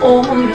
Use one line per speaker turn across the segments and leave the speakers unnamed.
Om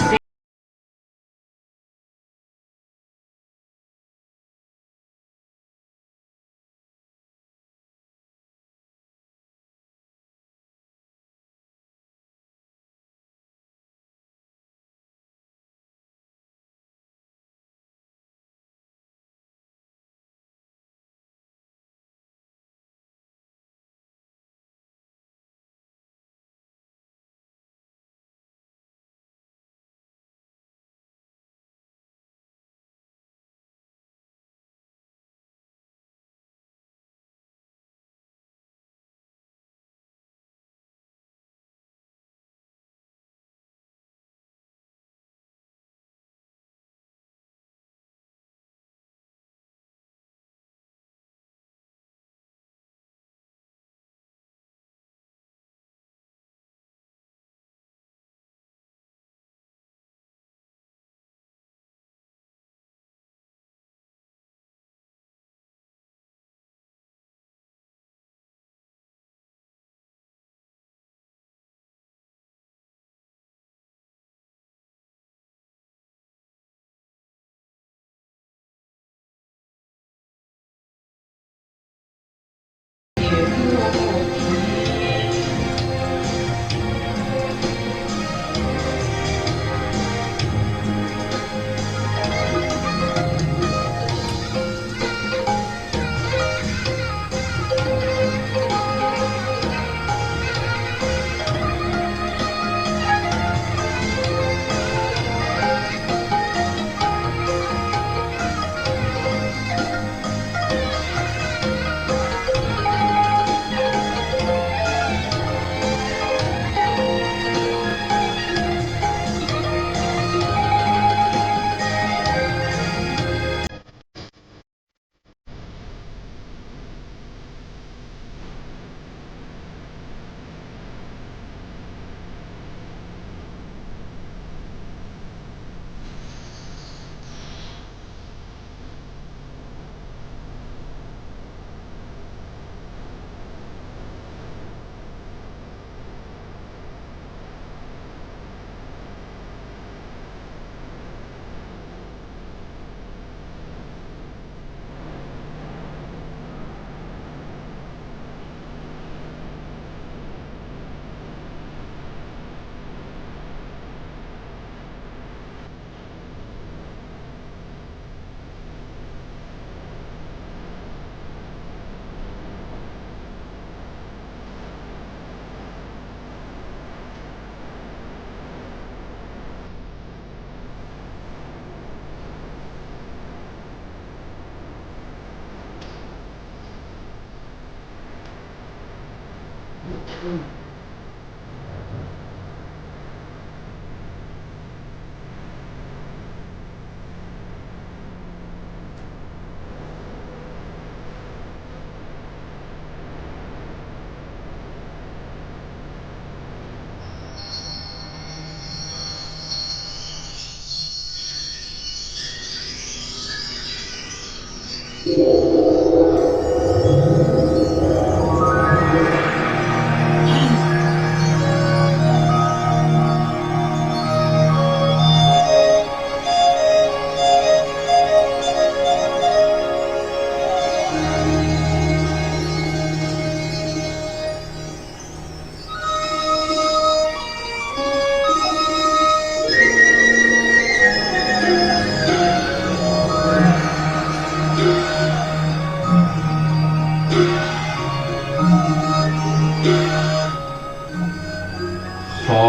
ขอ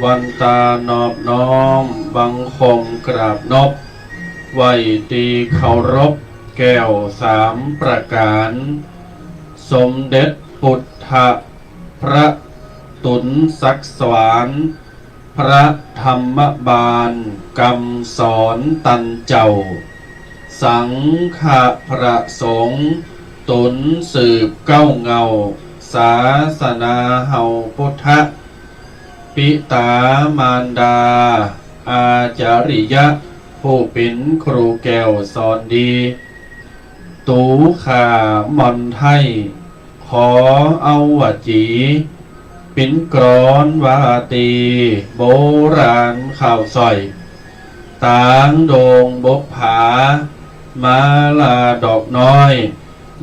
วันตานอบน้อมบังคมกราบนบไหวตีเคารพแก้วสามประการ สมเด็จพุทธพระตุนศักดิ์สวรรค์พระธรรมบาลกำสอนตันเจ้า สังฆพระสงฆ์ตุนสืบเก้าเงาศาสนาเฮาพุทธปิตามารดาอาจาริยะผู้เป็นครูแก้วสอนดีตูขามอนไทยขอเอาวจี ปิ้นกรอนวาตีโบราณข่าวซอยตางโดงบกผามาลาดอกน้อย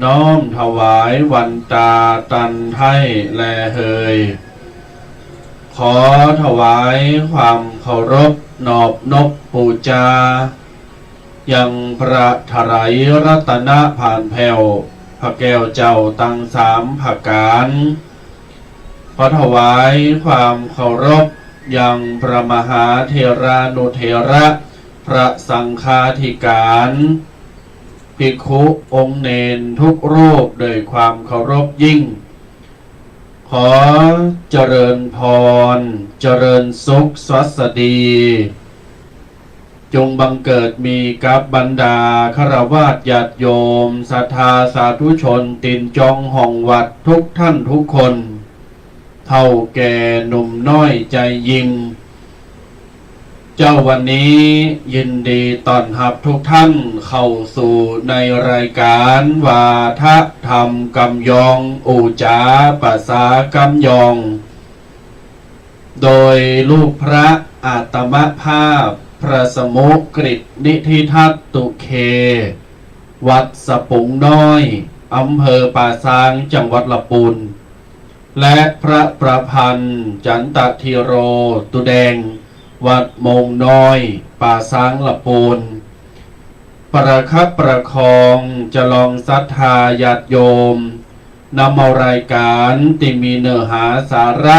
น้อมถวายวันตาตันไทยแลเฮยขอถวายความเคารพนอบนบปูจายังพระถรายรัตนผ่านแผ่วพระแก้วเจ้าตั้งสามภาการขอถวายความเคารพยังพระมหาเถรานุเถระพระสังฆาธิการภิกขุองค์เนนทุกรูปด้วยความเคารพยิ่งขอเจริญพรเจริญสุขสวัสดีจงบังเกิดมีกับบรรดาฆราวาสญาติโยมศรัทธาสาธุชนตินจองห้องวัดทุกท่านทุกคนเท่าแก่หนุ่มน้อยใจยิ่งเจ้าวันนี้ยินดีต้อนรับทุกท่านเข้าสู่ในรายการวาทธรรมกำยองอูจาภาษากำยองโดยลูกพระอาตมภาพพระสมุกฤตนิธิทัตตุเควัดสปุงน้อยอำเภอป่าซางจังหวัดลำพูนและพระประพันธ์จันตธีโรตุแดงวัดมงน้อยป่าซางลำพูนประคับประคองจะลองศรัทธาญาติโยมนำเอารายการที่มีเนื้อหาสาระ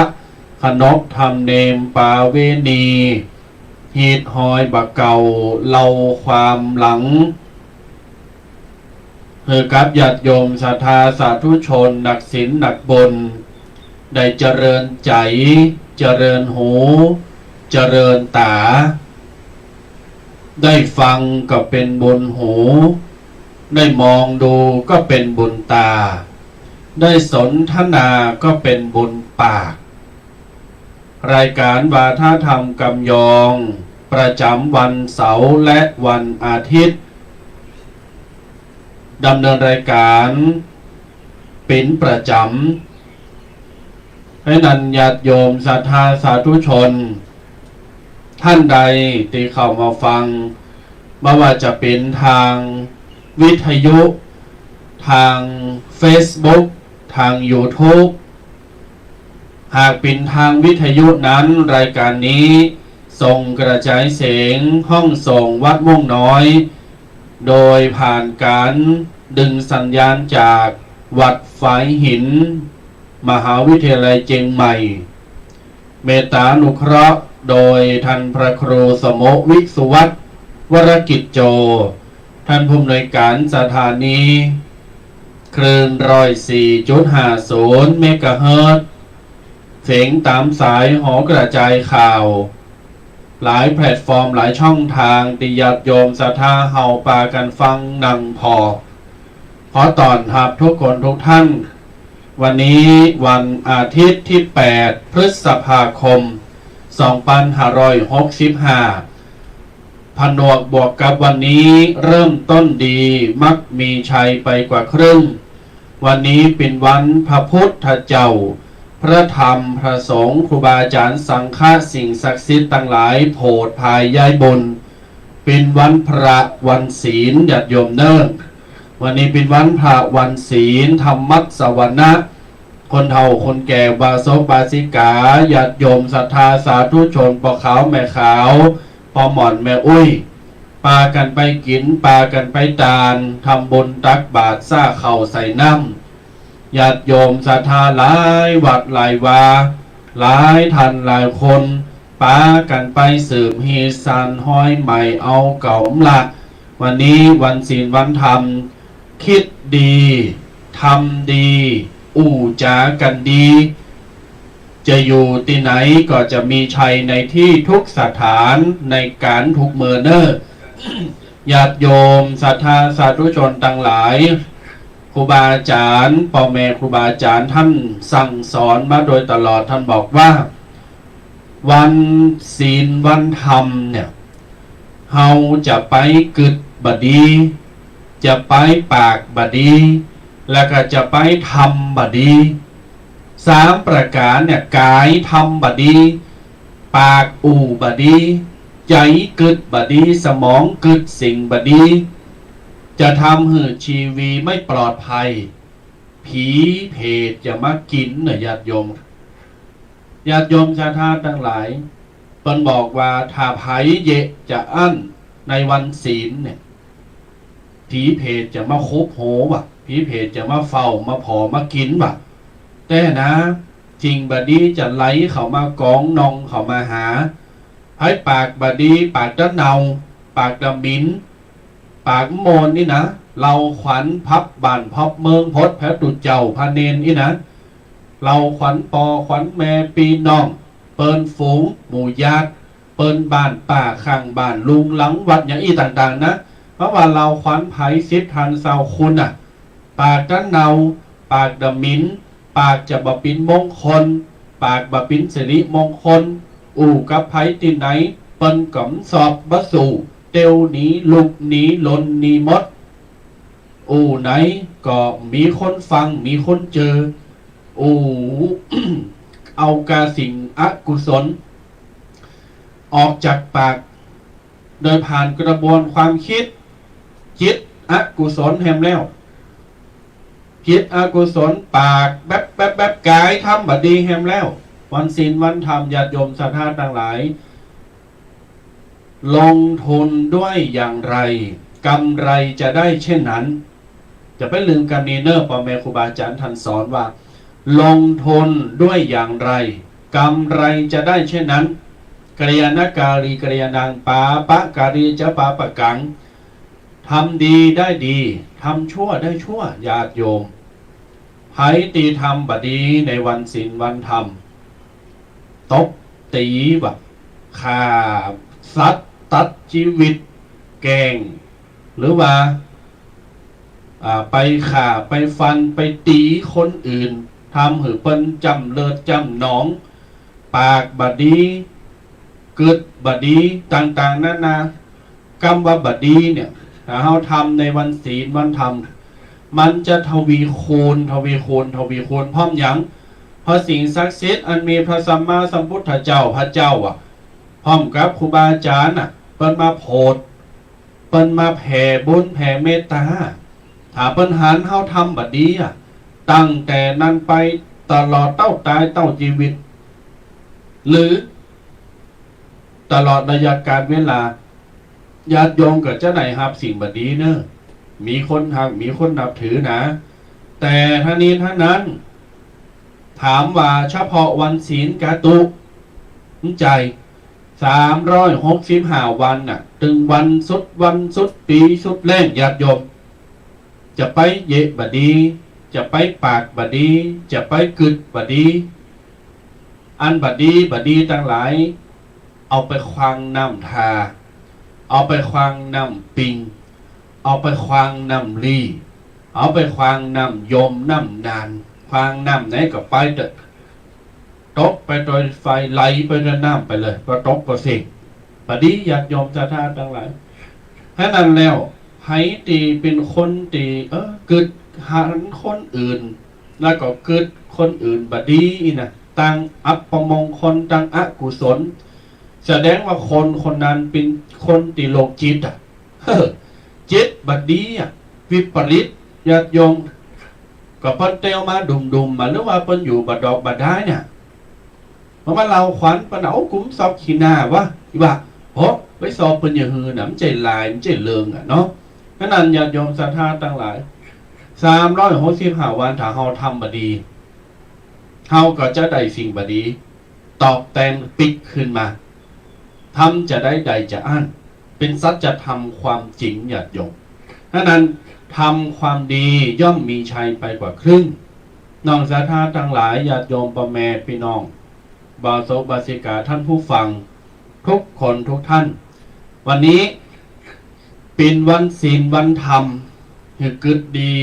ขนบธรรมเนมปาเวณีฮีดหอยบะเก่าเล่าความหลังเพื่อกับญาติโยมศรัทธาสาธุชนนักศีลนักบุญได้เจริญใจเจริญหูเจริญตาได้ฟังก็เป็นบุญหูได้มองดูก็เป็นบุญตาได้สนทนาก็เป็นบุญปากรายการวาทธรรมกำยองประจำวันเสาร์และวันอาทิตย์ดำเนินรายการเป็นประจำให้นันญาติโยมศรัทธาสาธุชนท่านใดที่เข้ามาฟังไม่ว่าจะเป็นทางวิทยุทาง Facebook ทาง YouTube หากเป็นทางวิทยุนั้นรายการนี้ส่งกระจายเสียงห้องส่งวัดม่วงน้อยโดยผ่านการดึงสัญญาณจากวัดฝายหินมหาวิทยาลัยเชียงใหม่เมตตาอนุเคราะห์โดยท่านพระครูสมวิสุวัตรวรกิจโจท่านผู้อำนวยการสถานีคลื่น104.50 เมกะเฮิรตซ์เสียงตามสายหอกระจายข่าวหลายแพลตฟอร์มหลายช่องทางติญาติโยมศรัทธาเฮาปากันฟังนังพอขอต้อนรับทุกคนทุกท่านวันนี้วันอาทิตย์ที่8พฤษภาคม2565ผนวกบวกกับวันนี้เริ่มต้นดีมักมีชัยไปกว่าครึ่งวันนี้เป็นวันพระพุทธเจ้าพระธรรมพระสงฆ์ครูบาอาจารย์สังฆะสิ่งศักดิ์สิทธิ์ต่างหลายโปรดภายย้ายบุญเป็นวันพระวันศีลญาติโยมเนิ่งวันนี้เป็นวันพระวันศีลธรรมัสวนะคนเฒ่าคนแก่บาศกบาสิกาญาติโยมศรัทธาสาธุชนปอขาวแม่ขาวปอหม่อนแม่อุ้ยปากันไปกินปากันไปตาลทำบุญตักบาตรซ่าเข่าใส่น้ำญาติโยมศรัทธาหลายวัดหลายวาหลายท่านหลายคนปากันไปสืบฮีซันห้อยใหม่เอาเก่าละ วันนี้วันศีลวันธรรมคิดดีทำดีอู่จากันดีจะอยู่ที่ไหนก็จะมีชัยในที่ทุกสถานในการทุกเมื่อเนอ ญาติโยมศรัทธาสาธุชนทั้งหลายครูบาอาจารย์พ่อแม่ครูบาอาจารย์ท่านสั่งสอนมาโดยตลอดท่านบอกว่าวันศีลวันธรรมเนี่ยเฮาจะไปกึดบดีจะไปปากบดีแล้วก็จะไปทำบดี 3ประการเนี่ยกายทำบดีปากอู่บดีใจกึดบดีสมองกึดสิ่งบดีจะทำให้ชีวีไม่ปลอดภัยผีเพศจะมากินเนี่ยญาติโยมชาวท่าทั้งหลายเปิ้นบอกว่าถ้าไผเยะจะอั้นในวันศีลเนี่ยผีเพศจะมาคบโหว่ะผีเพศจะมาเฝ้ามาผอมากินว่ะแต่นะจริงบดีจะไหลเข้ามากองนองเข้ามาหาให้ปากบดีปากด้านเนาปากดำบินปากโมนนี่นะเราขวัญพับบันพับเมืองพดแพตุเจ้าพาเนนนี่นะเราขวัญปอขวัญแม่ปีน้องเปิ้นฝูงหมู่ญาติเปิ้นบ้านป่าข้างบ้านลุงหลังวัดอย่างอีต่างๆนะเพราะว่าเราขวัญไผ่สิบทันเศร้าคุณอ่ะปากด้านเนาปากดำมินปากจะบปินมงคลปากบปินสิริมงคลอู่กับไผ่ที่ไหนเปิ้นก๋มสอบบะสู่เตียวหนีลุกหนีลนหนีมดอู่ไหนก็มีคนฟังมีคนเจออู่ เอากาสิ่งอกุศลออกจากปากโดยผ่านกระบวนความคิดจิตอกุศลแฮมแล้วจิตอกุศลปากแบบกายทำบดีแฮมแล้ววันศีลวันธรรมญาติโยมศรัทธาทั้งหลายลงทุนด้วยอย่างไรกำไรจะได้เช่นนั้นจะไปลืมกันนี้เนอร์พ่อแม่ครูบาอาจารย์ท่านสอนว่าลงทุนด้วยอย่างไรกำไรจะได้เช่นนั้นกริยานการีกริยานางปาปะการีจะปาปะกังทำดีได้ดีทำชั่วได้ชั่วญาติโยมไผตีทำบดีในวันศีลวันธรรมตบตีแบบฆ่าสัตว์ตัดชีวิตแกงหรือว่าไปฆ่าไปฟันไปตีคนอื่นทำหือเปิ้นจำเลิศจำหนองปากบดีเกิดบดีต่างๆนั่นนะกรรมว่าบดีเนี่ยถ้าเราทำในวันศีลวันธรรมมันจะทวีคูณพร้อมยังเพราะสิ่งศักดิ์สิทธิ์อันมีพระสัมมาสัมพุทธเจ้าพระเจ้าพร้อมกับครูบาอาจารย์เปิ้นมาโพดเปิ้นมาแผ่บุญแผ่เมตตาถ้าเปิ้นหันเฮาทำบดีตั้งแต่นั้นไปตลอดเต้าตายเต้าชีวิตหรือตลอดระยะการเวลาญาติโยมก็จะได้รับสิ่งบดีเนอะมีคนหักมีคนนับถือนะแต่ท่านี้ท่านั้นถามว่าเฉพาะวันศีลกาตุใจ365วันถึงวันสุดปีสุดแรงญาติโยมจะไปเยะบดีจะไปปากบดีจะไปกึดบดีอันบดีทั้งหลายเอาไปควางน้ำทาเอาไปควางน้ำปิงเอาไปควางน้ำลีเอาไปควางน้ำยมน้ำนานควางน้ำไหนก็ไปเถอะตกไปโดยไฟไหลไปด้วยน้ำไปเลยก็ตกก็สิบดีญาติโยมศรัทธาทั้งหลายให้นั้นแล้วให้ตีเป็นคนตีเกิดหันคนอื่นแล้วก็เกิดคนอื่นบดีนะตั้งอัปมงคลตั้งอกุศลแสดงว่าคนนั้นเป็นคนตีโลกจิตจิตบดีวิปริตญาติโยมก็เปิ้นเตียวมาดุมมาหรือว่าเปิ้นอยู่บัดดอกบัดได้เนี่ยเพราะว่าเราขวัญปะเอากุ้มสอบขีหน้าวะว่าโอ้ไปสอบเปิ้นอย่าหือหนำใจลายใจเลิงเนาะขนาดญาติโยมศรัทธาทั้งหลาย365วันถ้าเฮาทำบดีเฮาก็จะได้สิ่งบดีตอบแทนปิกขึ้นมาทำจะได้ใดจะอั้นเป็นสัจธรรมความจริงญาติโยมฉะนั้นทำความดีย่อมมีชัยไปกว่าครึ่งน้องศรัทธาทั้งหลายญาติโยมพ่อแม่พี่น้องบาโสบาสิกาท่านผู้ฟังทุกคนทุกท่านวันนี้เป็นวันศีลวันธรรมคือเกิดดี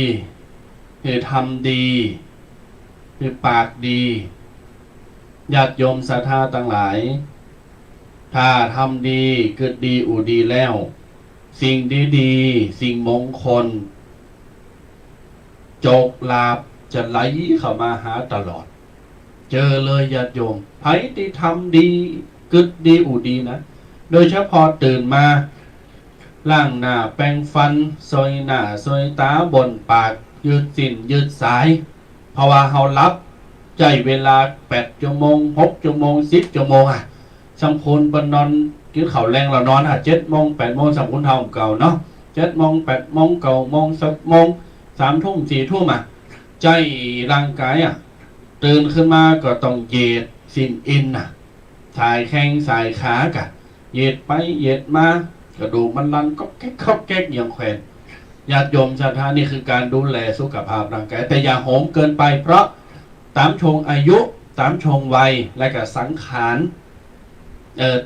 คือทำดีคือปากดีญาติโยมศรัทธาทั้งหลายถ้าทำดีเกิดดีอู่ดีแล้วสิ่งดีๆสิ่งมงคลโจกลาภจะไหลเข้ามาหาตลอด เจอเลยญาติโยมไผที่ทำดีกึดดีอูดีนะโดยเฉพาะตื่นมาล้างหน้าแปรงฟันซอยหน้าซอยตาบนปากยืดสินยืดสายเพราะว่าเฮารับใจเวลา8 ชั่วโมง6 ชั่วโมง10 ชั่วโมงสำคัญปนอนกินข้าวแรงเรานอน7 โมง 8 โมงสำคัญเท่าเก่าเนาะ7 โมง 8 โมง9 โมง 10 โมง 3 ทุ่ม 4 ทุ่มใจร่างกายตื่นขึ้นมาก็ต้องเหยียดสินอินสายแข้งสายขากะเหยียดไปเหยียดมากระดูกมันลันก็แก๊กเข้าแก๊กอย่างแขวนญาติโยมศรัทธานี่คือการดูแลสุขภาพร่างกายแต่อย่าโหมเกินไปเพราะตามชงอายุตามชงวัยและก็สังขาร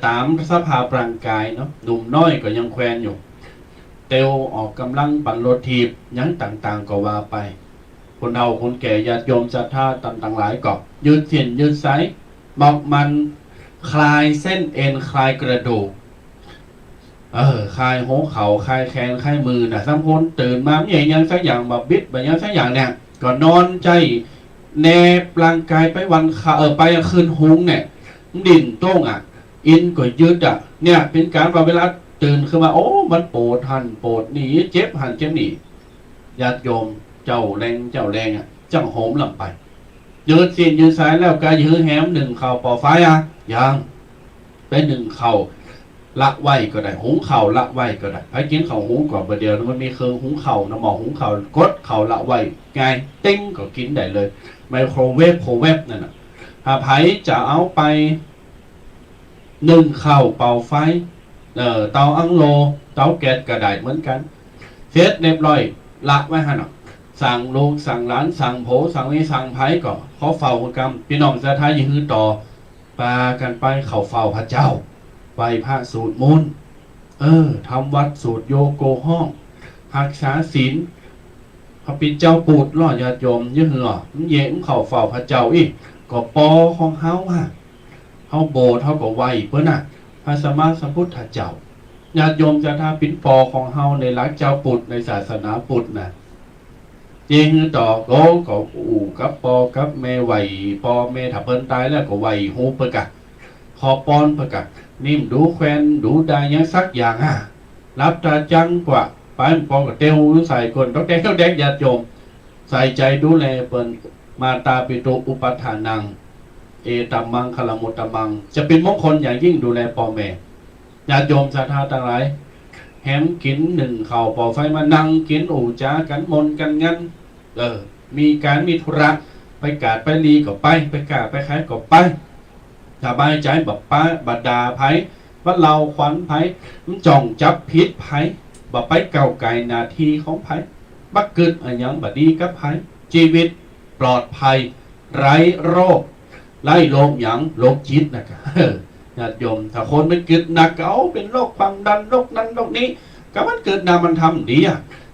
ตามสภาพร่างกายเนาะหนุ่มน้อยก็ยังแขวนอยู่เตวออกกำลังปั่นรถทีบยังต่างๆก็ว่าไปคนเอาคนแก่ญาติโยมศรัทธาต่างๆหลายก็ยืดเส้นยืดสายบอกมันคลายเส้นเอ็นคลายกระดูกคลายหัวเข่าคลายแขนคลายมือสำคัญตื่นมาไม่ยังสักอย่างแบบบิดแบบยังสักอย่างเนี่ยก็นอนใจแนบร่างกายไปวันไปคืนหุงเนี่ยดิ่นโต้งอินก็ยืดเนี่ยเป็นการว่าเวลาตื่นขึ้นมาโอ้มันปวดหันปวดหนีเจ็บหันเจ็บหนีญาติโยมเจ้าแรงเจ้าโหมลำไปยืดเส้นยืดสายแล้วก็ยืดแหมหนึ่งเข่าปอไฟยังเป็นหนึ่งเข่าละไว้ก็ได้หุงเข่าละไว้ก็ได้ให้กินเข่าหุงก่อนประเดี๋ยวมันมีเครื่องหุงเข่านะหมอหุงเข่ากดเข่าละไว้ง่ายติ้งก็กินได้เลยไมโครเวฟนั่นถ้าไผจะเอาไปหนึ่งเข่าเป่าไฟเตาอังโลเตาแก๊สก็ได้เหมือนกันเสร็จเรียบร้อยละไว้ฮะเนาะสั่งลูกสั่งหลานสั่งโผสั่งนี้สั่งไผก็ขอเฝ้ากรรมพี่น้องศรัทธายืนต่อปากันไปเข่าเฝ้าพระเจ้าไปพระสูตรมนต์ทำวัดสูตรโยโกห้องหักษาศีลพระปิดเจ้าปูดล่อญาติโยมยืนมันเย็นเข่าเฝ้าพระเจ้าอีกก็ปอของเฮาเฮาโบเท่ากับไวเพื่อนพระสมมาสัมพุทธเจ้าญาติโยมจะท่าปิ้นปอของเฮาในรักเจ้าปุตในศาสนาปุตจริงต่อก็อู่กับปอกับแม่ไหวปอแม่ถ้าเพิ่นตายแล้วก็ไหวหูเปิกะคอปอนเปิกะนิ่มดูแควนดูได้ยังสักอย่างรับตาจังกว่าไปปอกับเตวใส่คนต้องแดกญาติโยมใส่ใจดูแลเปิ้นมาตาปิโตอุปัฏฐานังเอตัมมังคลมุตตมังจะเป็นมงคลอย่างยิ่งดูแลพ่อแม่ญาติโยมศรัทธาทั้งหลายแหมกินหนึ่งเข่าปอไฟมานั่งกินอู่จ้ากันมนกันงั้นมีการมีธุระไปกาดไปลีก็ไปกาดไปขายก็ไปสบายใจแบบป้าบัดดาไผ่ว่าเราขวัญไผ่มันจ่องจับพิษไผ่แบบไปเก่าไก่นาทีของไผ่บักเกิดอะไรยังบัดดีกับไผ่ชีวิตปลอดภัยไร้โรคไล่โรคอย่างโรคจิตนะครับญาติโยมถ้าคนมันเกิดหนักเอาเป็นโรคความดันโรคนั้นโรคนี้ก็มันเกิดนามันทำดี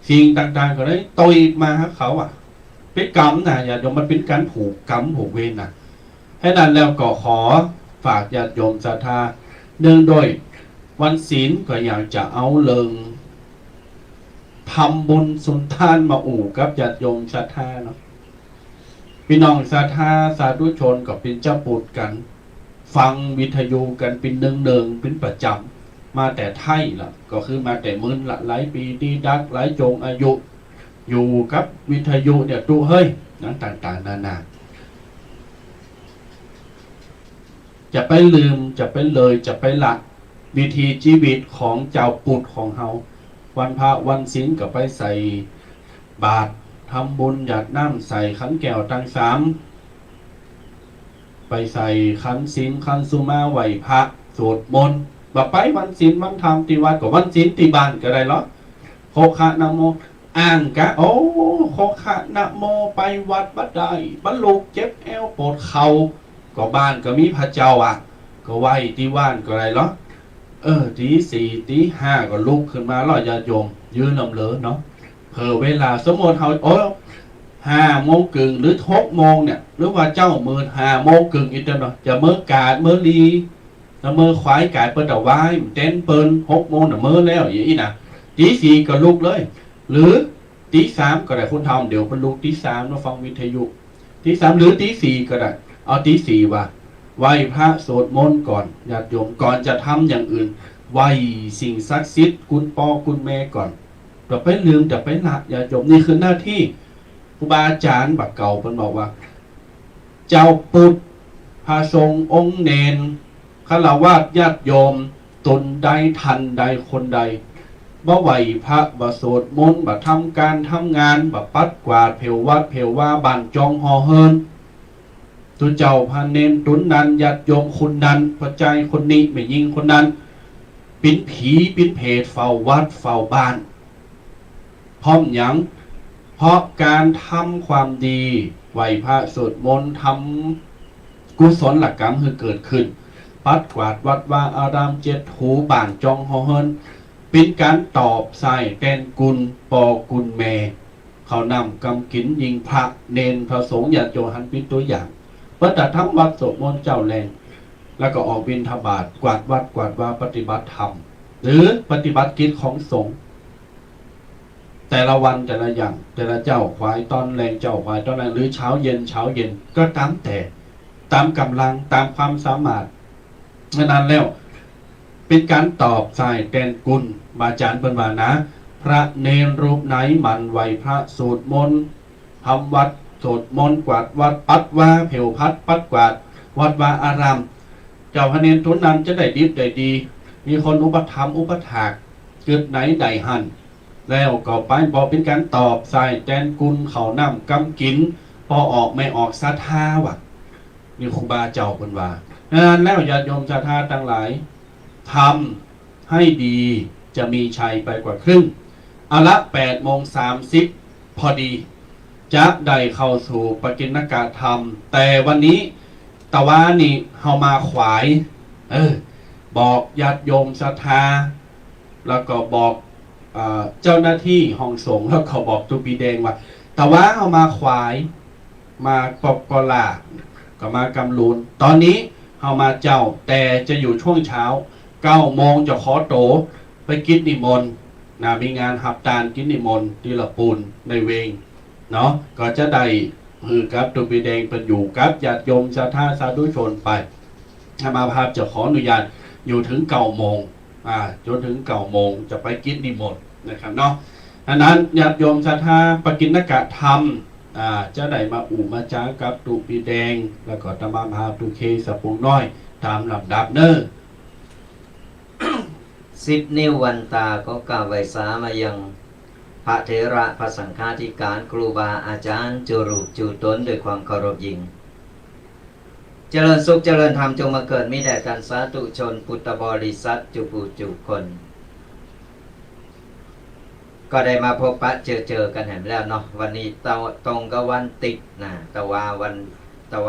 สิ่งต่างๆก็ได้ตยมาหาเขาเป็นกรรมญาติโยมมันเป็นการผูกกรรมผูกเวรให้นั้นแล้วก็ขอฝากญาติโยมศรัทธาเนื่องโดยวันศีลก็อยากจะเอาเลิงทำบุญสุนทานมาอู่กับญาติโยมศรัทธาเนาะพี่น้องศรัทธาสาธุชนก็เป็นเจ้าปุตกันฟังวิทยุกันเป็นเนืองเป็นประจำมาแต่ไทยล่ะก็คือมาแต่มื้อละหลายปีดีดักหลายจงอายุอยู่กับวิทยุเนี่ยตู้เฮ้ยนั้นต่างๆนานาจะไปลืมจะไปเลยจะไปละวิธีชีวิตของเจ้าปุตของเฮาวันพระวันศีลก็ไปใส่บาตรทำบุญหยาดน้ำใส่ขันแก้วตั้งสามไปใส่ขันศีลขันสุมาไหวพระสวดมนต์แบบไปวันศีลวันธรรมตีวัดกับวันศีลตีบ้านก็ได้หรอโคคะนะโมอ่างกะโอ้โคคะนะโมไปวัดบัดใดบรรลุเจ็บแอวปวดเข่าก็บ้านก็มีพระเจ้าก็ไหวตีว่านก็ได้หรอตีสี่ตีห้าก็ลุกขึ้นมาล่อญาติโยมยืนลำเลอเนาะเวลาสมมติเขา5 โมงครึ่งหรือ6 โมงเนี่ยหรือว่าเจ้ามือ5 โมงครึ่งอีกเนาะจะเมื่อกาดเมื่อลีแล้วเมื่อควายกาดเปิดเอาไว้เต้นเปิล6 โมงน่ะเมื่อแล้วอย่างนี้นะตีสี่ก็ลุกเลยหรือตี 3ก็ได้คุณทำเดี๋ยวเป็นลุกตี 3มาฟังวิทยุตี 3หรือตี 4ก็ได้ เอาที่สี่ว่าไหว้พระสวดมนต์ก่อนญาติโยมก่อนจะทำอย่างอื่นไหว้สิ่งศักดิ์สิทธิ์คุณพ่อคุณแม่ก่อนอย่าไปลืมอย่าไปละญาติโยมนี่คือหน้าที่ครูบาอาจารย์บักเก่าเพิ่นบอกว่า เจ้าปุตพระสงฆ์องค์เนนฆราวาสญาติโยมตนใดทันใดคนใดบ่ไหวพระบ่สวดมนต์บ่ทำการทำงานบ่ปัดกวาดเพลวัดเพลว่าบ้านจองหอเฮินตุเจ้าพระเนนตุนนั้นญาติโยมคนนั้นพระใจคนนี้ไม่ยิงคนนั้นปิ้นผีปิ้นเพศเฝ้าวัดเฝ้าบ้านพร้อมหยังเพราะการทำความดีไหวพระสวดมนต์ทำกุศลหลักกรรมคือเกิดขึ้นปัดกวาดวัดว่าอารามเจ็ดหูบ้านจองหอเฮินเป็นการตอบใส่แทนกุลปอกุลแม่เขานำกำกินยิงพระเนนพระสงฆ์ญาติโยมหันเป็นตัวอย่างเมื่อแต่ทั้งวัดสวดมนต์เจ้าแรงแล้วก็ออกบิณฑบาตกวาดวัดกวาดว่าปฏิบัติธรรมหรือปฏิบัติกิจของสงฆ์แต่ละวันแต่ละอย่างแต่ละเจ้าควายตอนแรงเจ้าควายตอนแรงหรือเช้าเย็นก็ตามแต่ตามกำลังตามความสามารถนั้นแล้วเป็นการตอบสายแทนกุลบาอาจารย์เป็นว่านะพระเนรรูปไหนมันไหวพระสวดมนต์ทำวัดสวดมนต์กวาดวัดปัดว่าเผวพัดปัดกวาดวัดว่าอารามเจ้าพระเนรทุนนั้นจะได้ดีได้ดีมีคนอุปถัมภ์อุปถากเกิดไหนใดหันแล้วก็ไปบอกเป็นการตอบสายแทนกุลเขานำกำกินพอออกไม่ออกศรัทธาวะนี่ครูบาเจ้าเป็นว่านั้นแล้วญาติโยมศรัทธาทั้งหลายทำให้ดีจะมีชัยไปกว่าครึ่งเอาละ8:30พอดีจะได้เข้าสู่ปกิณกธรรมแต่วันนี้ตะวันนี่เฮามาขวายบอกญาติโยมศรัทธาแล้วก็บอกเจ้าหน้าที่ห้องสงฆ์แล้วเขาบอกตุปีแดงว่าตะวันเฮามาขวายมาปกกลาก็มากำลูนตอนนี้เฮามาเจ้าแต่จะอยู่ช่วงเช้า9 โมงจะขอโตไปกินนิมนต์มีงานหับตาลกินนิมนต์ที่ละปูนในเวงเนาะก็จะได้คือกับตุปีแดงเป็นอยู่กับญาติโยมศรัทธาสาธุชนไปมาภาพจะขออนุญาตอยู่ถึง9 โมงจนถึง9 โมงจะไปกินนิมนต์นะครับเนาะอันนั้นญาติโยมศรัทธาปกิณกธรรมจะได้มามาจ้ากับตุปีแดงแล้วก็ตมาภาพตุเคสปุงน้อยตามลำดับเนอ
10 นิ้ววันตาก็กล่าวไว้สามายังพระเถระพระสังฆาธิการครูบาอาจารย์จูรูปจูตนด้วยความเคารพยิ่งเจริญสุขเจริญธรรมจงมาเกิดมิแด่กันสาธุชนพุทธบริษัทจุปูจุคนก็ได้มาพบปะเจอกันเห็นแล้วเนาะวันนี้ตรงกับวันติดนะตะว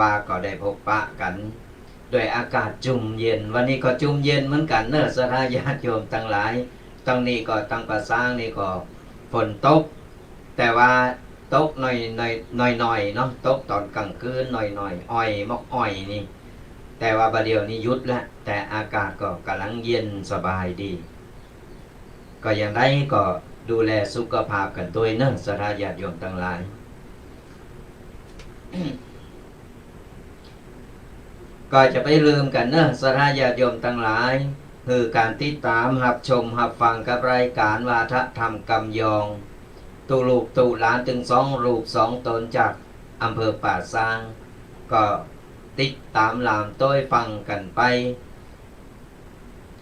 าก็ได้พบปะกันด้วยอากาศจุ่มเย็นวันนี้ก็จุ่มเย็นเหมือนกันเนอะสถาญาติโยมทั้งหลายตั้งนี้ก็ตั้งประสร้างนี่ก็ฝนตกแต่ว่าตกหน่อยเนาะตกตอนกลางคืนหน่อยอ้อยมอกอ้อยนี่แต่ว่าประเดี๋ยวนี้ยุดแล้วแต่อากาศก็กำลังเย็นสบายดีก็อย่างไรก็ดูแลสุขภาพกันตัวเนอะสถาญาติโยมทั้งหลาย ก็จะไปลืมกันเนอะสถาญาติโยมทั้งหลายคือการติดตามรับชมรับฟังกับรายการวาทธรรมกำยองตุลูกตุหลานถึง2 ลูก 2 ตนจากอำเภอป่าซางก็ติดตามลามต้อยฟังกันไป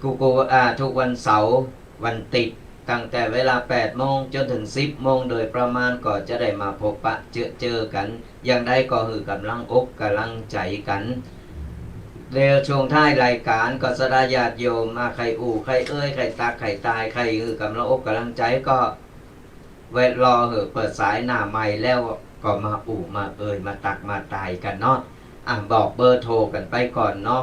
ทุกวันเสาร์วันติดตั้งแต่เวลา8 โมงจนถึง10 โมงโดยประมาณก็จะได้มาพบปะเจอกันอย่างใดก็คือกำลังอกกำลังใจกันเร็วช่วงท้ายรายการก็สดาญาติโยมมาใครใครใครตักใครตายใครคือกำลังอกกำลังใจก็รอเปิดสายหน้าใหม่แล้วก็มามามาตักมาตายกันเนาะบอกเบอร์โทรกันไปก่อนเนาะ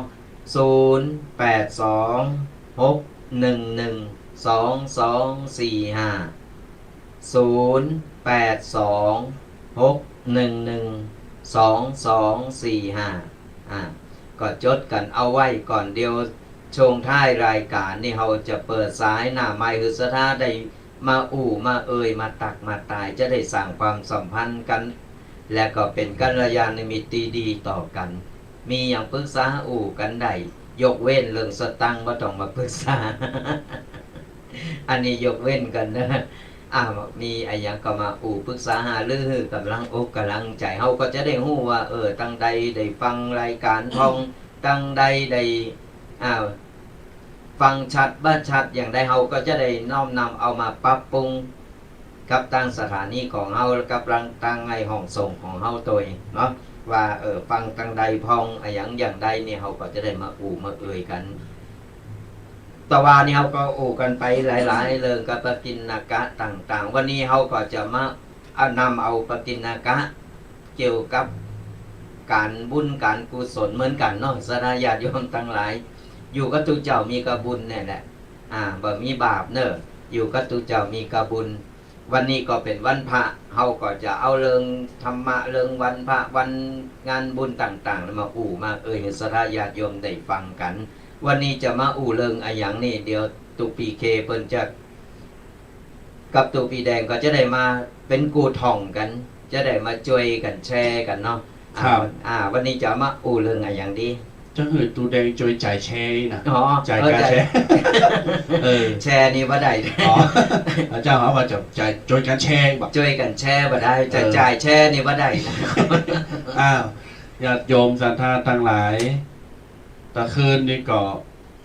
0826112245ก็จดกันเอาไว้ก่อนเดียวช่วงท้ายรายการนี่เราจะเปิดสายหน้าไม้คือสถาได้มามามาตักมาตายจะได้สร้างความสัมพันธ์กันและก็เป็นกัลยาณมิตรดีต่อกัน มีอย่างปรึกษาอู่กันได้ยกเว้นเรื่องสตังค์บ่ต้องมาปรึกษา อันนี้ยกเว้นกันนะมีอะไรอย่างก็มาอู่ปรึกษาหารื้อกำลังอกกำลังใจเฮาก็จะได้รู้ว่าตั้งใดได้ฟังรายการท่องตั้งใดได้ฟังชัดบ้านชัดอย่างใดเฮาก็จะได้น้อมนำเอามาปรับปรุงกับตั้งสถานีของเฮากับตั้งไอ้ห้องส่งของเฮาตัวเองเนาะว่าฟังตั้งใดพองอย่างใดเนี่ยเฮาก็จะได้มาอู่มาเอ่ยกันตะวานี่เขาก็อู่กันไปหลายๆเรื่องกับปกิณณกะต่างๆวันนี้เขาก็จะมานำเอาปกิณณกะเกี่ยวกับการบุญการกุศลเหมือนกันเนาะสนาญาติโยมทั้งหลายอยู่กับตุเจ้ามีกระบุญเนี่ยแหละบ่มีบาปเนอะอยู่กับตุเจ้ามีกระบุญวันนี้ก็เป็นวันพระเขาก็จะเอาเรื่องธรรมะเรื่องวันพระวันงานบุญต่างๆมาอู่มาเอ่ยให้สนาญาติโยมได้ฟังกันวันนี้จะมาอู่เรื่องอย่างนี้เดี๋ยวตุปีเคเพิ่นจะกับตุปีแดงก็จะได้มาเป็นกูท่องกันจะได้มาช่วยกันแชร์กันเนาะวันนี้จะมาอู่เรื่องอย่างดี
จะเหิดตูแดงจอยจ่ายแชร์นะจ่ายการแชร์
แชร์นี่บ่ได้
อาจารย์ว่าจะจ่ายจอยการแชร์แบบ
ช่วยกันแชร์บ่ได้จะจ่ายแชร์นี่บ่ได้
ญาติโยมศรัทธาทั้งหลายตะคืนนี่ก็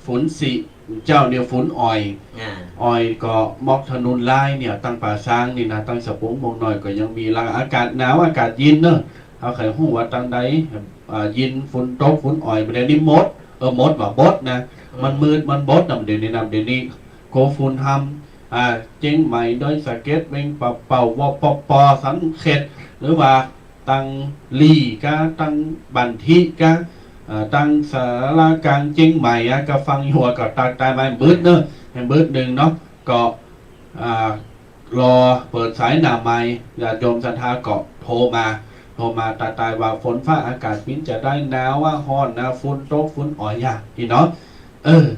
ฝนสิเจ้าเนี่ยฝนอ่อยก็มอกถนนลายเนี่ยตั้งป่าช้างนี่นะตั้งสะปุงมงหน่อยก็ยังมีอากาศหนาวอากาศเย็นเนอะเอาไข่หูว่าตั้งใดยินฝนตกฝนอ่อยไปเลยนี่มดมดว่าบดนะมันมืดมันบดนำเดี๋ยวนี้โกฟูนทำเจ๊งใหม่ด้วยสเก็ตเวงเป่าวปอสันเข็ดหรือว่าตั้งลีกะตั้งบันทิกะตั้งสารากลางเจ๊งใหม่ก็ฟังหัวก็ตายมาเบิดเนอะเบิดหนึ่งเนาะก็รอเปิดสายหน้าไม้ญาติโยมศรัทธาก็โทรมาตายว่าฝนฟ้าอากาศปิ้นจะได้หนาวว่าฮ้อนนะฝนตกฝนอ่อยยากพี่เนาะ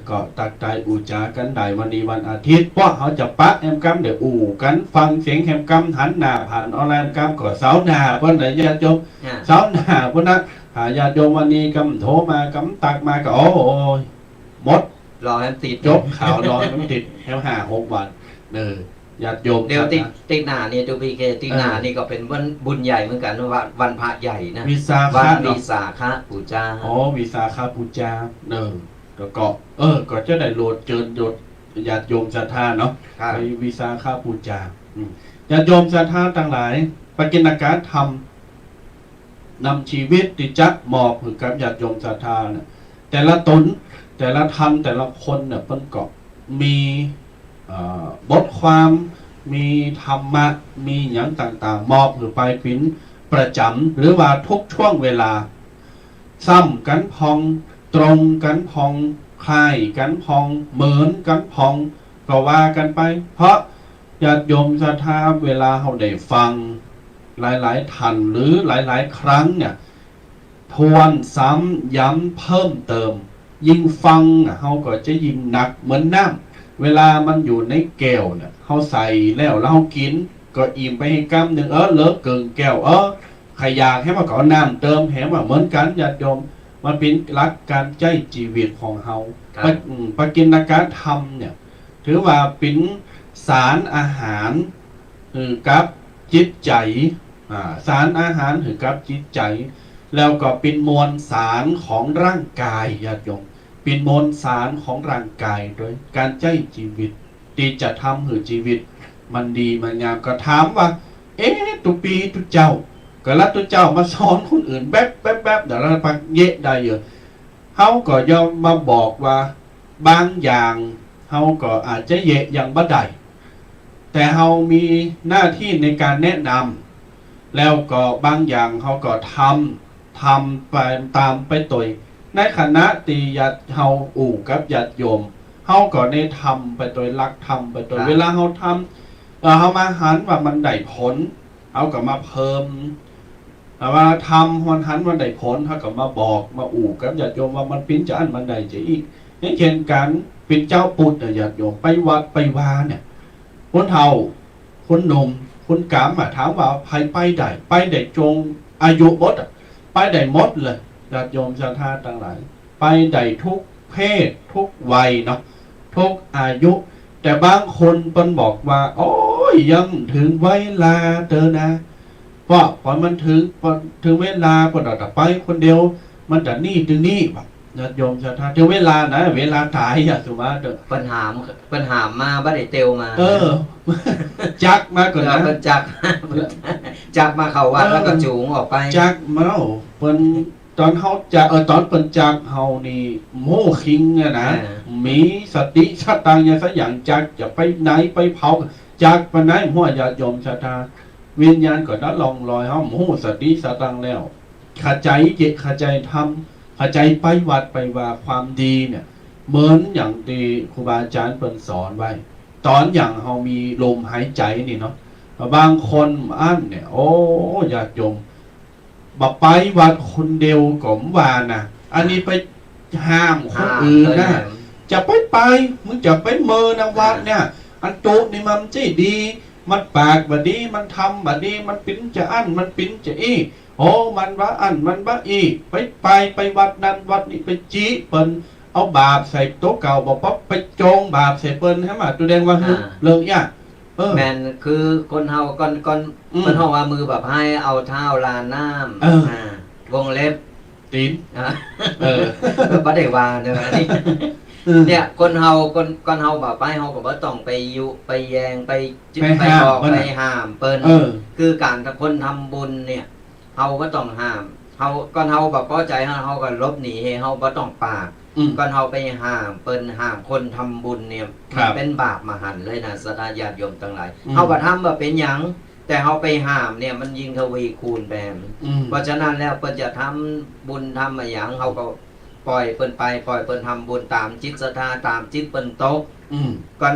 ก็ตักใจอูจากันได้วันนี้วันอาทิตย์เพราะเขาจะปะแฮมกัมเดี๋ยวอู่กันฟังเสียงแฮมกัมหันหน้าผ่านออนไลน์แฮมกัมก็เสาหน้าเพิ่นได้ญาติโยมเสาหน้าเพิ่นนะญาติโยมวันนี้กำโทรมากำตักมาก็โอ้ยหมด
รอแฮมติด
จบข่าวรอแฮมติดแฮม5-6 วันญาติโยม
เดี๋ยวติ๊กหน้านี่ตูพีเคติ๊กหน้านี่ก็เป็นวันบุญใหญ่เหมือนกันวันพระใหญ่นะวันวิสาขบูชา
วิสาขบูชาแล้วก็ก็จะได้โหลดเจิญยศญาติโยมศรัทธาเนาะไปวิสาขบูชาญาติโยมศรัทธาทั้งหลายปกิณกะธรรมนำชีวิตที่จะมอบให้กับญาติโยมศรัทธาเนี่ยแต่ละตนแต่ละธรรมแต่ละคนเนี่ยเพิ่นก็มีบทความมีธรรมะมีอย่างต่างๆมอบหรือไปปิ้นประจำหรือว่าทุกช่วงเวลาซ้ำกันพองตรงกันพองคล้ายกันพองเหมือนกันพองก็ว่ากันไปเพราะญาติโยมศรัทธาเวลาเขาได้ฟังหลายๆท่านหรือหลายๆครั้งเนี่ยทวนซ้ำย้ำเพิ่มเติมยิ่งฟังเขาก็จะยิ่งหนักเหมือนน้ำเวลามันอยู่ในแก้วเนี่ยเขาใส่แล้วเรากินก็อิ่มไปให้กำหนึ่งเลิกเกินแก้วใครอยากให้มาก่อนน้ำเติมแหมเหมือนกันญาติโยมมันเป็นหลักการใจชีวิตของเขาปกิณกะธรรมเนี่ยถือว่าเป็นสารอาหารกับจิตใจสารอาหารถือกับจิตใจแล้วก็เป็นมวลสารของร่างกายญาติโยมเป็นมวลสารของร่างกายโดยการใจชีวิตที่จะทำให้ชีวิตมันดีมันงามก็ถามว่าตุปีตุเจ้าก็รัดตุเจ้ามาสอนคนอื่นแป๊บเดี๋ยวเราปักเยะได้เยอะเขาก็ยอมมาบอกว่าบางอย่างเขาก็อาจจะเยะอย่างบ่ได้แต่เขามีหน้าที่ในการแนะนำแล้วก็บางอย่างเขาก็ทำไปตามไปตัวในคณะตีญาติเฮาอู่กับญาติโยมเฮาก็ได้ทำไปโดยรักทำไปโดยเวลาเฮาทำเฮามาหันว่ามันได้ผลเฮาก็มาเพิ่มว่าทำหันว่าได้ผลเฮาก็มาบอกมาอู่กับญาติโยมว่ามันเป็นจะอันมันได้จะอีกอย่างเช่นการเป็นเจ้าปุตญาติโยมไปวัดไปวาเนี่ยคนเฒ่าคนหนุ่มคนกามถามว่าไปได้จงอายุหมดไปได้หมดเลย ญาติโยมชาวท่าต่างหลายไปได้ทุกเพศทุกวัยเนาะทุกอายุ แต่บางคนเปิ้นบอกว่าโอ้ยยังถึงเวลาเตอนะเพราะพอมันถึงเวลาก็จะไปคนเดียวมันจะนี่ถึงนี่แบบญาติโยมชาวท่าถึงเวลานะเวลาตายอย่าสุมาเด้อ
ปัญหามาบ่ได้เตวมา
จักมาก่อนนะ
เพิ่นจักมาเข้าวัดแล้วก็จูงออกไป
จักมาแล้วเปิ้นตอนเฮาจะตอนเปิ้นจักเฮานี่โม่คิงอะนะมีสติสตังอย่างสักอย่างจักจะไปไหนไปเผาจักปานไหนหัวญาติโยมชาวท่าวิญญาณก็ได้ลองลอยเฮาโม่สติสตังแล้วเข้าใจเจตเข้าใจธรรมเข้าใจไปวัดไปว่าความดีเนี่ยเหมือนอย่างที่ครูบาอาจารย์เปิ้นสอนไว้ตอนอย่างเฮามีลมหายใจนี่เนาะบางคนอั้นเนี่ยโอ้ญาติโยมบ่ไปวัดคนเดียวก็มว่านะอันนี้ไปห้ามคนอื่นนะจะไปมึงจะไปเมินนะวัดเนี่ยอันจุนี่มันใจดีมันปากบัดนี้มันทำบัดนี้มันปิ้นจะอั้นมันปิ้นจะอี้โอ้มันว่าอั้นมันว่าอี้ไปวัดนั้นวัดนี้ไปจี้เปิ้นเอาบาปใส่โต๊ะเก่าบอกปั๊บไปโจงบาปใส่เปิ้นให้มาตัวแดงว่าเลิกยาก
แม่นคือคนเฮาก่อนคนเฮาว่ามือแบบให้เอาเท้าลาน้ำวงเล็บ
ตีน
บ่ได้ว่าเด้ออันนี้เนี่ยคนเฮาแบบไปเฮาก็บ่ต้องไปยุไปแยงไปไปบอกไปห้ามเปิ้นคือการถ้าคนทำบุญเนี่ยเฮาบ่ต้องห้ามเฮาก่อนเฮาแบบพอใจเฮาก็ลบหนีเฮาบ่ต้องปากก่อนเฮาไปห้ามเปิ้นห้ามคนทำบุญเนี่ยเป็นบาปมหันต์เลยนะสดาญาติโยมทั้งหลายเฮาบ่ทำบ่เป็นหยังแต่เฮาไปห้ามเนี่ยมันยิ่งทวีคูณแบบเพราะฉะนั้นแล้วเปิ้นจะทำบุญทำอะไรหยังเฮาก็ปล่อยเปิ้นไปปล่อยเปิ้นทำบุญตามจิตศรัทธาตามจิตเปิ้นตกก่อน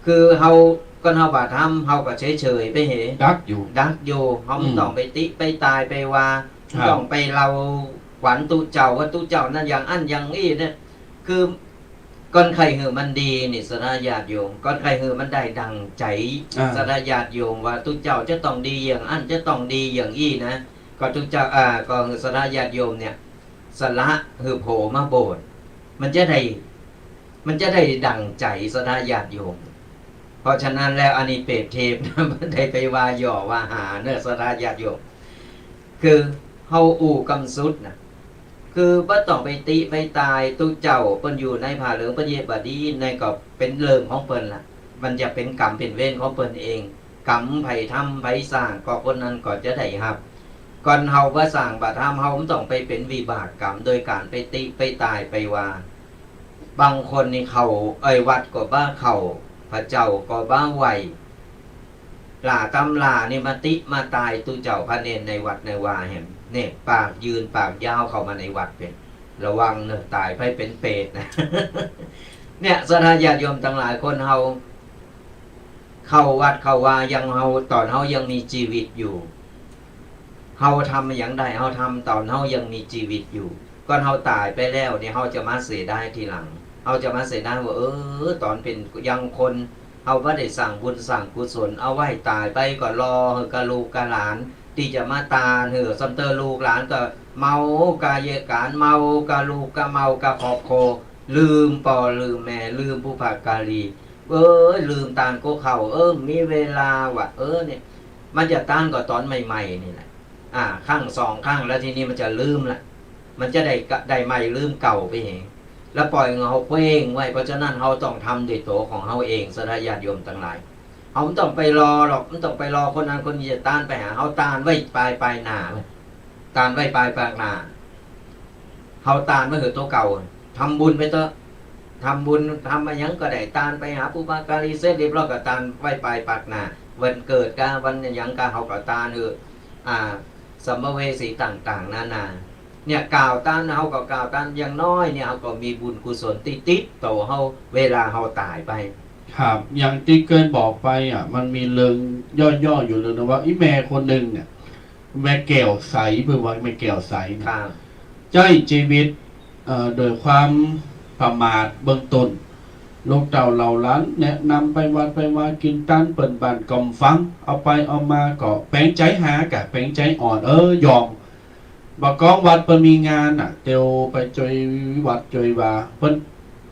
คือเฮาบ่ทำเฮาก็เฉยๆไปเห
ดักอยู่
เฮาไม่ต้องไปติไปตายไปว่าต้องไปเราหวันตุเจ้าว่าตุเจ้านั่นอย่างอันอย่างนี้เนี่ยคือก้อนไข่หือมันดีนี่สนาญาติโยมก้อนไข่หือมันได้ดังใจสนาญาติโยมว่าตุเจ้าจะต้องดีอย่างอันจะต้องดีอย่างอี้นะก็ตุเจ้าก็คือสนาญาติโยมเนี่ยสละหือโผมาโบสถ์มันจะได้ดังใจสนาญาติโยมเพราะฉะนั้นแล้วอันนี้เปรียบเทียบนะมันได้ไปว่าย่อว่าหาเนื้อสนาญาติโยมคือเฮาอู่กำสุดนะคือบ่ต้องไปติไปตายตุเจ้าเปิ้นอยู่ในผ้าเหลืองเปิ้นเย็บบดีในก็เป็นเรื่องของเปิ้นล่ะมันจะเป็นกรรมเป็นเวรของเปิ้นเองกรรมไผทำไผสร้างก็คนนั้นก็จะได้รับก่อนเฮาบ่สร้างบ่ทำเฮาต้องไปเป็นวิบากกรรมโดยการไปติไปตายไปว่าบางคนนี่เขาวัดก็บ้าเขาพระเจ้าก็บ้าไหวหลาตำลานี่มาติมาตายตุเจ้าพระเนรในวัดในวาแห่งเนี่ยปากยืนปากยาวเข้ามาในวัดเป็นระวังเนอะตายไปเป็นเปรตนะ เนี่ยสถานญาติโยมทั้งหลายคนเฮาเข้าวัดเข้าวายังเฮาตอนเฮายังมีชีวิตอยู่เฮาทำอย่างใดเฮาทำตอนเฮายังมีชีวิตอยู่ก่อนเฮาตายไปแล้วเนี่ยเฮาจะมาเสียได้ทีหลังเฮาจะมาเสียได้ว่าตอนเป็นยังคนเฮาบ่ได้สั่งบุญสั่งกุศลเอาไว้ตายไปก็รอกะลูกกะหลานที่จะมาตาเหือซัมเตอร์ลูกหลานก็เมากาเยการเมากาลูกกะเมากะขอบโคลืมปอลืมแม่ลืมผู้ภาคกาลีลืมตานโกเขามีเวลาว่ะเนี่ยมันจะต้านก็ตอนใหม่ๆนี่แหละข้างสองข้างแล้วทีนี้มันจะลืมละมันจะได้ใหม่ลืมเก่าไปเองแล้วปล่อยเฮาเพ่งไว้เพราะฉะนั้นเฮาต้องทำด้วยตัวของเฮาเองสถานญาติโยมทั้งหลายเฮาไม่ต้องไปรอหรอกไม่ต้องไปรอคนนั้นคนนี้จะต้านไปหาเฮาต้านไว้ปลายหน้าต้านไว้ปลายหน้าเฮาต้านไว้คือตัวเก่าทำบุญไปเถอะทำบุญทำมายังก็ได้ต้านไปหาผู้มาการีเสร็จเรียบร้อยก็ต้านไว้ปลายหน้าวันเกิดกาวันยังกาเฮาก็ต้านสัมภเวสีต่างๆนานาเนี่ยกล่าวต้านเฮาก็กล่าวต้านอย่างน้อยเนี่ยเฮาก็มีบุญกุศลติดต่อเฮาเวลาเฮาตายไป
ครับอย่างที่เกินบอกไปมันมีเรื่องย่อๆอยู่เลยนะว่าอีแม่คนหนึ่งเนี่ยแม่แก้วใสเพื่อว่าแม่แก้วใสใช้ชีวิตโดยความประมาทเบื้องต้นลูกเต่าเหล่าล้านแนะนำไปวัดไปว่ากินตันเปิ่นบานกำฟังเอาไปเอามาก็แปลงใจหากะแปลงใจอ่อนยอม บอกกองวัดเพิ่นมีงานอ่ะเตียวไปจอยวัดจอยว่าเพิ่น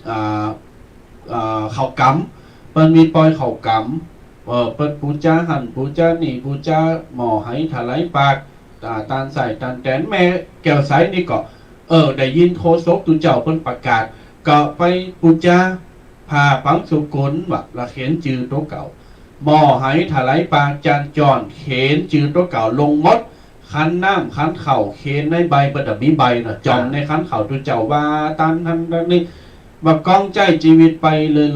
อ่าเขากำเปิ้นมีปอยเขากำเปิ้นปูจ้าหันปูจ้านี่ปูจ้าหมอให้ถลายปากตานใส่ตานแตนแม่แก้วใสนี่ก็ได้ยินโคศกตุเจ้าเปิ้นประกาศก็ไปปูจ้าพาปังสุกุลว่าละเขียนจื่อตัวเก่าหมอให้ถลายปากจานจอนเขียนจื่อตัวเก่าลงมดคันน้ำคันเข่าเขียนในใบประดับมีใบน่ะจอมในคันเข่าตุเจ้าว่าตานทันนี่บักก้องใจชีวิตไป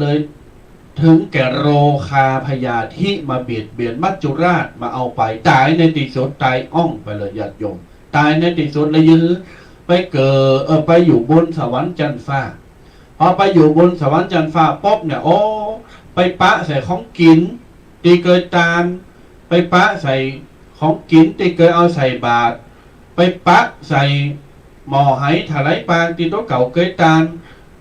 เลยถึงแก่โรคาพยาธิมาเบียดเบียนมัจจุราชมาเอาไปตายในที่สุดตายอ่องไปเลยญาติโยมตายในที่สุดเลยยื้อไปเกิดไปอยู่บนสวรรค์จันทร์ฟ้าพอไปอยู่บนสวรรค์จันทร์ฟ้าป๊บเนี่ยโอ้ไปปะใส่ของกินตีเกิดตามไปปะใส่ของกินตีเกิดเอาใส่บาตรไปปะใส่หม้อไหถลายปางตีโต๊ะเก่าเกิดตาม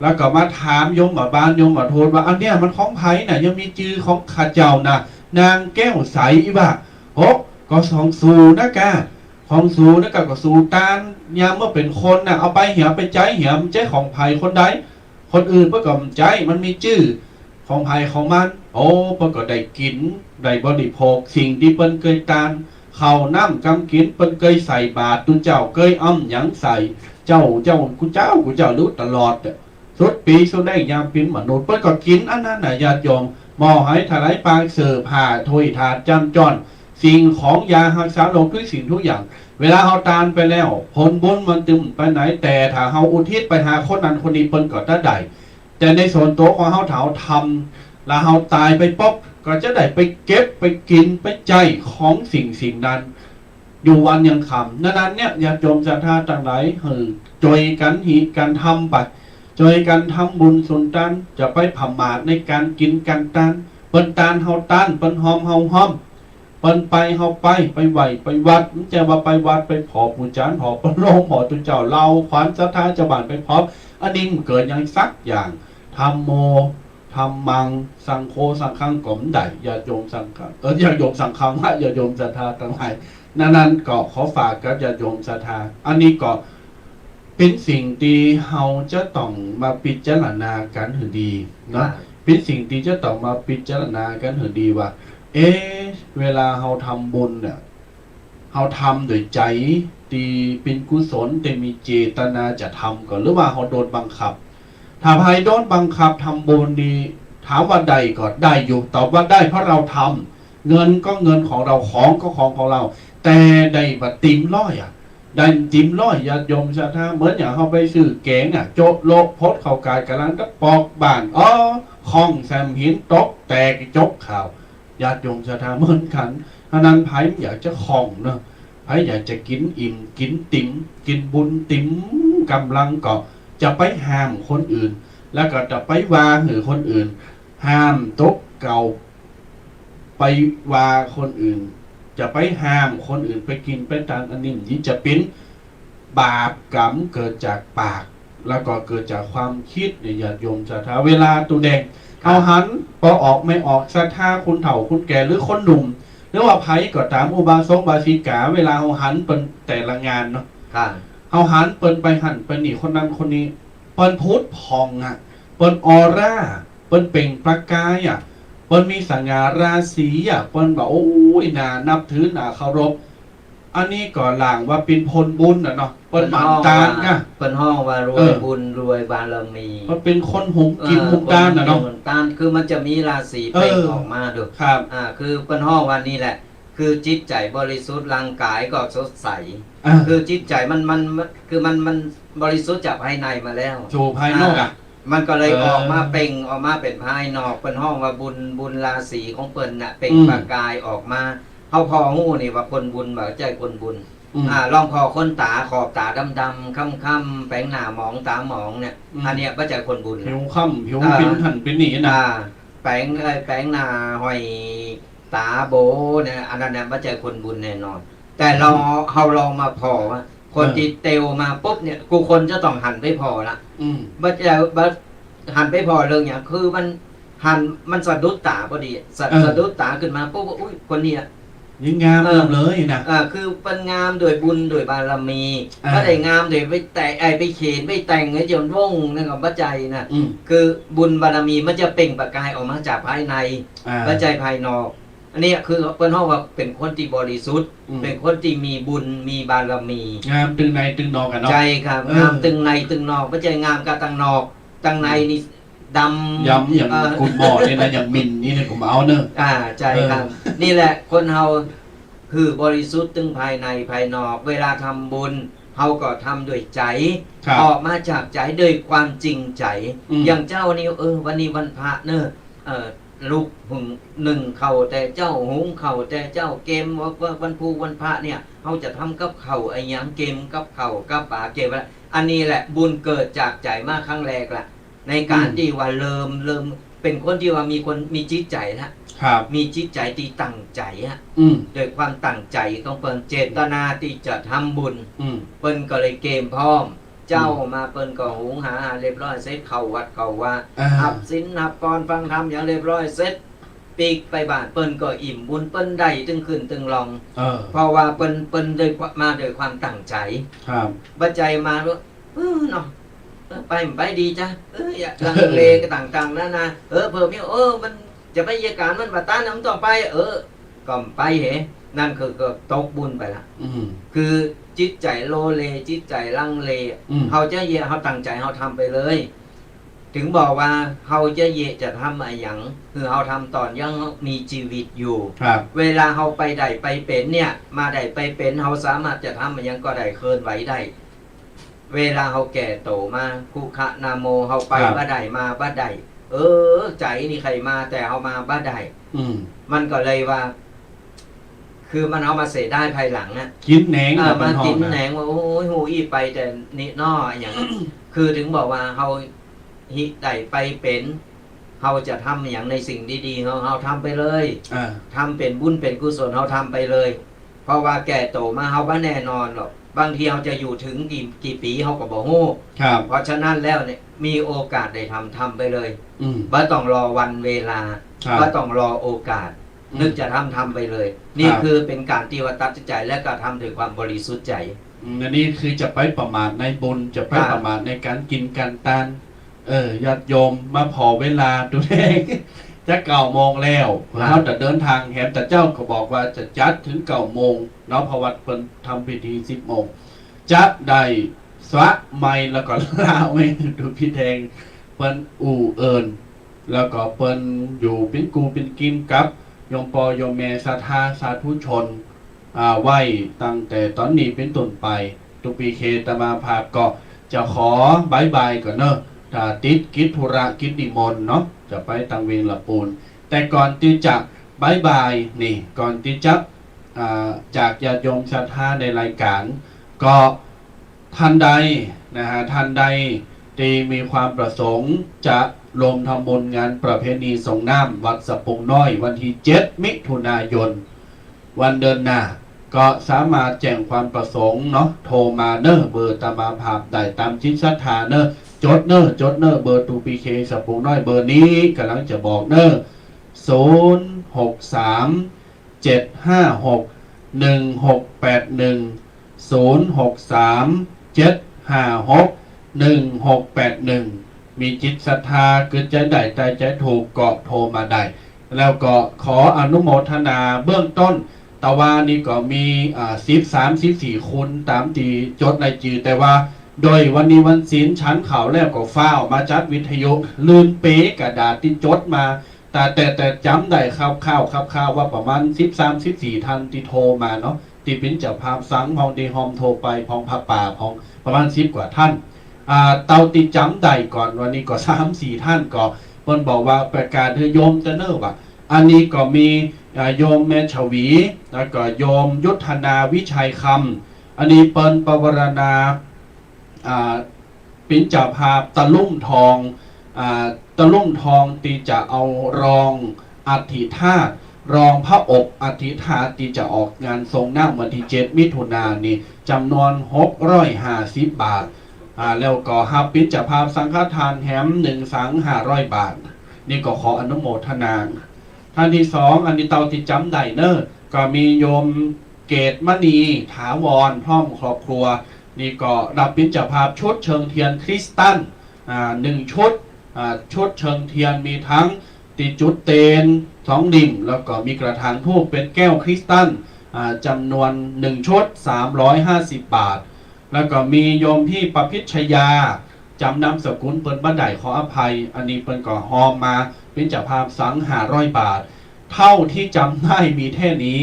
แล้วก็มาถามโยมบานโยมโทษว่าอันเนี้ยมันของไผ่น่ะยังมีจื่อของข้าเจ้าน่ะนางแก้วใสบ่ะโอ้ก็สองสูนะกะของสูนะกะก็สูตานยามเมื่อเป็นคนน่ะเอาไปเหี่ยไปใจเหี่ยมใจของไผ่คนใดคนอื่นเพื่อก็ใจมันมีจื่อของไผ่ของมันโอ้เพื่อก็ได้กินได้บริโภคสิ่งที่เปิ้นเคยตานข้าวน้ำกำกินเปิ้นเคยใส่บาตรตุเจ้าเคยอ้ำหยังใส่เจ้ากูเจ้ารู้ตลอดสุดปีสุดได้ยามปิ้นมนุษย์เปิ้นก็กินอันนั้นน่ะญาติโยมหม้อไหถลายปางเสิร์ฟผ้าถ้วยถาดจำจอนสิ่งของยารักษาโรคทุกสิ่งทุกอย่างเวลาเฮาตานไปแล้วผลบุญมันตึมไปไหนแต่ถ้าเฮาอุทิศไปหาคนนั้นคนนี้เปิ้นก็ได้แต่ในส่วนตัวของเฮาเถาทำแล้วเฮาตายไปป๊บก็จะได้ไปเก็บไปกินไปใจของสิ่งนั้นอยู่วันยังคำนั้นเนี่ยญาติโยมศรัทธาต่างหลายจอยกันหิกันทำไปจอยกันทำบุญสุนทานจะไปผมาดในการกินกันตานเปิ้นตานเฮาตานเปิ้นหอมเฮาหอมเปิ้นไปเฮาไปไหวไปวัดจะว่าไปวัดไปขอปูจานขอพระโลงขอตุเจ้าเราขวัญศรัทธาจะบานไปพร้อมอันนี้เกิดอย่างสักอย่างธรรมโมธรรมังสังโฆสังฆังก่อมใดอย่าโยมสังฆังอย่าโยมสังฆังอย่าโยมศรัทธาทั้งหลายนั้นก็ขอฝากกับญาติโยมศรัทธาอันนี้ก็เป็นสิ่งที่เฮาจะต้องมาพิจารณากันให้ดีเนาะเป็นสิ่งที่จะต้องมาพิจารณากันให้ดีว่าเวลาเฮาทำบุญเนี่ยเฮาทำด้วยใจที่เป็นกุศลแต่มีเจตนาจะทำก่อนหรือว่าเฮาโดนบังคับถ้าใครโดนบังคับทำบุญดีถามว่าได้ก็ได้อยู่ตอบว่าได้เพราะเราทำเงินก็เงินของเราของก็ของเราแต่ได้บัดติมร้อยได้จิ้มร้อยญาติโยมศรัทธาเหมือนอย่างเขาไปซื้อแกงโจโลพดเข่ากายกำลังก็ปอกบ้านข้องแซมหินตกแตกจกข่าวญาติโยมศรัทธาเหมือนกันฉะนั้นไผอยากจะข้องเนาะไผอยากจะกินอิ่มกินติ๋มกินบุญติ๋มกำลังก็จะไปห้ามคนอื่นแล้วก็จะไปวางหรือคนอื่นห้ามตกเก่าไปวาคนอื่นจะไปห้ามคนอื่นไปกินไปตามอันนี้ที่จะเป็นบาปกรรมเกิดจากปากแล้วก็เกิดจากความคิดในญาติโยมศรัทธาเวลาตูแดงเอาหันพอออกไม่ออกศรัทธาคุณเฒ่าคุณแก่หรือคนหนุ่มหรือว่าไผก็ตามอุบาสกบาสิกาเวลาเอาหันเป็นแต่ละงานเนาะเอาหันเป็นไปหันไปนี่คนนั้นคนนี้เปิ้นพุทธพองเปิ้นออร่าเปิ้นเปล่งประกายเปิ้นมีสง่าราศีเปิ้นบอกโอ้ยน่านับถือน่าเคารพอันนี้ก็หลังว่าเป็นผลบุญเนาะเปิ้นหมั่นตาน
เปิ้นห้องว่ารวยบุญรวยบารมี
มันเป็นคนหุงกินหุงตานเนาะ
ตานคือมันจะมีราศีเปล่งออกมาดู
ครับ
คือเปิ้นห้องว่านี่แหละคือจิตใจบริสุทธิ์ร่างกายก็สดใสคือจิตใจมันคือมันบริสุทธิ์จากภายในมาแล้ว
สู่ภายนอก
มันก็เลยออกมาเปล่งออกมาเป็นภายนอกเป็นห้องว่าบุญราศีของเปิ้นน่ะเปล่งประกายออกมาเฮาพอฮู้นี่ว่าคนบุญบ่ใจคนบุญลองพอคนตาขอบตาดำๆค่ำๆแปลงหน้าหมองตาหมองเนี่ยอันเนี้ยบ่ใจคนบุญ
ผิวค่ำผิวเป็นหันเป็นหนีนะ
แปลงหน้าห้อยตาโบเนี่ยอันนั้นน่ะบ่ใจคนบุญแน่นอนแต่เฮาลองมาพอว่าคนที่เตวมาปุ๊บเนี่ยกูคนจะต้องหันไปพอละบ่จะหันไปพอเรื่องอย่างคือมันหันมันสะดุดตาพอดีสะดุดตาขึ้นมาปุ๊บอุ้ยคนนี้
ยังงามเริ่มเลยนะ
คือเป็นงามโดยบุญโดยบารมี
อ่า
ก็ได้งามโดยไปแต่ไปเขียนไปแต่งให้จนว่องนั่นกับพระใจนะ
อืม
คือบุญบารมีมันจะเปล่งประกายออกมาจากภายใน พระใจภายนอก อันนี้คือเปิ้นเฮาว่าเป็นคนที่บริสุทธิ์
อืม
เป็นคนที่มีบุญมีบารมี
งามตึงในตึงนอกกันเนาะ
ใจครับ
เออ
งามตึงในตึงนอกพระใจงามกับตังนอกตังในนี่ดำ
ย้ำอย่างคุณหมอเนี่ยนะอย่างมินนี่เนี่ยผมเอาเนอะ
ใจครับ นี่แหละคนเฮาคือบริสุทธิ์ตึงภายในภายนอก เวลาทำบุญเฮาก็ทำด้วยใจ
ครับ
ออกมาจากใจด้วยความจริงใจ
อืม
อย่างเจ้านี่วันนี้วันพระเนอะลูกหุงหนึ่งเข่าแต่เจ้าหุงเข่าแต่เจ้าเกมว่าวันภูวันพระเนี่ยเขาจะทำกับเข่าไอ้หยังเกมกับเข่ากับป่าเกมอะไรอันนี้แหละบุญเกิดจากใจมากครั้งแรกละในการที่ว่าเริ่มเป็นคนที่ว่ามีจิตใจนะครับ มีจิตใจที่ตั้งใจฮะ
อืม
โดยความตั้งใจของเปิ้นเจตนาที่จะทำบุญ
อืม
เปิ้นก็เลยเกมพร้อม เจ้ามาเปิ้นก็หุงหาเรียบร้อยเสร็จเข้าวัดเข้าว่า หับศีลหับกรฟังธรรมอย่างเรียบร้อยเสร็จปีกไปบ้านเปิ้นก็อิ่มบุญเปิ้นได้ตึงขึ้นตึงลอง เพราะว่าเปิ้นโดยมาโดยความตั้งใจ
ครับ
บัจใจมาว่าเนาะไปดีจ้ะอย่าลังเลก็ต่างๆนั่นนะเพิ่มนี่มันจะไปเหตุการณ์มันบัดต้านน้ำต่อไปก็ไปเหนั่นคือก็ตกบุญไปละ
อืม
คือจิตใจโลเลจิตใจลังเล
อืม
เขาจะเยเขาตั้งใจเขาทำไปเลย ถึงบอกว่าเขาจะเยจะทำอะไรอย่างคือเขาทำตอนยังมีชีวิตอยู่
ครับ
เวลาเขาไปได้ไปเป็นเนี่ย มาได้ไปเป็นเขาสามารถจะทำอะไรอย่างก็ได้เคลื่อนไหวได้ เวลาเขาแก่โตมาคุขะนาโมเขาไปบ้าได้มาบ้าได้ใจนี่ใครมาแต่เขามาบ้าได้
อืม
มันก็เลยว่า คือมันเอามาเสียได้ภายหลังอะ
กินแหนง
มากิน
นะ
แหนงว่าโอ้ยหูอีไปแต่นี่นออย่าง คือถึงบอกว่าเฮาฮิได้ไปเป็นเฮาจะทำอย่างในสิ่งดีๆเฮาทำไปเลย ทำเป็นบุญเป็นกุศลเฮาทำไปเลย เพราะว่าแก่โตมาเฮาบ่แน่นอนหรอกบางทีเฮาจะอยู่ถึงกี่ปีเฮาก็บ่ฮู้
ครับ
เพราะฉะนั้นแล้วเนี่ยมีโอกาสได้ทำไปเลย
อืม
บ่ต้องรอวันเวลา
ครับ
บ่ต้องรอโอกาส
อืม
นึกจะทำไปเลย นี่
ครับ
คือเป็นการที่ว่าตัดสินใจและก็ทำด้วยความบริสุทธิ์ใจ
อันนี้คือจะไปประมาทในบุญจะไปประมาทในการกินการทานญาติโยมมาพอเวลาดูแล จะ9 โมงแล้วเขาจะเดินทางแหมแต่เจ้าก็บอกว่าจะจัดถึง9 โมงเนาะเพราะวัดเพิ่นทำพิธี10 โมงจะได้สวะไม้แล้วก็ลาไว้ดูพี่แดงเพิ่นอู่เอิญแล้วก็เพิ่นอยู่เป็นกูเป็นกินกับโยมปอโยมแม่ศรัทธาสาธุชนไหวตั้งแต่ตอนนี้เป็นต้นไปตุปีเคตมาภาพก็จะขอบายบายก่อนเนอะถ้าติดกิจธุระกิจนิมนต์เนาะจะไปตังเวงละปูนแต่ก่อนที่จะบายบายนี่ก่อนที่จะจากญาติโยมศรัทธาในรายการ ก็ท่านใดนะฮะท่านใดที่มีความประสงค์จะรวมทำบุญงานประเพณีสงน้ำวัดสะพุงน้อยวันที่7 มิถุนายน วันเดินหน้าก็สามารถแจ้งความประสงค์เนาะโทรมาเนอะเบอร์ตามมาภาพได้ตามจิตศรัทธาเนอะจดเนอะเบอร์ตูปีเคสะพุงน้อยเบอร์นี้กำลังจะบอกเนอะ063-756-1681 มีจิตศรัทธาเกิดใจได้ใจถูกก็โทรมาได้ แล้วก็ขออนุโมทนาเบื้องต้นตะวานี่ก็มี13-14 คนตามที่จดในจือแต่ว่าโดยวันนี้วันศีลชั้นข่าวแล้วก็ฟ้าวมาจัดวิทยุลืมเป๊กระดาษที่จดมา แต่จำได้คร่าวๆว่าประมาณ13-14 ท่านที่โทรมาเนาะที่เป็นเจ้าภาพสังพองดีหอมโทรไปพองพระป่าพองประมาณ10 กว่าท่านเตาติจำได้ก่อนวันนี้ก็3-4 ท่านก็เพิ่นบอกว่าประกาศให้โยมจะเนอะว่าอันนี้ก็มีโยมแม่ชวีแล้วก็โยมยุทธนาวิชัยคำอันนี้เปิ้นปวารณาเป็นเจ้าภาพตะลุ่มทองที่จะเอารองอธิธาตุรองพระอกอธิธาตุที่จะออกงานทรงน้ำวันที่7 มิถุนายนนี้จำนวน650 บาทแล้วก็ฮับเป็นเจ้าภาพสังฆทานแหม1 สัง 500 บาทนี่ก็ขออนุโมทนาท่านที่2อันนี้เตาที่จำได้เนอะ ก็มีโยมเกตมณีถาวรพร้อมครอบครัวนี่ก็รับเป็นเจ้าภาพชุดเชิงเทียนคริสตัล1 ชุดชุดเชิงเทียนมีทั้งติจุดเตน2 ดิ่งแล้วก็มีกระถางทูบเป็นแก้วคริสตัลจำนวน1 ชุด350 บาทแล้วก็มีโยมพี่ประพิชยาจำนำสกุลเปิ้นบันไดขออภัยอันนี้เปิ้นก็หอมมาเป็นเจ้าภาพสัง500 บาทเท่าที่จำได้มีแค่นี้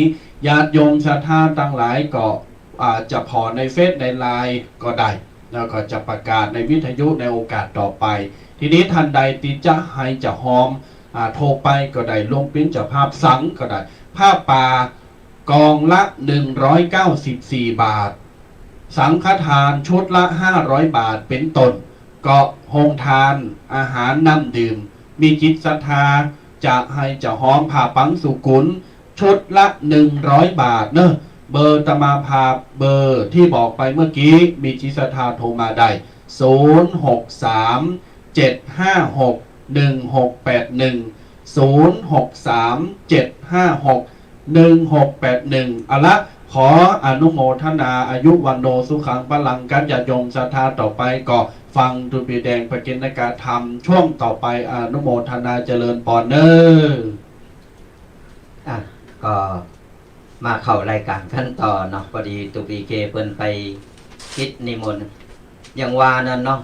ญาติโยมศรัทธาตั้งหลายก็จะพอในเฟซในไลน์ก็ได้แล้วก็จะประกาศในวิทยุในโอกาสต่อไปทีนี้ทันใดที่จะให้จะหอมโทรไปก็ได้ลงเป็นเจ้าภาพสังก็ได้ผ้าป่ากองละ194 บาทสังฆทานชุดละ500 บาทเป็นต้นก็โฮงทานอาหารน้ำดื่มมีจิตศรัทธาจะให้จะหอมผ่าปังสุกุลชุดละ100 บาทเนอะเบอร์ตมาภาพเบอร์ที่บอกไปเมื่อกี้มีจิตศรัทธาโทรมาได้063 756 1681 063 756 1681เอาละขออนุโมทนาอายุวันโนสุขังพลังกันญาติโยมศรัทธาต่อไปก็ฟังตุปีแดงประกิณกาธรรมช่วงต่อไปอนุโมทนาเจริญปอนเนอร์
ก็มาเข้ารายการขั้นต่อเนาะพอดีตุปีเกเปิ้นไปคิดนิมนต์อย่างว่านั่นเนาะ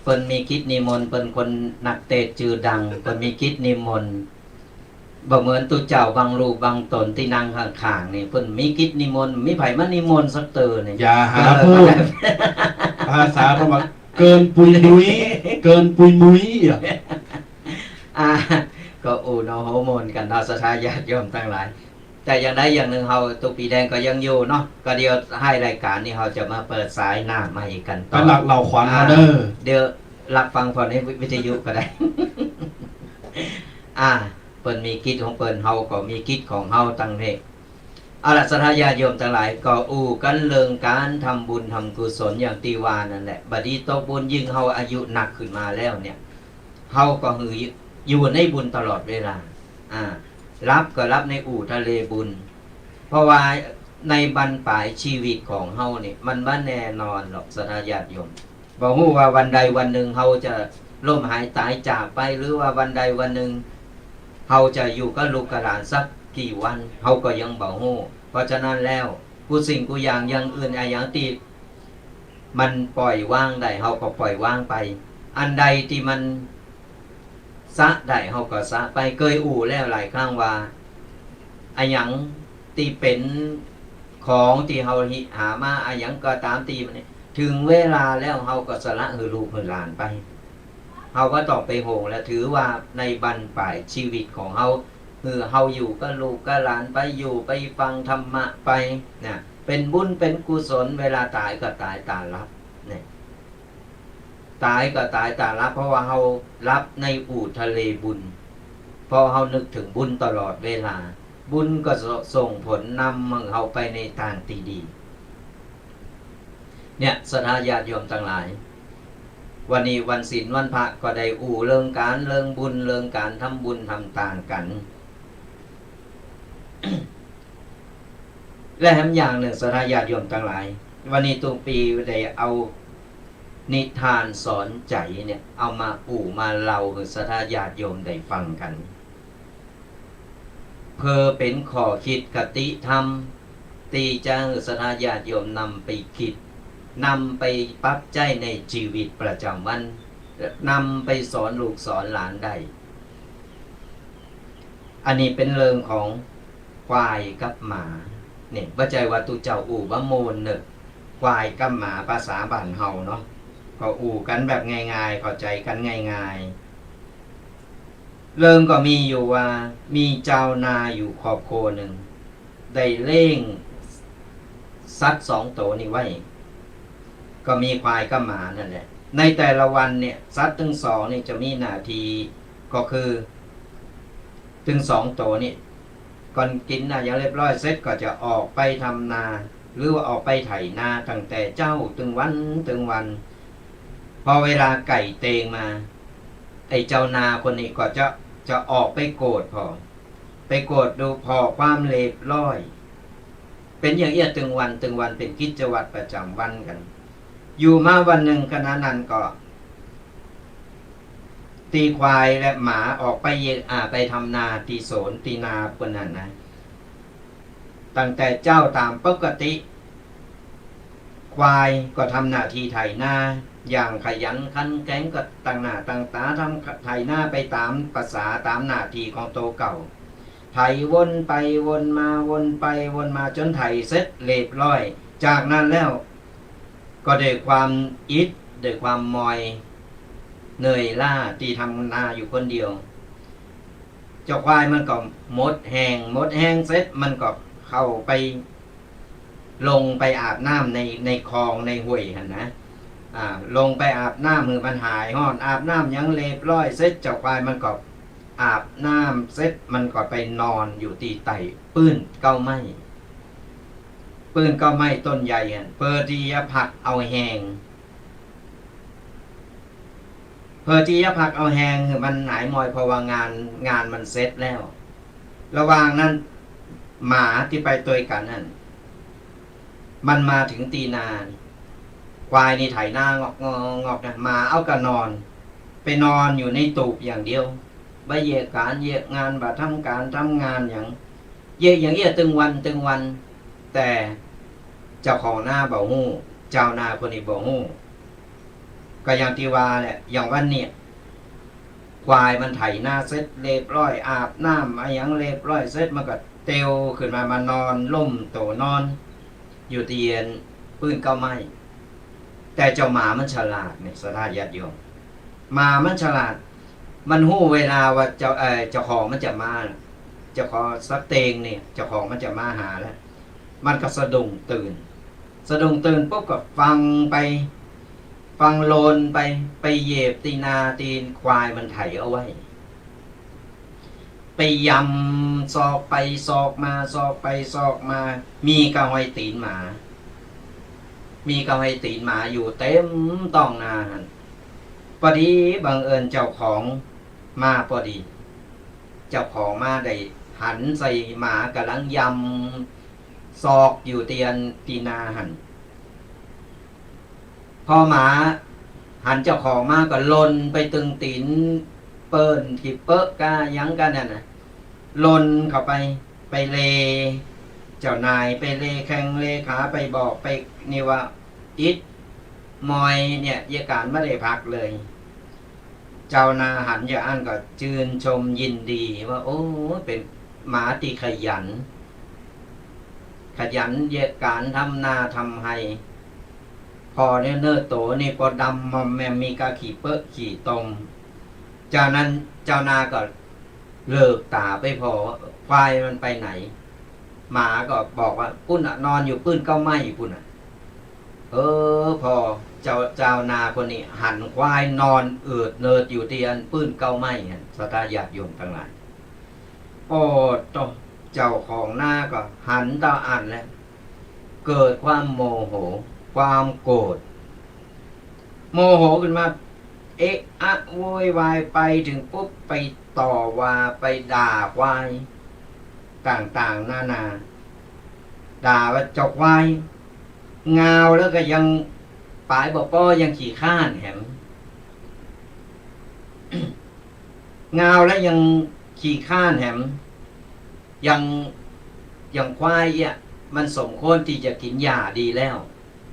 เปิ้นมีคิดนิมนต์เปิ้นคนนักเตะจือดังเปิ้นมีคิดนิมนต์บ่เหมือนตุเจ้าบางรูปบางตนที่นั่งข้างๆนี่เพิ่นมีกิจนิมนต์มีไผมานิมนต์สักเตอนี่
อย่าหาพูดภาษาธรรมะเกินปุยมุ้ยเกินปุยมุ้ย
ก็โอ้เนาะโฮโมนกันเนาะศรัทธาญาติโยมทั้งหลายแต่อย่างใดอย่างหนึ่งเฮาตุปีแดงก็ยังอยู่เนาะก็เดี๋ยวให้รายการนี้เฮาจะมาเปิดสายหน้าใหม่กัน
ต่อหลักเหล่าขวัญเด้อ
เดี๋ยวรับฟังพอในวิทยุก็ได้เปิ้นมีกิจของเปิ้นเฮาก็มีกิจของเฮาตั้งเด้เอาล่ะศรัทธาญาติโยมทั้งหลายก็อู้กันเรื่องการทำบุญทำกุศลอย่างที่ว่านั่นแหละบัดนี้ตกบุญยิ่งเฮาอายุหนักขึ้นมาแล้วเนี่ยเฮาก็หืออยู่ในบุญตลอดเวลารับก็รับในอู่ทะเลบุญเพราะว่าในบรรปลายชีวิตของเฮานี่มันบ่แน่นอนหรอกศรัทธาญาติโยมบ่ฮู้ว่าวันใดวันหนึ่งเฮาจะล้มหายตายจากไปหรือว่าวันใดวันหนึ่งเฮาจะอยู่กับลูกกับหลานสักกี่วันเฮาก็ยังบ่ฮู้เพราะฉะนั้นแล้วกูสิ่งกูอย่างอย่างอื่นอย่างที่มันปล่อยวางได้เฮาก็ปล่อยวางไปอันใดที่มันสะได้เฮาก็สะไปเคยอู่แล้วหลายครั้งว่าอันหยังที่เป็นของที่เฮาหามาอันหยังก็ตามที่มันถึงเวลาแล้วเฮาก็สละให้ลูกให้หลานไปเฮาก็ต้องไปโหงและถือว่าในบรรปลายชีวิตของเฮาเฮาอยู่กับลูกกับหลานไปอยู่ไปฟังธรรมะไปเนี่ยเป็นบุญเป็นกุศลเวลาตายก็ตายตารับเนี่ยตายก็ตายตารับเพราะว่าเฮารับในอู่ทะเลบุญพอเฮานึกถึงบุญตลอดเวลาบุญก็ส่งผลนำเฮาไปในทางที่ดีเนี่ยศรัทธาญาติโยมทั้งหลายวันนี้วันศีลวันพระก็ได้อู่เรื่องการเรื่องบุญเรื่องการทำบุญทำต่างกัน และทำอย่างหนึ่งศรัทธาญาติโยมทั้งหลายวันนี้ตุปีได้เอานิทานสอนใจเนี่ยเอามาอู่มาเล่าให้ศรัทธาญาติโยมได้ฟังกันเพื่อเป็นข้อคิดคติธรรมตีจะให้ศรัทธาญาติโยมนำไปคิดนำไปปรับใจในชีวิตประจำวันนำไปสอนลูกสอนหลานได้อันนี้เป็นเรื่องของควายกับหมาเนี่ยบ่ใจว่าตุเจ้าอู่บ่โมนเนอะควายกับหมาภาษาบ้านเฮาเนาะก็อู่กันแบบง่ายๆเข้าใจกันง่ายๆเรื่องก็มีอยู่ว่ามีเจ้านาอยู่ครอบครัวหนึ่งได้เลี้ยงสัตว์2 ตัวนี่ไว้ก็มีควายกับหมานั่นแหละในแต่ละวันเนี่ยสัตว์ทั้ง2นี่จะมีหน้าที่ก็คือทั้ง2 ตัวนี่ก่อนกินอย่างเรียบร้อยเสร็จก็จะออกไปทำนาหรือว่าออกไปไถนาตั้งแต่เจ้าถึงวันพอเวลาไก่เตงมาไอ้เจ้านาคนนี้ก็จะออกไปโกรธพอไปโกรธดูพอความเลบร้อย เป็นอย่างเอี้ยตึงวันเป็นกิจวัตรประจำวันกัน อยู่มาวันหนึ่งขณะนั้นก็ ตีควายและหมาออกไปไปทำนาตีโสนตีนาปนนั้นนะตั้งแต่เจ้าตามปกติ ควายก็ทำหน้าที่ไถนาอย่างขยันขันแข็งก็ตั้งหน้าตั้งตาทำไถนาไปตามภาษาตามหน้าที่ของโตเก่าไถวนไปวนมาวนไปวนมาจนไถเสร็จเรียบร้อย จากนั้นแล้วก็ด้วยความอิดด้วยความมอยเหนื่อยล้าที่ทำนาอยู่คนเดียวเจ้าควายมันก็หมดแห้งเสร็จมันก็เข้าไปลงไปอาบน้ำในคลองในห้วยหั่นนะลงไปอาบน้ำมือมันหายห้อนอาบน้ำยังเรียบร้อยเสร็จเจ้าควายมันก็อาบน้ำเสร็จมันก็ไปนอนอยู่ที่ไต่ปื้นเก้าไม้ต้นใหญ่เพื่อที่จะผักเอาแหงคือมันหายมอยเพราะว่างานมันเสร็จแล้ว ระหว่างนั้นหมาที่ไปตัวกันนั่นมันมาถึงตีนาควายนี่ไถหน้างอกนะหมาเอากระนอนไปนอนอยู่ในตูบอย่างเดียวบ่เยกการเยกงานบ่ทำการทำงานอย่างเอี้ยตึงวันแต่เจ้าของหน้าบ่ฮู้เจ้านาคนนี้บ่ฮู้ก็อย่างที่ว่าแหละอย่างวันนี้ควายมันไถหน้าเสร็จเรียบร้อยอาบน้ำอะไรอย่างเรียบร้อยเสร็จมันก็เตียวขึ้นมานอนล่มโตนอนอยู่เตียนปื้นเก้าไม้แต่เจ้าหมามันฉลาดเนี่ยสถาญาติโยมหมามันฉลาดมันฮู้เวลาว่าเจ้าของมันจะมาเจ้าของสักเตงเนี่ยเจ้าของมันจะมาหาแล้วมันก็สะดุ้งตื่นปุ๊บก็ฟังโลนไปเหยียบตีนาตีนควายมันไถเอาไว้ไปยำซอกไปซอกมามีกระหอยตีนหมาอยู่เต็มต้องนาพอดีบังเอิญเจ้าของมาพอดีเจ้าของมาได้หันใส่หมากำลังยำซอกอยู่ตีนาหันพอหมาหันเจ้าของมาก็ลนไปตึงตีนเปิ้นที่เปอะกายังกันนั่นน่ะลนเข้าไปเลเจ้านายไปเลแข้งเลขาไปบอกไปนี่ว่าอิดมอยเนี่ยยาการไม่ได้พักเลยเจ้านาหันยาอันก็ชื่นชมยินดีว่าโอ้เป็นหมาที่ขยันยาการทำนาทำให้พอเนี่ยเนื้อโตนี่พอดำมาแมมีกาขี่เปอะขี่ตรงจากนั้นเจ้านาก็เลิกตาไปพอควายมันไปไหนหมาก็บอกว่าปุ้นนอนอยู่ปื้นเก้าไม้ปุ้นพอเจ้านาคนนี้หันควายนอนเนิดอยู่ที่อันปื้นเก้าไม้สตาญาติโยมทั้งหลายโอ้ต้องเจ้าของหน้าก็หันตาอันแล้วเกิดความโมโหความโกรธขึ้นมาเอะอะโวยวายไปถึงปุ๊บไปต่อว่าไปด่าควายต่างๆนานาด่าว่าจกควายงาวแล้วก็ยังปลายบอกป้อยังขี่ข้านแหม งาวแล้วยังขี่ข้านแหมยังควายอ่ะมันสมควรที่จะกินหญ้าดีแล้ว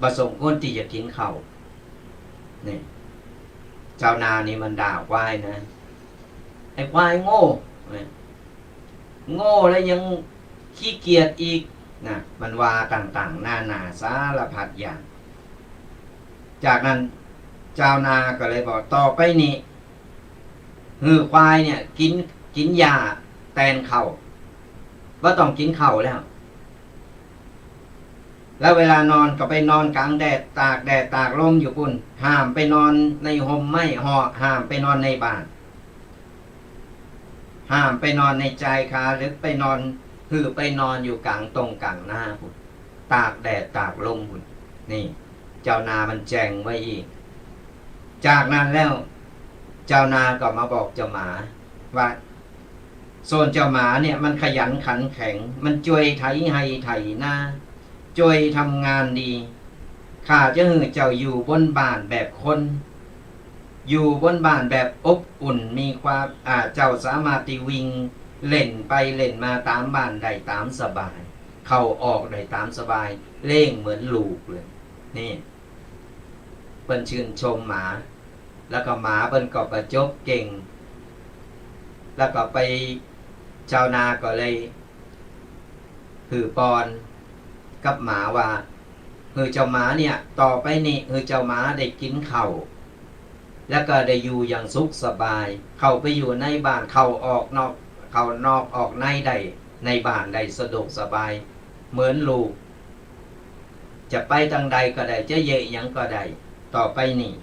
บ่สมควรที่จะกินข้าวนี่เจ้านานี่มันด่าควายนะไอ้ควายโง่แล้วยังขี้เกียจอีกนะมันว่าต่างๆนาสารพัดอย่างจากนั้นเจ้านาก็เลยบอกต่อไปนี้ควายเนี่ยกินหญ้าแตนเข่าว่าต้องกินเข่าแล้วเวลานอนก็ไปนอนกลางแดดตากลมอยู่ปุ่นห้ามไปนอนในห่มไม้ห้ามไปนอนในบ้านห้ามไปนอนในใจคาหรือไปนอนไปนอนอยู่กลางหน้าปุ่นตากแดดตากลมปุ่นนี่เจ้านามันแจ้งไว้อีกจากนั้นแล้วเจ้านาก็มาบอกเจ้าหมาว่าโซนเจ้าหมาเนี่ยมันขยันขันแข็งมันช่วยไถหน้า จอยทำงานดีข้าจะให้เจ้าอยู่บนบ้านแบบคนอยู่บนบ้านแบบอบอุ่นมีความเจ้าสามารถที่วิ่งเล่นไปเล่นมาตามบ้านได้ตามสบายเข้าออกได้ตามสบายเล่งเหมือนลูกเลยนี่เปิ้นชื่นชมหมาแล้วก็หมาเปิ้นก็ประจบเก่งแล้วก็ไปชาวนาก็เลยคือปอนกับหมาว่าคือเจ้าหมาเนี่ยต่อไปนี่คือเจ้าหมาได้กินข้าวแล้วก็ได้อยู่อย่างสุขสบายเข้าไปอยู่ในบ้านเข้าออกนอกเข้านอกออกในได้ในบ้านได้สะดวกสบายเหมือนลูกจะไปทางใดก็ได้จะเยะหยังก็ได้ต่อไปนี่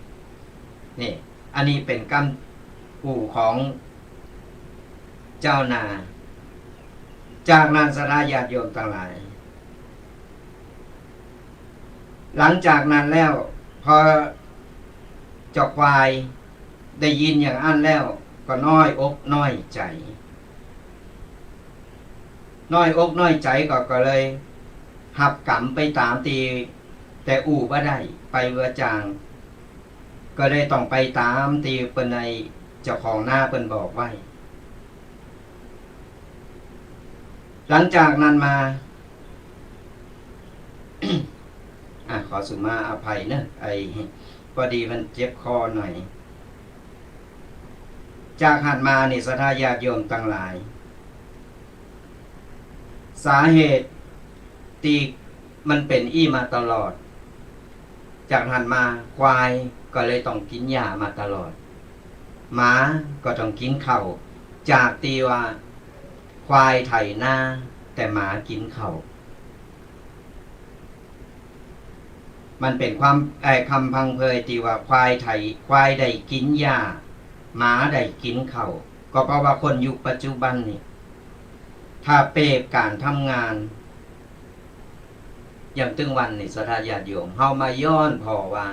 อันนี้เป็นกำกูของเจ้านาจากนั้นสราญาติโยมทั้งหลายหลังจากนั้นแล้วพอเจ้าควายได้ยินอย่างอันแล้วก็น้อยอกน้อยใจน้อยอกน้อยใจก็เลยหับกรรมไปตามตีแต่อู่บ่ได้ไปเวอจางก็เลยต้องไปตามตีเปิ้นในเจ้าของหน้าเปิ้นบอกไว้หลังจากนั้นมา ขอสุมาอภัยเนอะพอดีมันเจ็บคอหน่อยจากหันมานี่ศรัทธาญาติโยมทั้งหลายสาเหตุตีมันเป็นมาตลอดจากหันมาควายก็เลยต้องกินหญ้ามาตลอดหมาก็ต้องกินข้าวจากตีว่าควายไถนาแต่หมากินข้าวมันเป็นความคำพังเพยตีว่าควายได้กินหญ้าหมาได้กินข้าวก็เพราะว่าคนยุคปัจจุบันนี่ถ้าเปรียบการทำงานอย่างตึงวันนี่ศรัทธาญาติโยมเฮามาย้อนพอว่า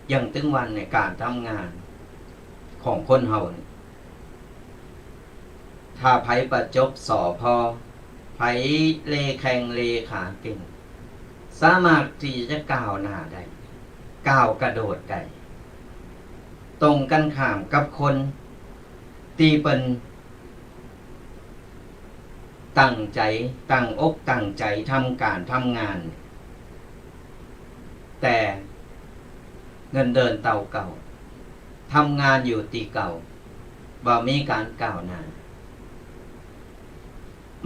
อย่างตึงวันในการทำงานของคนเฮานี่ถ้าไผประจบสอพอไผเลแข่งเลขาเก่งสามารถที่จะก้าวหน้าได้ก้าวกระโดดได้ตรงกันข้ามกับคนตีเป็นตั้งใจตั้งอกตั้งใจทำการทำงานแต่เงินเดินเต่าเก่าทำงานอยู่ตีเก่าบ่มีการก้าวหน้า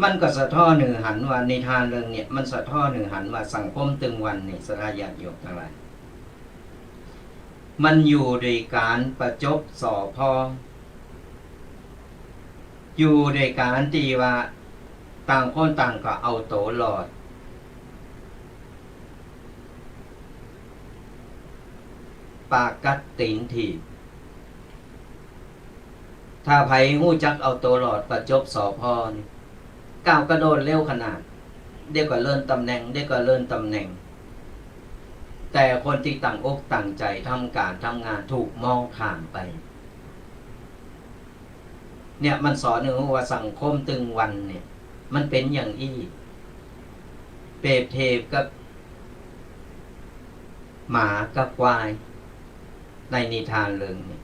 มันก็สะท้อนหนึ่งหันว่านิทานเรื่องนี้มันสะท้อนหนึ่งหันว่าสังคมตึงวันนี่ศรัทธาญาติโยมทั้งหลายมันอยู่ในการประจบสอพออยู่ในการตีว่าต่างคนต่างก็เอาโตหลอดปากกัดตีนถีบถ้าไผหู้จักเอาโตหลอดประจบสอพอนี่ก้าวกระโดดเร็วขนาดเดี๋ยวก็เลื่อนตำแหน่งแต่คนที่ตั้งอกตั้งใจทำการทำงานถูกมองข้ามไปเนี่ยมันสอนหนึ่งว่าสังคมตึงวันเนี่ยมันเป็นอย่างเปรียบเทียบกับหมากับควายในนิทานเรื่องนี้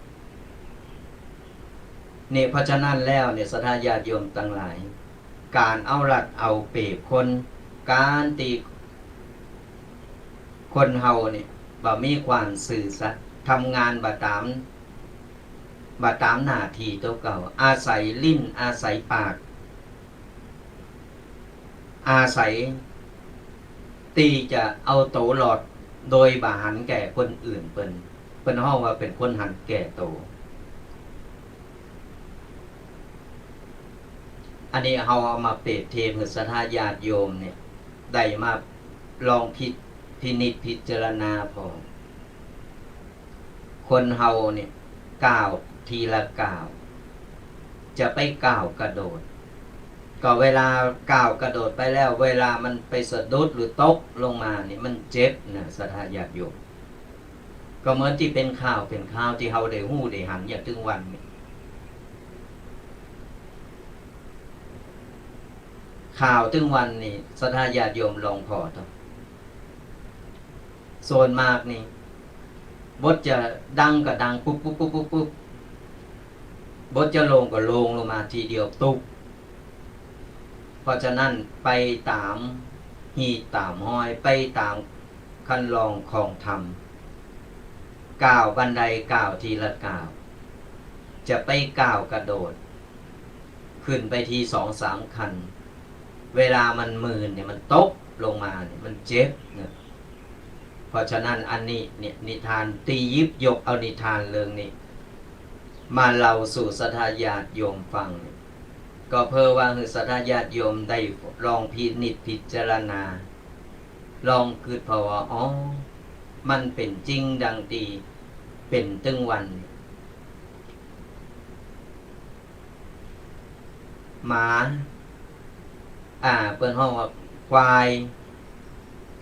เนี่ยเพราะฉะนั้นแล้วเนี่ยศรัทธาญาติโยมทั้งหลายการเอารัดเอาเปรียบคนการตีคนเฮาเนี่ยบ่มีความซื่อสัตย์ทำงานบ่ตามหน้าที่ตัวเก่าอาศัยลิ้นอาศัยปากอาศัยตีจะเอาโตหลอดโดยบ่หันแก่คนอื่นเปิ้นฮ้องว่าเป็นคนหันแก่โตอันนี้เฮาเอามาเปรียบเทียบกับศรัทธาญาติโยมเนี่ยได้มาลองพินิจพิจารณาพอคนเฮาเนี่ยก้าวทีละก้าวจะไปก้าวกระโดดก็เวลาก้าวกระโดดไปแล้วเวลามันไปสะดุดหรือตกลงมานี่มันเจ็บนะศรัทธาญาติโยมก็เหมือนที่เป็นข่าวที่เฮาได้ฮู้ได้หันอย่างถึงวันนี้ข่าวถึงวันนี้ศรัทธาญาติโยมลองพอต่อ ส่วนมากนี่บทจะดังก็ดังปุ๊บปุ๊บปุ๊บปุ๊บปุ๊บบทจะลงก็ลงมาทีเดียวตุ๊บเพราะฉะนั้นไปตามหีตามห้อยไปตามคันลองของธรรมก้าวบันไดก้าวทีละก้าวจะไปก้าวกระโดดขึ้นไปที2-3 คันเวลามันมืนเนี่ยมันตกลงมาเนี่ยมันเจ็บเนี่ยเพราะฉะนั้นอันนี้เนี่ยนิทานตียิบยกเอานิทานเรื่องนี้มาเล่าสู่ศรัทธาญาติโยมฟังก็เพื่อว่าศรัทธาญาติโยมได้ลองพินิจพิจารณาลองคิดเพราะว่าอ๋อมันเป็นจริงดังตีเป็นตึงวันหมาเปิ้นห้องว่าควาย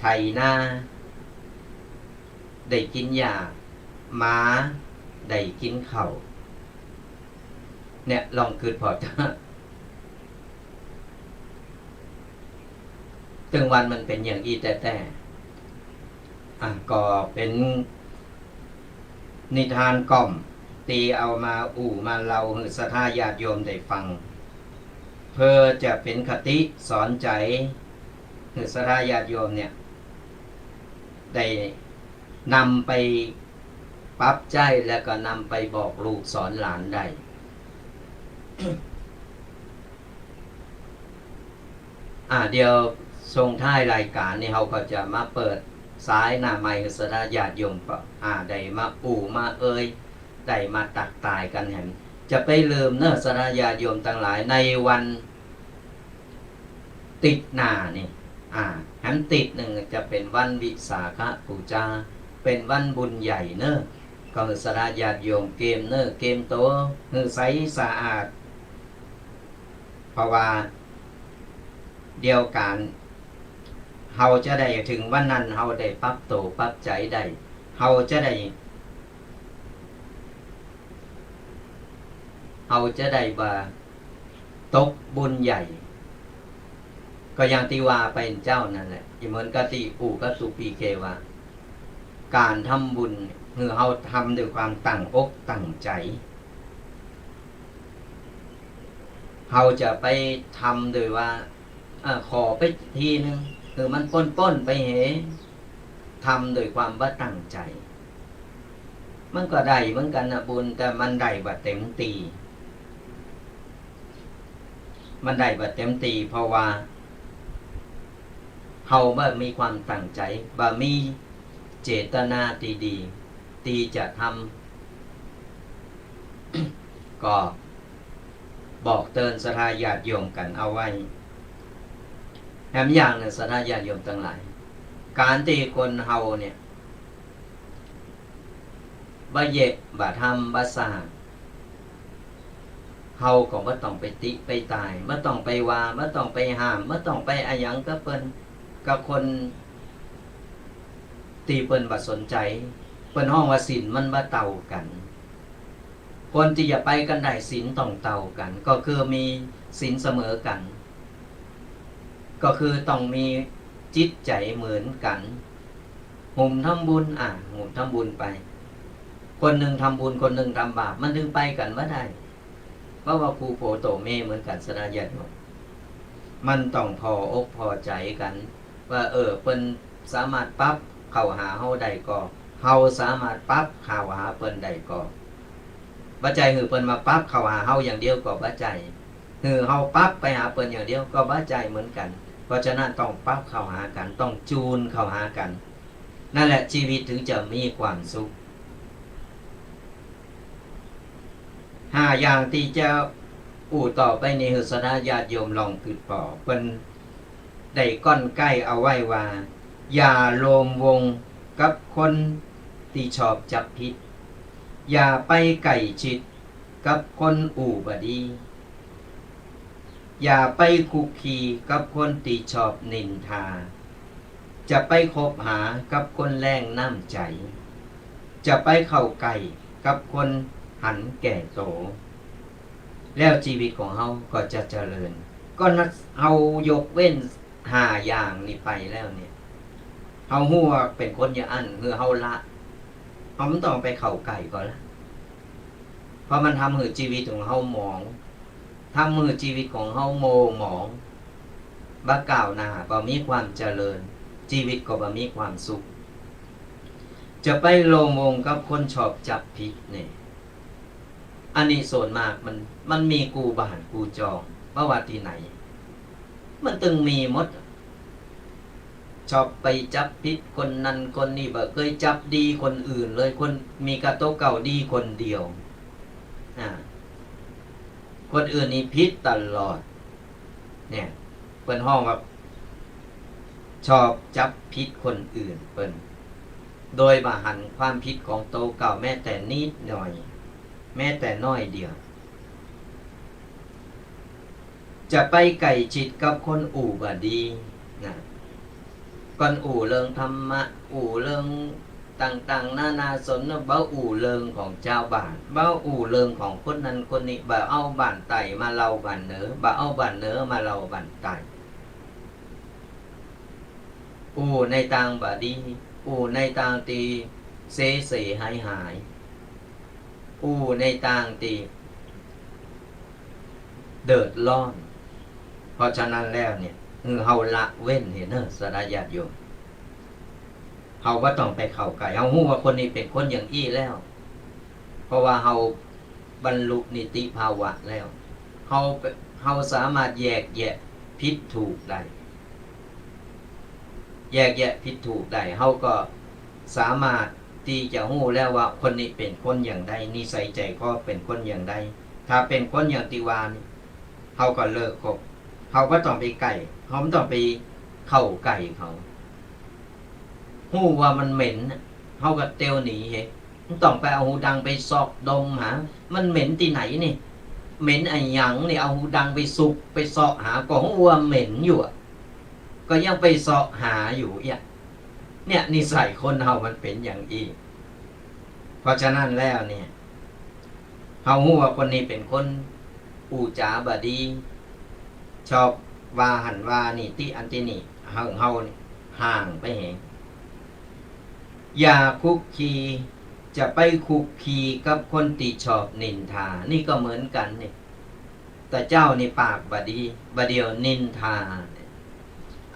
ไถนาได้กินหญ้าหมาได้กินข้าวเนี่ยลองคิดพอจะตึงวันมันเป็นอย่างอีแต่ก็เป็นนิทานกล่อมตีเอามามาเล่าให้ศรัทธาญาติโยมได้ฟังเพื่อจะเป็นคติสอนใจให้ศรัทธาญาติโยมเนี่ยได้นำไปปรับใจแล้วก็นำไปบอกลูกสอนหลานได้ เดี๋ยวส่งท้ายรายการนี่เขาก็จะมาเปิดสายหน้าไมค์ศรัทธาญาติโยมก็ได้มามาได้มาตักตายกันเห็นจะไปลืมเนื้อศรัทธาญาติโยมทั้งหลายในวันติดหน้านี่หันติดหนึ่งจะเป็นวันวิสาขบูชาเป็นวันบุญใหญ่เนอะก็ศรัทธาญาติโยมเกมเนอะเกมโตใสสะอาดเพราะว่าเดียวกันเฮาจะได้ถึงวันนั้นเฮาได้ปรับตัวปรับใจได้เฮาจะได้ว่าตกบุญใหญ่ก็อย่างที่ว่าไปเจ้านั่นแหละเหมือนกติก็สุปีเกว่าการทำบุญคือเฮาทำด้วยความตั้งอกตั้งใจเฮาจะไปทำโดยว่าขอไปทีนึงคือมันป้นไปทำโดยความว่าตั้งใจมันก็ได้เหมือนกันนะบุญแต่มันได้แบบเต็มตีมันได้แบบเต็มตีเพราะว่าเฮาบ่มีความตั้งใจบ่มีเจตนาดีตีจะทำ ก็บอกเตือนศรัทธาญาติโยมกันเอาไว้แถมอย่างหนึ่งศรัทธาญาติโยมทั้งหลายการที่คนเฮาเนี่ยบ่เยะบ่ทำบ่สร้างเฮาก็บ่ต้องไปติไปตายบ่ต้องไปว่าบ่ต้องไปห้ามบ่ต้องไปอะหยังกับเพิ่นกับคนตีเปิ้นบ่สนใจเปิ้นห้องว่าศีลมันบ่เท่ากันคนที่จะไปกันได้ศีลต้องเท่ากันก็คือมีศีลเสมอกันก็คือต้องมีจิตใจเหมือนกันหุ่มทำบุญหุ่มทำบุญไปคนหนึ่งทำบุญคนหนึ่งทำบาปมันถึงไปกันไม่ได้เพราะว่าครูโพโตเมเหมือนกันสนาญาติมันต้องพออกพอใจกันว่าเปิ้นสามารถปรับเข้าหาเฮาได้ก็เฮาสามารถปรับเข้าหาเปิ้นได้ก็บ่ใจคือเปิ้นมาปรับเข้าหาเฮาอย่างเดียวก็บ่ใจคือเฮาปรับไปหาเปิ้นอย่างเดียวก็บ่ใจเหมือนกันเพราะฉะนั้นต้องปรับเข้าหากันต้องจูนเข้าหากันนั่นแหละชีวิตถึงจะมีความสุข5อย่างที่จะต่อไปในศรัทธาญาติโยมลองคิดพอเพิ่นได้ก้อนใกล้เอาไว้ว่าอย่าโลมวงกับคนที่ชอบจับผิดอย่าไปไก่ชิดกับคนบดีอย่าไปคุกคีกับคนที่ชอบนินทาจะไปคบหากับคนแรงน้ำใจจะไปเข้าใกล้กับคนหันแก่โตแล้วชีวิตของเฮาก็จะเจริญก็นัดเฮายกเว้น5อย่างนี้ไปแล้วเนี่ย เฮาฮู้ว่าเป็นคนอย่างอันคือเฮาละเฮามันต้องไปเข้าไก่ก่อนละเพราะมันทำให้ชีวิตของเฮาหมองทำให้ชีวิตของเฮาโมหมองบ่ก้าวหน้าบ่มีความเจริญชีวิตก็บ่มีความสุขจะไปโลงงกับคนชอบจับผิดนี่อันนี้ส่วนมากมันมีกูบ้านกูจองว่าว่าที่ไหนมันตึงมีหมดชอบไปจับผิดคนนั้นคนนี้บ่เคยจับดีคนอื่นเลยคนมีกระโตเก่าดีคนเดียวคนอื่นนี่ผิดตลอดเนี่ยเปิ้นห้องว่าชอบจับผิดคนอื่นเปิ้นโดยบ่หันความผิดของโตเก่าแม้แต่นิดหน่อยแม้แต่น้อยเดียวจะไปไก่จิตกับคนอู่บ่ดีนะคนอู่เรื่องธรรมะอู่เรื่องต่างๆนานาสนเบ้าอู่เรื่องของเจ้าบ้านเบ้าอู่เรื่องของคนนั้นคนนี้บ่เอาบ้านไต่มาเล่าบ้านเหนือบ่เอาบ้านเหนือมาเล่าบ้านไต่อู่ในต่างบ่ดีอู่ในต่างตีเสหายอู่ในต่างตีเดือดร้อนเพราะฉะนั้นแล้วเนี่ยเฮาละเว้นเห็นเนอะสดาญาติโยมเฮาว่าต้องไปเข้าใกล้เฮาฮู้ว่าคนนี้เป็นคนอย่างอี้แล้วเพราะว่าเฮาบรรลุนิติภาวะแล้วเฮาสามารถแยกแยะผิดถูกได้แยกแยะผิดถูกได้เฮาก็สามารถที่จะฮู้แล้วว่าคนนี้เป็นคนอย่างใดนิสัยใจคอเป็นคนอย่างใดถ้าเป็นคนอย่างติวานี่เฮาก็เลิกคบเฮาก็ต้องไปไก่เฮาไม่ต้องไปเข้าไก่เขาฮู้ว่ามันเหม็นเฮาก็เตียวหนีเฮ้มันต้องไปเอาหูดังไปซอกดมหามันเหม็นที่ไหนนี่เหม็นไอ้หยังนี่เอาหูดังไปสุกไปซอกหาก็ฮู้ว่าเหม็นอยู่ก็ยังไปซอกหาอยู่เนี่ยนิสัยคนเฮามันเป็นอย่างอีเพราะฉะนั้นแล้วเนี่ยเฮาฮู้ว่าคนนี้เป็นคนอูจาบดีชอบว่าหันว่านี่ติอันที่นี่เฮานี่ห่างไปแหงอย่าคุกคีจะไปคุกคีกับคนติชอบนินทานี่ก็เหมือนกันนี่แต่เจ้านี่ปากบดีบเดียวนินทา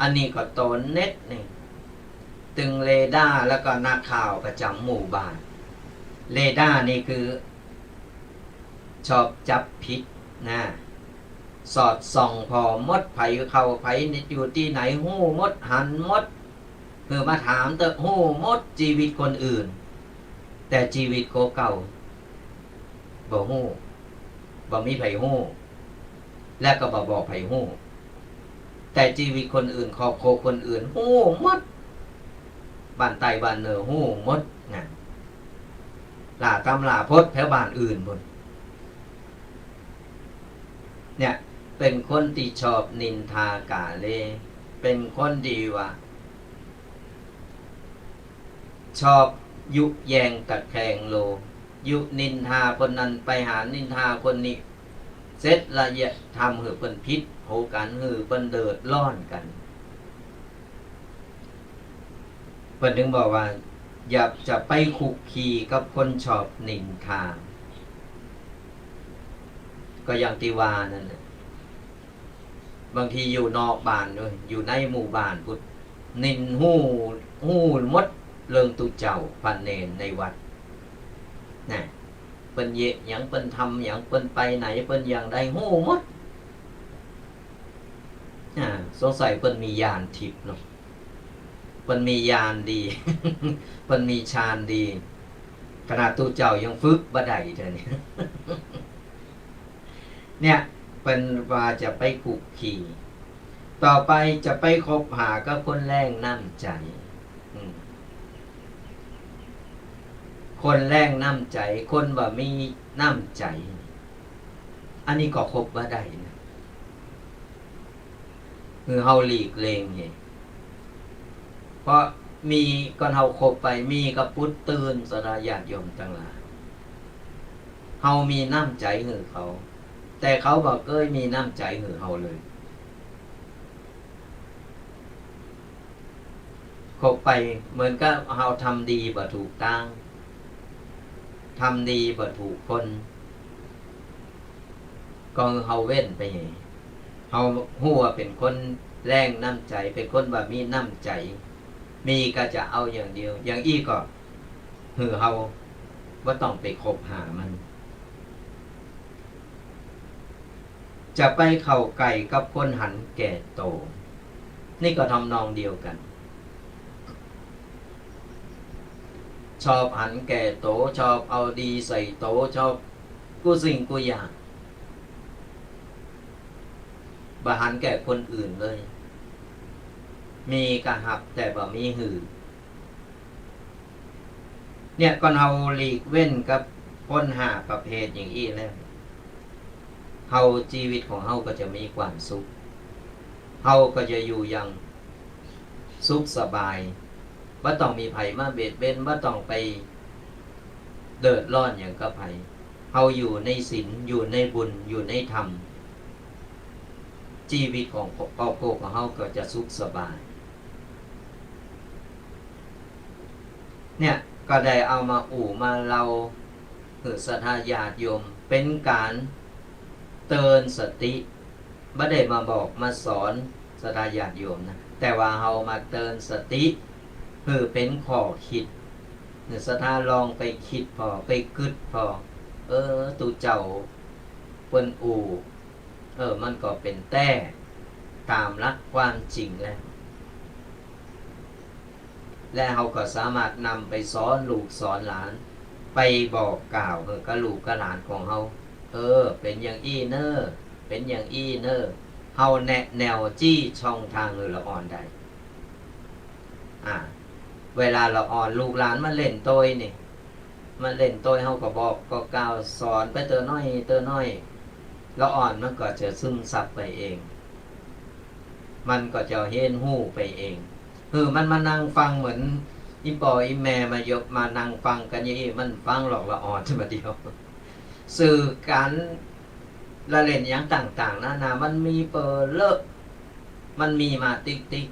อันนี้ก็โตนเน็ตนี่ตึงเรดาร์แล้วก็นักข่าวประจำหมู่บ้านเรดาร์นี่คือชอบจับผิดนะสอดส่องพอมดไผเข้าไผอยู่ที่ไหนหู้มดหันมดคือมาถามเตอะหู้มดชีวิตคนอื่นแต่ชีวิตโกเก่าบ่หู้บ่มีไผหู้และก็บ่บอกไผหู้แต่ชีวิตคนอื่นครอบครัวคนอื่นหู้มดบ้านไตบ้านเหนือหู้มดนะล่าตำล่าพดแถวบ้านอื่นบนเนี่ยเป็นคนที่ชอบนินทากาเลเป็นคนดีว่าชอบยุแยงตะแคงโลยุนินทาคนนั้นไปหานินทาคนนี้เสร็จละเอียดทำหือเป็นพิษโหกันหือเป็นเดือดร้อนกันเพิ่นถึงบอกว่าอย่าจะไปคุกคีกับคนชอบนินทาก็อย่างที่ว่านั่นแหละบางทีอยู่นอกบ้านด้วยอยู่ในหมู่บ้านพุทธนินหู้มดเรื่องตุเจ้าพันเนนในวัดน่ะเปิ้นเยะหยังเปิ้นทำหยังเปิ้นไปไหนเปิ้นอย่างใดหู้หมดสงสัยเปิ้นมีญาณทิพย์เนาะเปิ้นมีญาณดี เปิ้นมีฌานดีขนาดตุเจ้ายังฝึกบ่ได้เท่านี้ เนี่ยเป็นว่าจะไปคุกคีต่อไปจะไปคบหากับคนแรงน้ำใจคนแรงน้ำใจคนบ่มีน้ำใจอันนี้ก็คบบ่ได้นะคือเฮาหลีกเลี่ยงไงเพราะมีก่อนเฮาคบไปมีกับปุตตื่นสดาญาติโยมทั้งหลายเฮามีน้ำใจหือเขาแต่เขาบอกเคยมีน้ำใจหือเฮาเลย คบไปเหมือนกับเราทำดีบ่ถูกตั้งทำดีบ่ถูกคนก็เฮาเว้นไปไงเฮาฮู้ว่าเป็นคนแรงน้ำใจเป็นคนว่ามีน้ำใจมีก็จะเอาอย่างเดียวอย่างอี้ก็คือเฮาบ่ต้องไปคบหามันจะไปเข้าไก่กับคนหันแก่โตนี่ก็ทำนองเดียวกันชอบหันแก่โตชอบเอาดีใส่โตชอบกูสิ่งกูอย่างบ่หันแก่คนอื่นเลยมีกระหับแต่บ่มีหือเนี่ยก็เอาหลีกเว้นกับคนหาประเภทอย่างอี้แล้วเฮาชีวิตของเฮาก็จะมีความสุขเฮาก็จะอยู่อย่างสุขสบายบ่ต้องมีไผมาเบียดเบียนบ่ต้องไปเดือดร้อนอย่างกับไผเฮาอยู่ในศีลอยู่ในบุญอยู่ในธรรมชีวิตของครอบครัวของเฮาก็จะสุขสบายเนี่ยก็ได้เอามามาเราคือศรัทธาญาติโยมเป็นการเตือนสติไม่ได้มาบอกมาสอนศรัทธาญาติโยมนะแต่ว่าเฮามาเตือนสติคือเป็นข้อคิดคือศรัทธาลองไปคิดพอไปกึดพอตูเจ้าเปิ้นมันก็เป็นแต่ตามหลักความจริงแล้วและเขาก็สามารถนำไปสอนลูกสอนหลานไปบอกกล่าวกับลูกกับหลานของเขาเป็นอย่างอี้เนอเป็นอย่างอี้เนอเฮาแนะแนวจี้ช่องทางละอ่อนได้เวลาละอ่อนลูกหลานมาเล่นโต้ยนี่มาเล่นโต้ยเฮาก็บอกก็กล่าวสอนไปเตอน้อยละอ่อนมันก็จะซึมซับไปเองมันก็จะเห็นหู้ไปเองมันมานั่งฟังเหมือนอีปออีแม่มายกมานั่งฟังกันอย่างนี้มันฟังหลอกละอ่อนใช่ไหมเดียวสื่อการละเล่นอย่างต่างๆนานามันมีเปิดเลิกมันมีมาติ๊ก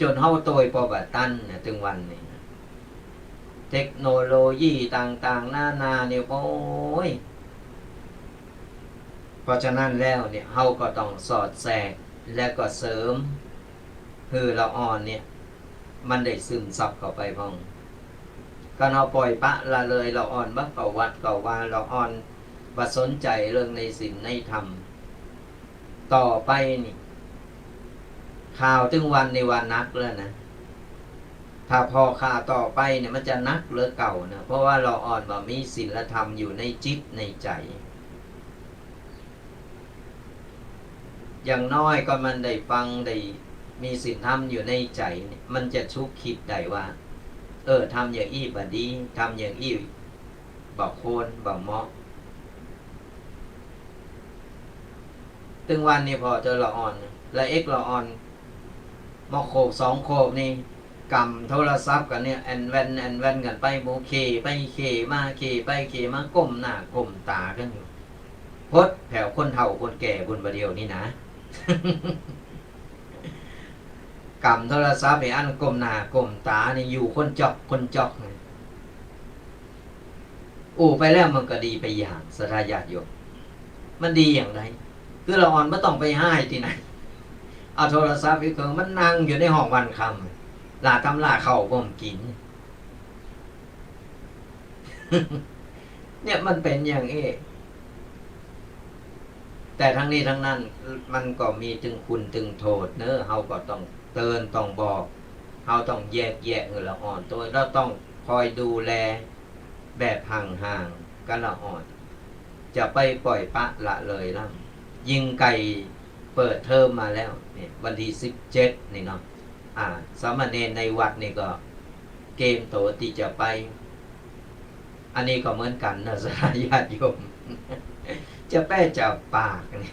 จนเฮาโตยปอบตันเนี่ยถึงวันนี้เทคโนโลยีต่างๆนานาเนี่ยโอ้ยเพราะฉะนั้นแล้วเนี่ยเฮาก็ต้องสอดแทรกและก็เสริมละอ่อนเนี่ยมันได้ซึมซับเข้าไปพ้องก็เอาปล่อยปะละเลยละอ่อนบักเก่าวัดเก่าว่าละอ่อนบ่สนใจเรื่องในศีลในธรรมต่อไปนี่ข่าวถึงวันในวันนักแล้วนะถ้าพอข่าวต่อไปเนี่ยมันจะนักหรือเก่านะเพราะว่าละอ่อนบ่มีศีลธรรมอยู่ในจิตในใจอย่างน้อยก็มันได้ฟังได้มีศีลธรรมอยู่ในใจมันจะชุกคิดได้ว่าทำอย่างอี้บ่ดีทำอย่างอี้บ่โคนบ่เหมาะตึงวันนี้พอเจอละอ่อนและละอ่อนมอโคบ2โคบนี่กำโทรศัพท์กันเนี่ยแอนแวนกันไปโบเคไปเคมาเคไปเคมาก้มหน้าก้มตากันอยู่พดแถวคนเฒ่าคนแก่บนประเดียวนี่นะกำโทรศัพท์ไอ้อันก้มหน้าก้มตานี่อยู่คนจอกไปแล้วมันก็ดีไปอย่างศรัทธาญาติโยมมันดีอย่างไรคือเราอ่อนไม่ต้องไปให้ที่ไหนเอาโทรศัพท์อีกเครื่องมันนั่งอยู่ในห้องวันคำลาทำลาเข้าบ่มกิน เนี่ยมันเป็นอย่างนี้แต่ทั้งนี้ทั้งนั้นมันก็มีถึงคุณถึงโทษเนอะเฮาก็ต้องเตือนต้องบอกเฮาต้องแยกละอ่อนตัวเราต้องคอยดูแลแบบห่างๆกันละอ่อนจะไปปล่อยปะละเลยล่ะยิงไก่เปิดเทอมมาแล้วเนี่ยวันที่17นี่เนาะสามเณรในวัดนี่ก็เกมโตที่จะไปอันนี้ก็เหมือนกันนะสาญาติโยมจะแป้จับปากนี่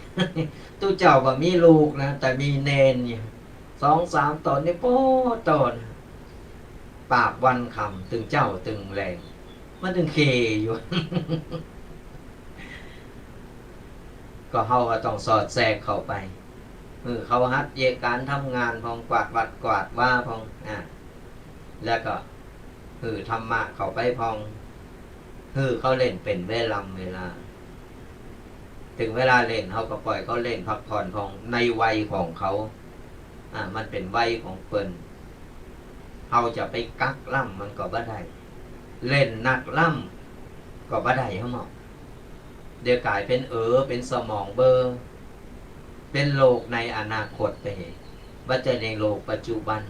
ตู้เจ้าบ่มีลูกนะแต่มีเนนเนี่ย2-3 ตนนี่โป้ตนปากวันคำตึงเจ้าตึงแรงมันตึงเคอยู่ ก็เฮาก็ต้องสอดแทรกเข้าไป เขาฮัดเยการทำงานพองกวาดวัดกวาดว่าพองแล้วก็ธรรมะเขาไปพองเขาเล่นเป็นเวลาถึงเวลาเล่นเขาก็ปล่อยเขาเล่นพักผ่อนของในวัยของเขามันเป็นวัยของเปิ้นเขาจะไปกักล่ำมันก็บ่ได้เล่นนักล่ำก็บ่ได้เขาหมอกเดี๋ยวกลายเป็นเป็นสมองเบอร์เป็นโลกในอนาคตไปว่าจะในโลกปัจจุบัน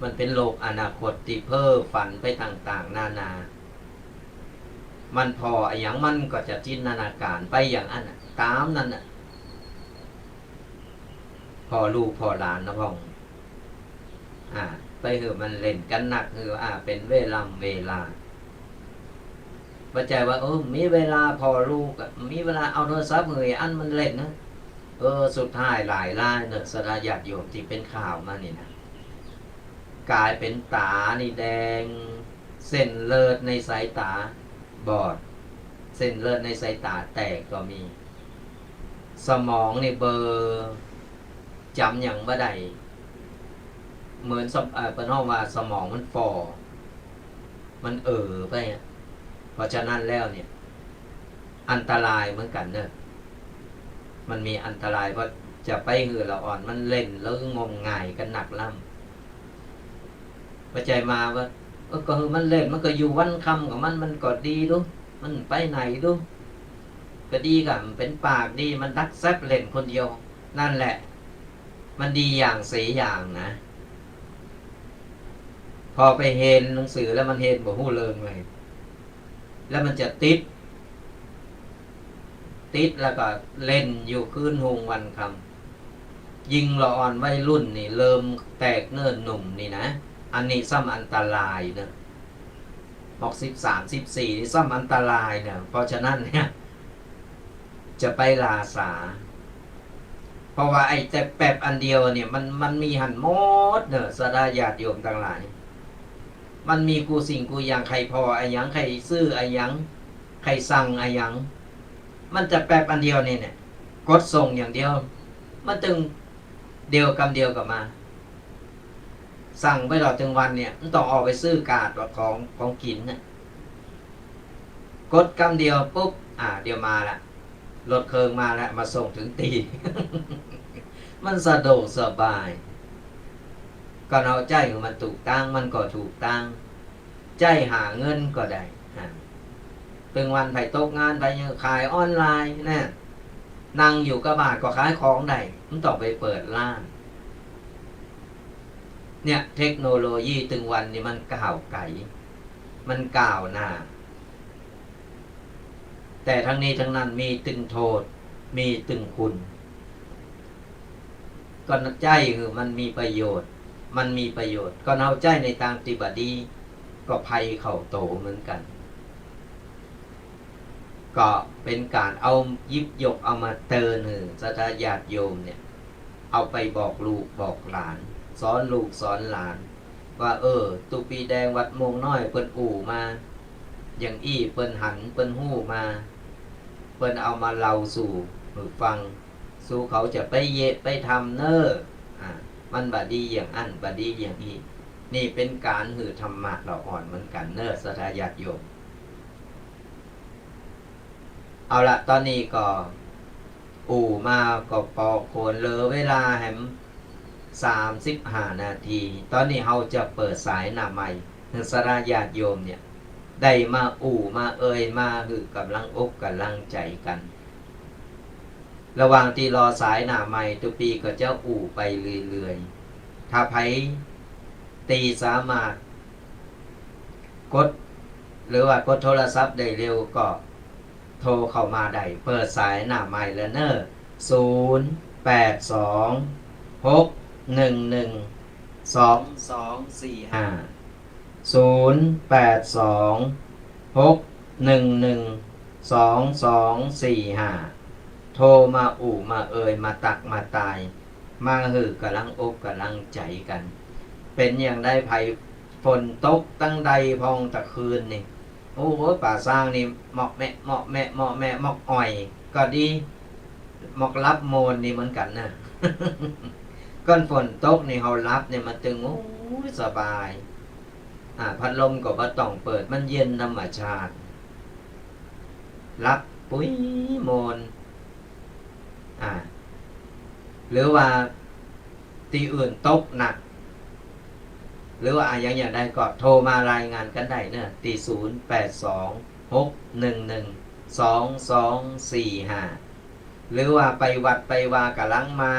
มันเป็นโลกอนาคตที่เพ้อฝันไปต่างๆนานามันพออย่างมันก็จะจินตนาการไปอย่างนั้นตามนั้นพอลูกพอหลานนะพ่องไปมันเล่นกันหนักเป็นเวลาปัจจัยว่ามีเวลาพอลูกมีเวลาเอาโทรศัพท์อันมันเล่นนะสุดท้ายหลายล้านเนอะสระญาติโยมที่เป็นข่าวมานี่นะกลายเป็นตานี่แดงเส้นเลือดในสายตาบอดเส้นเลือดในสายตาแตกก็มีสมองนี่เบอร์จำอย่างบ่ได้เหมือนเป็นห้องว่าสมองมันฝ่อมันไปเพราะฉะนั้นแล้วเนี่ยอันตรายเหมือนกันเนอะมันมีอันตรายเพราะจะไปละอ่อนมันเล่นแล้วงมงายกันหนักล่ำปัจจัยมาว่าก็มันเล่นมันก็อยู่วันคำกับมันก็ดีดูมันไปไหนดูก็ดีกับมันเป็นปากดีมันดักแซบเล่นคนเดียวนั่นแหละมันดีอย่างเสียอย่างนะพอไปเห็นหนังสือแล้วมันเห็นบ่ฮู้เริงเลยแล้วมันจะติดแล้วก็เล่นอยู่คืนหงวันคำยิงละอ่อนวัยรุ่นนี่เริ่มแตกเนิ่นหนุ่มนี่นะอันนี้ซ้ำอันตรายนะบอก13-14นี่ซ้ำอันตรายเนี่ยเพราะฉะนั้นเนี่ยจะไปลาสาเพราะว่าไอ้แต่แป๊บอันเดียวเนี่ยมันมีหันหมดเนอะสดาญาติโยมต่างหลายมันมีกูสิ่งกูอย่างใครพอไอ้ยังใครซื้อไอ้ยังใครสั่งไอ้ยังมันจะแป๊บอันเดียวนี่เนี่ยกดส่งอย่างเดียวมันตึงเดียวกำเดียวกับมาสั่งไปตลอดถึงวันเนี่ยมันต้องออกไปซื้อกาดของกินนะกดกำเดียวปุ๊บเดี๋ยวมาละรถเครื่องมาแล้วมาส่งถึงตี มันสะดวกสบายก็เอาใจของมันถูกตั้งมันก็ถูกตั้งใจหาเงินก็ได้เป็นวันไปตกงานไปขายออนไลน์นะนั่งอยู่กับบาทก็ขายของได้มันต้องไปเปิดร้านเนี่ยเทคโนโลยีถึงวันนี้มันก้าวไกลมันก้าวหน้าแต่ทั้งนี้ทั้งนั้นมีตึงโทษมีตึงคุณก็ใจคือมันมีประโยชน์ก็เอาใจในทางปฏิบัติดีก็ภัยเข่าโตเหมือนกันก็เป็นการเอายิบยกเอามาเตือนสัตยาติโยมเนี่ยเอาไปบอกลูกบอกหลานสอนลูกสอนหลานว่าตุปีแดงวัดมงน้อยเปิ้นอู่มาอย่างเปิ้นหันเปิ้นหู้มาเปิ้นเอามาเล่าสู่ฟังสู่เขาจะไปไปทำเนมันบาดีอย่างอันบาดีอย่างนี้นี่เป็นการธรรมะเราอ่อนเหมือนกันสัตยาติโยมเอาละตอนนี้ก็อู่มาก็ปอกโคนเลอเวลาแหม35 นาทีตอนนี้เราจะเปิดสายหน้าใหม่สระญาติโยมเนี่ยได้มาอู่มามาคือกำลังอกกำลังใจกันระหว่างที่รอสายหน้าใหม่ทุกปีก็จะอู่ไปเรื่อยๆถ้าไผตีสามารถกดหรือว่ากดโทรศัพท์ได้เร็วก็โทรเข้ามาได้เปิดสายหน้าใหม่แล้วโทรมาอู่มามาตักมาตายมากำลังอกกำลังใจกันเป็นอย่างได้ภัยฝนตกตั้งใดพองตะคืนนี่โอ้โหป่าสร้างนี่เหมาะแม่หมอกอ่อยก็ดี หมอกรับโมนนี่เหมือนกันนะก้อนฝนตกนี่เฮารับเนี่ยมันตึงโอ้ยสบายพัดลมก็บ่ต้องเปิดมันเย็นธรรมชาติรับปุ้ยโมนหรือว่าที่อื่นตกหนักหรือว่าอย่างใดก็โทรมารายงานกันได้เนี่ยตี0826112245หรือว่าไปวัดไปวากะลังมา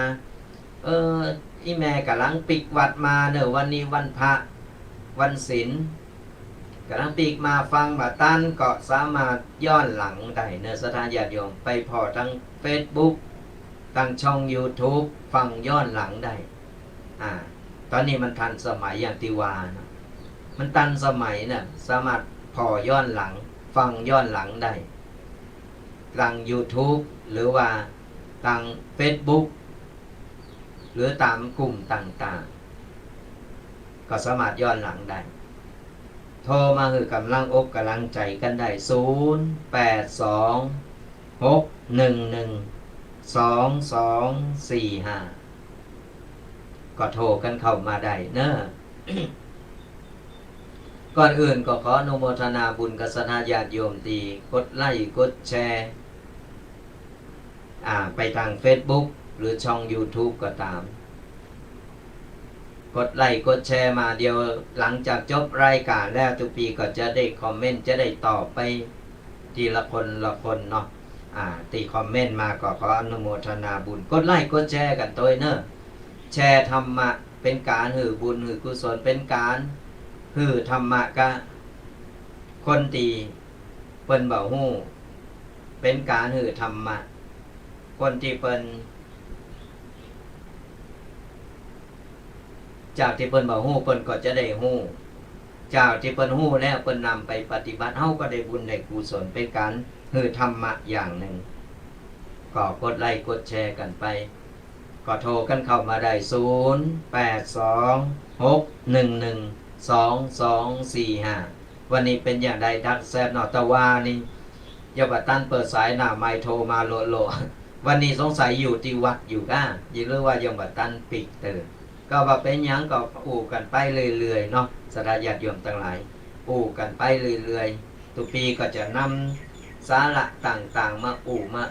อีแม่กะลังปิกวัดมาเนอะวันนี้วันพระวันศีลกำลังปีกมาฟังบาตันก็สามารถย้อนหลังได้เนอะสถานญาติโยมไปพอทั้ง Facebook ทั้งช่อง YouTube ฟังย้อนหลังได้ตอนนี้มันทันสมัยอย่างที่ว่านะมันทันสมัยน่ะสามารถพอย้อนหลังฟังย้อนหลังได้ทาง YouTube หรือว่าทาง Facebook หรือตามกลุ่มต่างๆก็สามารถย้อนหลังได้โทรมาคือกำลังอกกำลังใจกันได้0826112245ก็โทรกันเข้ามาได้เนอะ ก่อนอื่นก็ขออนุโมทนาบุญกับคณะญาติโยมที่กดไลค์กดแชร์ไปทาง Facebook หรือช่อง YouTube ก็ตามกดไลค์กดแชร์มาเดียวหลังจากจบรายการแล้วทุกปีก็จะได้คอมเมนต์จะได้ตอบไปทีละคนละคนเนาะตีคอมเมนต์มาก็ขออนุโมทนาบุญกดไลค์กดแชร์กันตัวเนอะแชร์ธรรมะเป็นการหือบุญหือกุศลเป็นการหือธรรมะกะคนตีเปิ้นเบาหู้เป็นการหือธรรมะคนที่เปิ้นจากที่เปิ้นเบาหู้เปิ้นก็จะได้หู้จากที่เปิ้นหู้แล้วเปิ้นนำไปปฏิบัติเฮาก็ได้บุญได้กุศลเป็นการหือธรรมะอย่างหนึ่งก็กดไลค์กดแชร์กันไปก็โทรกันเข้ามาได้0826112245วันนี้เป็นอย่างใดดักแซบนอตะวานี่ยาบตันเปิดสายหน้าไมโทรมาโลวันนี้สงสัยอยู่ที่วัดอยู่ก้าอย่าลืมว่ายมบัตันปิดตื่นก็ว่าเป็นหยังก็อู่กันไปเรื่อยๆเนาะสดาญาติโยมทั้งหลายอู่กันไปเรื่อยๆทุกปีก็จะนำสาระต่างๆมาอู่มา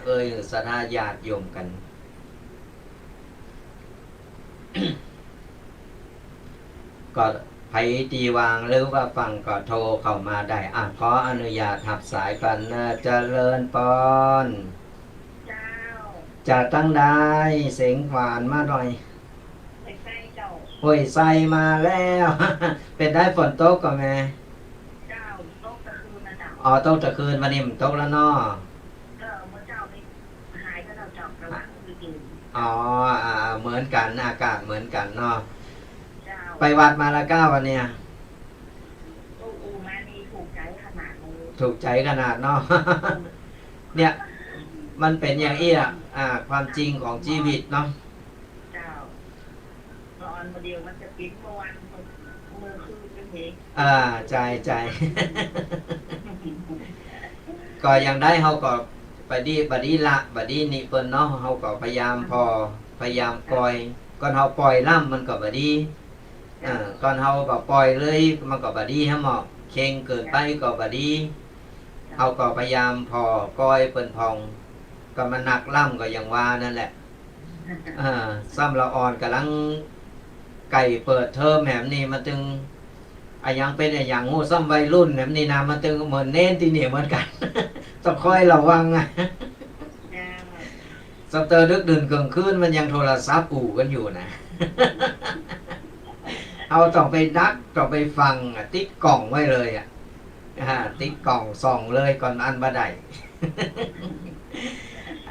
สดาญาติโยมกัน ก็ไผตีวางหรือว่าฟังก็โทรเข้ามาได้ขออนุญาตทับสายกันนะเจริญปอนจะตั้งได้เสียงหวานมาหน่อยห้วยไซมาแล้ว เป็นได้ฝนตกก็แม่
เจ้าตกตะคืนนะเจ้า
ตกตะคืนวันนี้มันตกแล้วเนาะ
เมื่อเจ้าไปหายก็เราจับกระลังไปกิน
เหมือนกันอากาศเหมือนกันเนาะไปวัดมาละ9วันเนี่ย
มานี่ถูกใจขนาดเลย
ถูกใจขนาดเนาะ เนี่ยมันเป็นอย่างอี้ความจริงของชีวิตเนาะ
เจ้าตอนเดียวมันจะปิดเมื่อวันมือคือเป็นเพลง
ใจ ก็ยังได้เขาก็บดีละบดีนี่เปิ้นเนาะเขาก็พยายามพยายามปล่อยก่อนเขาปล่อยล่ำมันก็บดีก่อนเขาแบบปล่อยเลยมันก็บดีฮะหมอเข่งเกินไปก็บดีเขาก็พยายามก้อยเปิ้นพองก็มันหนักล่ำก็ยังว่านั่นแหละซ้ำละอ่อนกำลังไก่เปิดเทอมแหมนี่มันจึงยังเป็นอย่างงูซ้ำวัยรุ่นแหมนี่นะมันจึงเหมือนเน้นที่นี่เหมือนกัน ต้องคอยระวังสเตอร์ดึกดื่นเกินคืนมันยังโทรศัพท์อู่กันอยู่นะ เอาต้องไปดักต้องไปฟังติ๊กกล่องไว้เลยติ๊กกล่องส่องเลยก่อนอันบัดใด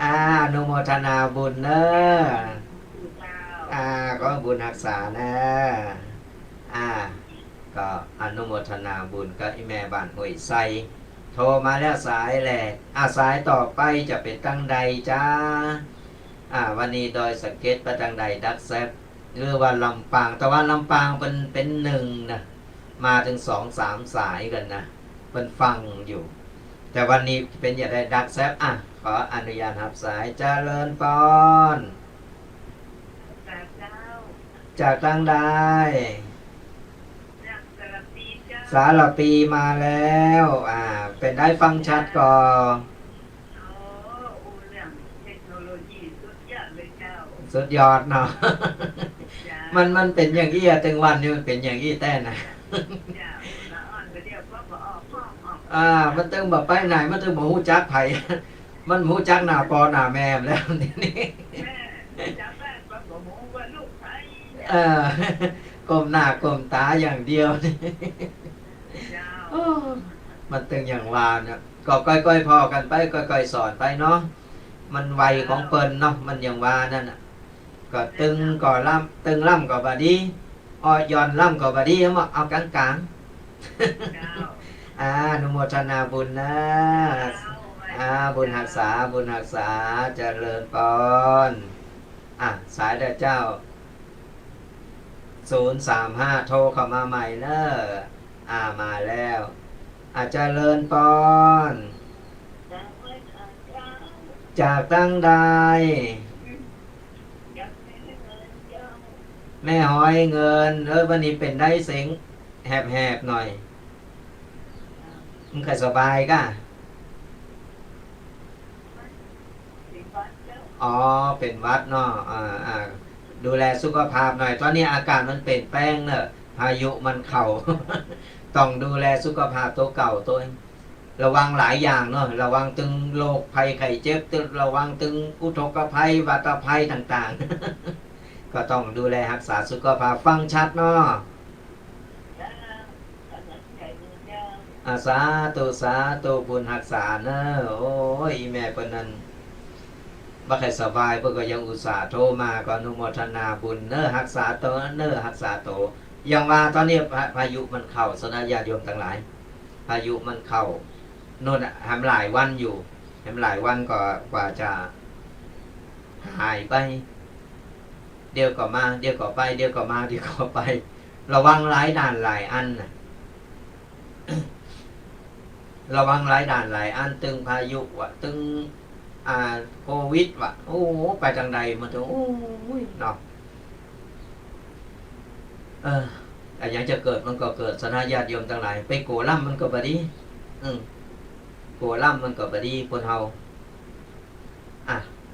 อนุโมทนาบุญเนอะก็บุญรักษานะก็อนุโมทนาบุญกับแม่บ้านห้วยไซโทรมาแล้วสายแหลกสายต่อไปจะเป็นตั้งใดจ้าวันนี้โดยสังเกตไปตั้งใดดักแซบหรือว่าลำปางแต่ว่าลำปางเป็นหนึ่งนะมาถึง2-3 สายกันนะเป็นฟังอยู่แต่วันนี้เป็นอย่างไรดักแซบข ขออนุญาตรับสายเจริญปอน
จากเจ้า
จากทางใด
จากสารปีเจ้า
สารปีมาแล้วเป็นได้ฟังชัดก่อน
โอ้เรื่องเทคโนโลยีสุดยอดเลยเจ้า
สุดยอดเนาะ
จ้า
มันเป็นอย่างอี้อะถึงวันนี้มันเป็นอย่างอี้แต่นะ
เจ้าละอ่อนก็เดียวก็บอกออกห้องออก
มันตึงแบบไปไหนมันตึงบอกหูจักไผ มันหูจักหน้าปอหน้าแม่แล้วนี่
แม่จับแม่ก็บอกหมูว่าลูกไทย
เออ ก้มหน้าก้มตาอย่างเดียวนี่
เจ้า
มันตึงอย่างวานเนี่ยก็ก้อยๆพอกันไปก้อยๆสอนไปเนาะมันวัยของเปิ้นเนาะมันอย่างวานั่นน่ะก็ตึงก็ล่ำตึงล่ำก็บาดีอ้อยย้อนล่ำก็บาดีเอากลาง
เจ้า
ๆอนุโมทนาบุญนะบุญหักษาบุญหักษาเจริญปอนสายเด้อเจ้า035โทรเข้ามาใหม่เนอะมาแล้วเจริญปอนจากตั้งใดแม่หอยเงินวันนี้เป็นได้เสียงแหบๆหน่อยมันก็สบายก่ะอ๋อเป็นวัดเนาะดูแลสุขภาพหน่อยตอนนี้อากาศมันเปลี่ยนแปลงเนอะพายุมันเข่า ต้องดูแลสุขภาพตัวเก่าตัวเองระวังหลายอย่างเนาะระวังตึงโรคภัยไข้เจ็บตึงระวังตึงอุทกภัยวัตภัยต่างๆ ก็ต้องดูแลรักษาสุขภาพฟังชัดเนาะสาธุสาธุบุญรักษาเนอะโอ้ยอีแม่เปิ้นนั้นบ่ค่อยสบายเพิ่นก็ยังอุตส่าห์โทรมาก็อนุโมทนาบุญเนอะรักษาตัวเนอะรักษาตัวอย่างว่าตอนนี้พายุมันเข้าสนะญาติโยมทั้งหลายพายุมันเข้าโน่นทำหลายวันอยู่ทำหลายวันก็กว่าจะหายไปเดี๋ยวก็มาเดี๋ยวก็ไปเดี๋ยวก็มาเดี๋ยวก็ไประวังหลายด่านหลายอันน่ะ ระวังหลายด่านหลายอันตึงพายุว่ะตึงโควิดว่ะโอ้ไปทางใดมันจะโอ้ยเนาะแต่ยังจะเกิดมันก็เกิดสนาญาติโยมทั้งหลายไปโกล่ำมันก็บดีโกล่ำมันก็บดีคนเฮา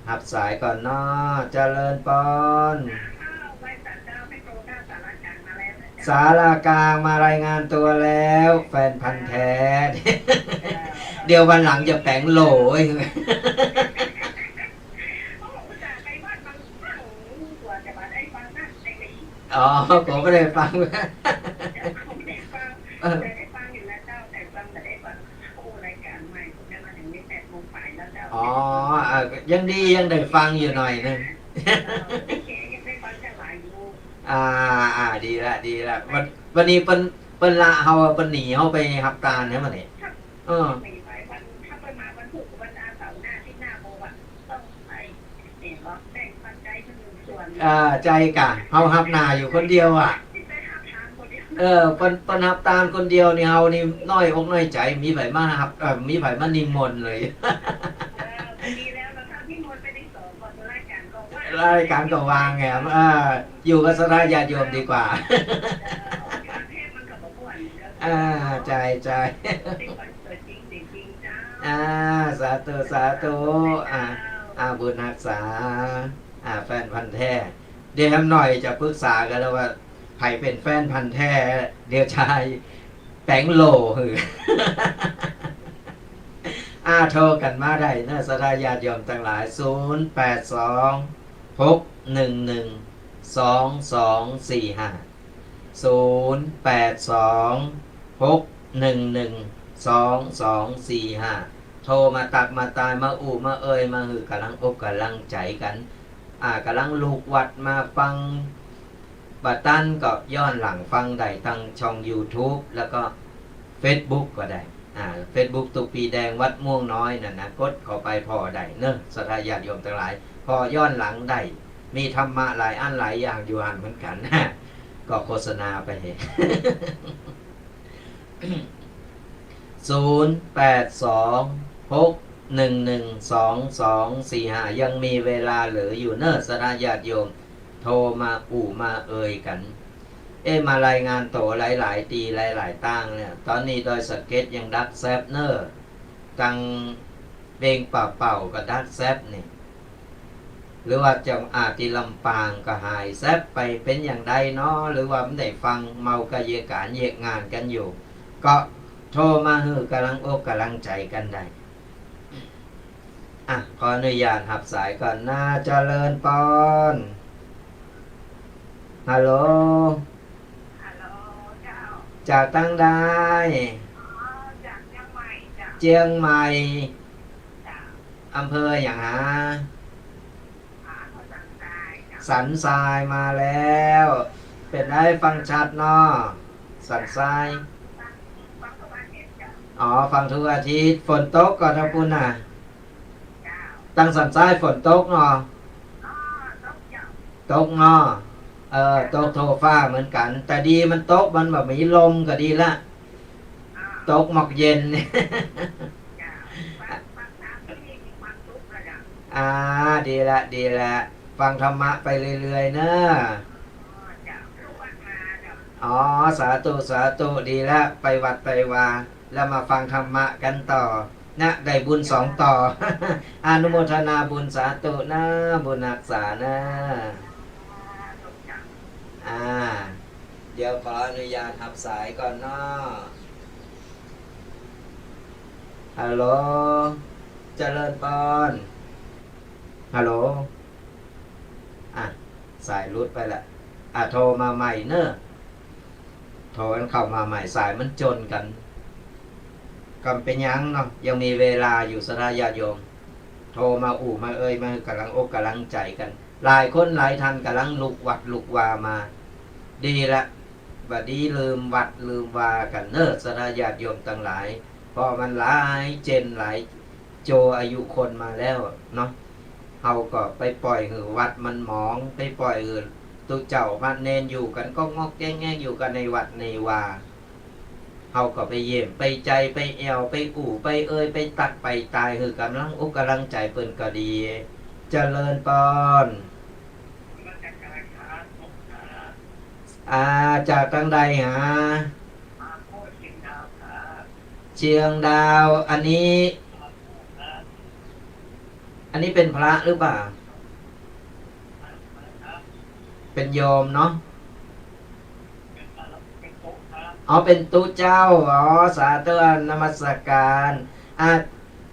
หับสายก่อนเนาะเจริญปอนสารากลางมารายงานตัวแล้วแฟนพันธ์แท้ เดี๋ยววันหลังจะแปลงโหลยอ๋อผมไม่ได้ฟังอ๋อยังดียังได้ฟังอยู่หน่อยนึงดีละวันนี้เป็นละเฮาเป็นหนีเฮาไปหับตาเนี่ยมันนี่ใจกะเฮาหับหนาอยู่คนเดียวเป็นหับตาคนเดียวนี่เฮานี่น้อยอกน้อยใจมีไผมาหับมีไผมานิมนต์เลยรายการก็วางไงอยู่กับสระญาติโยมดีกว่าใจสาธุบุญรักษาแฟนพันธ์แท้เดี๋ยวหน่อยจะปรึกษากันแล้วว่าใครเป็นแฟนพันธ์แท้เดี๋ยวชายแปลงโลหือโทรกันมาได้นะสระญาติโยมทั้งหลาย082-611-2245 โทรมาตักมาตายมาอู่มาเอ่ยมาหือกำลังอกกำลังใจกันกำลังลูกวัดมาฟังบัดตันก็ย้อนหลังฟังได้ทั้งช่อง YouTube แล้วก็ Facebook ก็ได้Facebook ตุกปีแดงวัดม่วงน้อยนั่นนะกดเข้าไปพอได้เนอะศรัทธาญาติโยมทั้งหลายพอย้อนหลังได้มีธรรมะหลายอันหลายอย่างอยู่หันเหมือนกันนะก็โฆษณาไป 082-611-2245 112245ยังมีเวลาเหลืออยู่เนิ่นสนาญาติโยมโทรมาอู่มาเอ่ยกันมารายงานโตหลายๆตีหลายๆตั้งเนี่ยตอนนี้โดยสเก็ตยังดักแซบเนอร์ตังเบงเป่าๆกับดักแซบนี่หรือว่าจังอาติลำปางก็หายแซบไปเป็นอย่างใดเนาะหรือว่าไม่ได้ฟังเมากะเยการเยกงานกันอยู่ก็โทรมาฮือกำลังอกกำลังใจกันได้ขออนุญาตหับสายก่อนนะเจริญปอนฮัลโหล
ฮัลโหลเจ้า
จากตั้งได้
จากเชียงใหม่จ้ะ
เจียงใหม่
จ้ะ
อำเภออย่างหา
เขาสั่งได้จ้ะ
สันทรายมาแล้วเป็นได้ฟังชัดเนาะสันทราย
ฟังทุกวันเห็นจ้ะ
ฟังทุกอาทิตย์ฝนตกก่อนนะปุ่นน่ะ
เจ้า
ตั้งสันทรายฝนตกเนาะ
ต้องเจ้า
ตกเนาะตกโทฟ้าเหมือนกันแต่ดีมันตกมันแบบมีลมก็ดีละตกหมอกเย็น
จ้ะฟังน้ำที่มีความสุขนะจ้ะ
ดีละฟังธรรมะไปเรื่อยๆเนอะ
จ้ะทุกวันมาจ้ะ
สาธุดีละไปวัดไปวาแล้วมาฟังธรรมะกันต่อนะได้บุญ2 ต่อ อนุโมทนาบุญสาธุนะบุญรักษานะเดี๋ยวขออนุญาตหับสายก่อนเนาะฮัลโหลเจริญปอนฮัลโหลสายรุดไปละโทรมาใหม่เนอะโทรกันเข้ามาใหม่สายมันจนกันก็เป็นยังเนาะยังมีเวลาอยู่สราญาติโยมโทรมาอู่มาเอ่ยมากำลังอกกำลังใจกันหลายคนหลายท่านกำลังลุกวัดลุกวามาดีละบัดนี้ลืมวัดลืมวากันเนอะสราญาติโยมทั้งหลายพอมันหลายเจนหลายโจอายุคนมาแล้วเนาะเฮาก็ไปปล่อยหือวัดมันหมองไปปล่อยหือตุเจ้ามันเนนอยู่กันก็งอกแง่อยู่กันในวัดในวาเฮาก็ไปเยี่ยมไปใจไปแอวไปอู่ไปเอ่ยไปตักไปตายคือกำลังอกกำลังใจเปิ้นก็ดีเจริญปอนจากทางใดหาเชียงดาวอันนี้เป็นพระหรือเปล่าเป็นโยมเนาะเป็นตู้เจ้าสาธุนมัสการ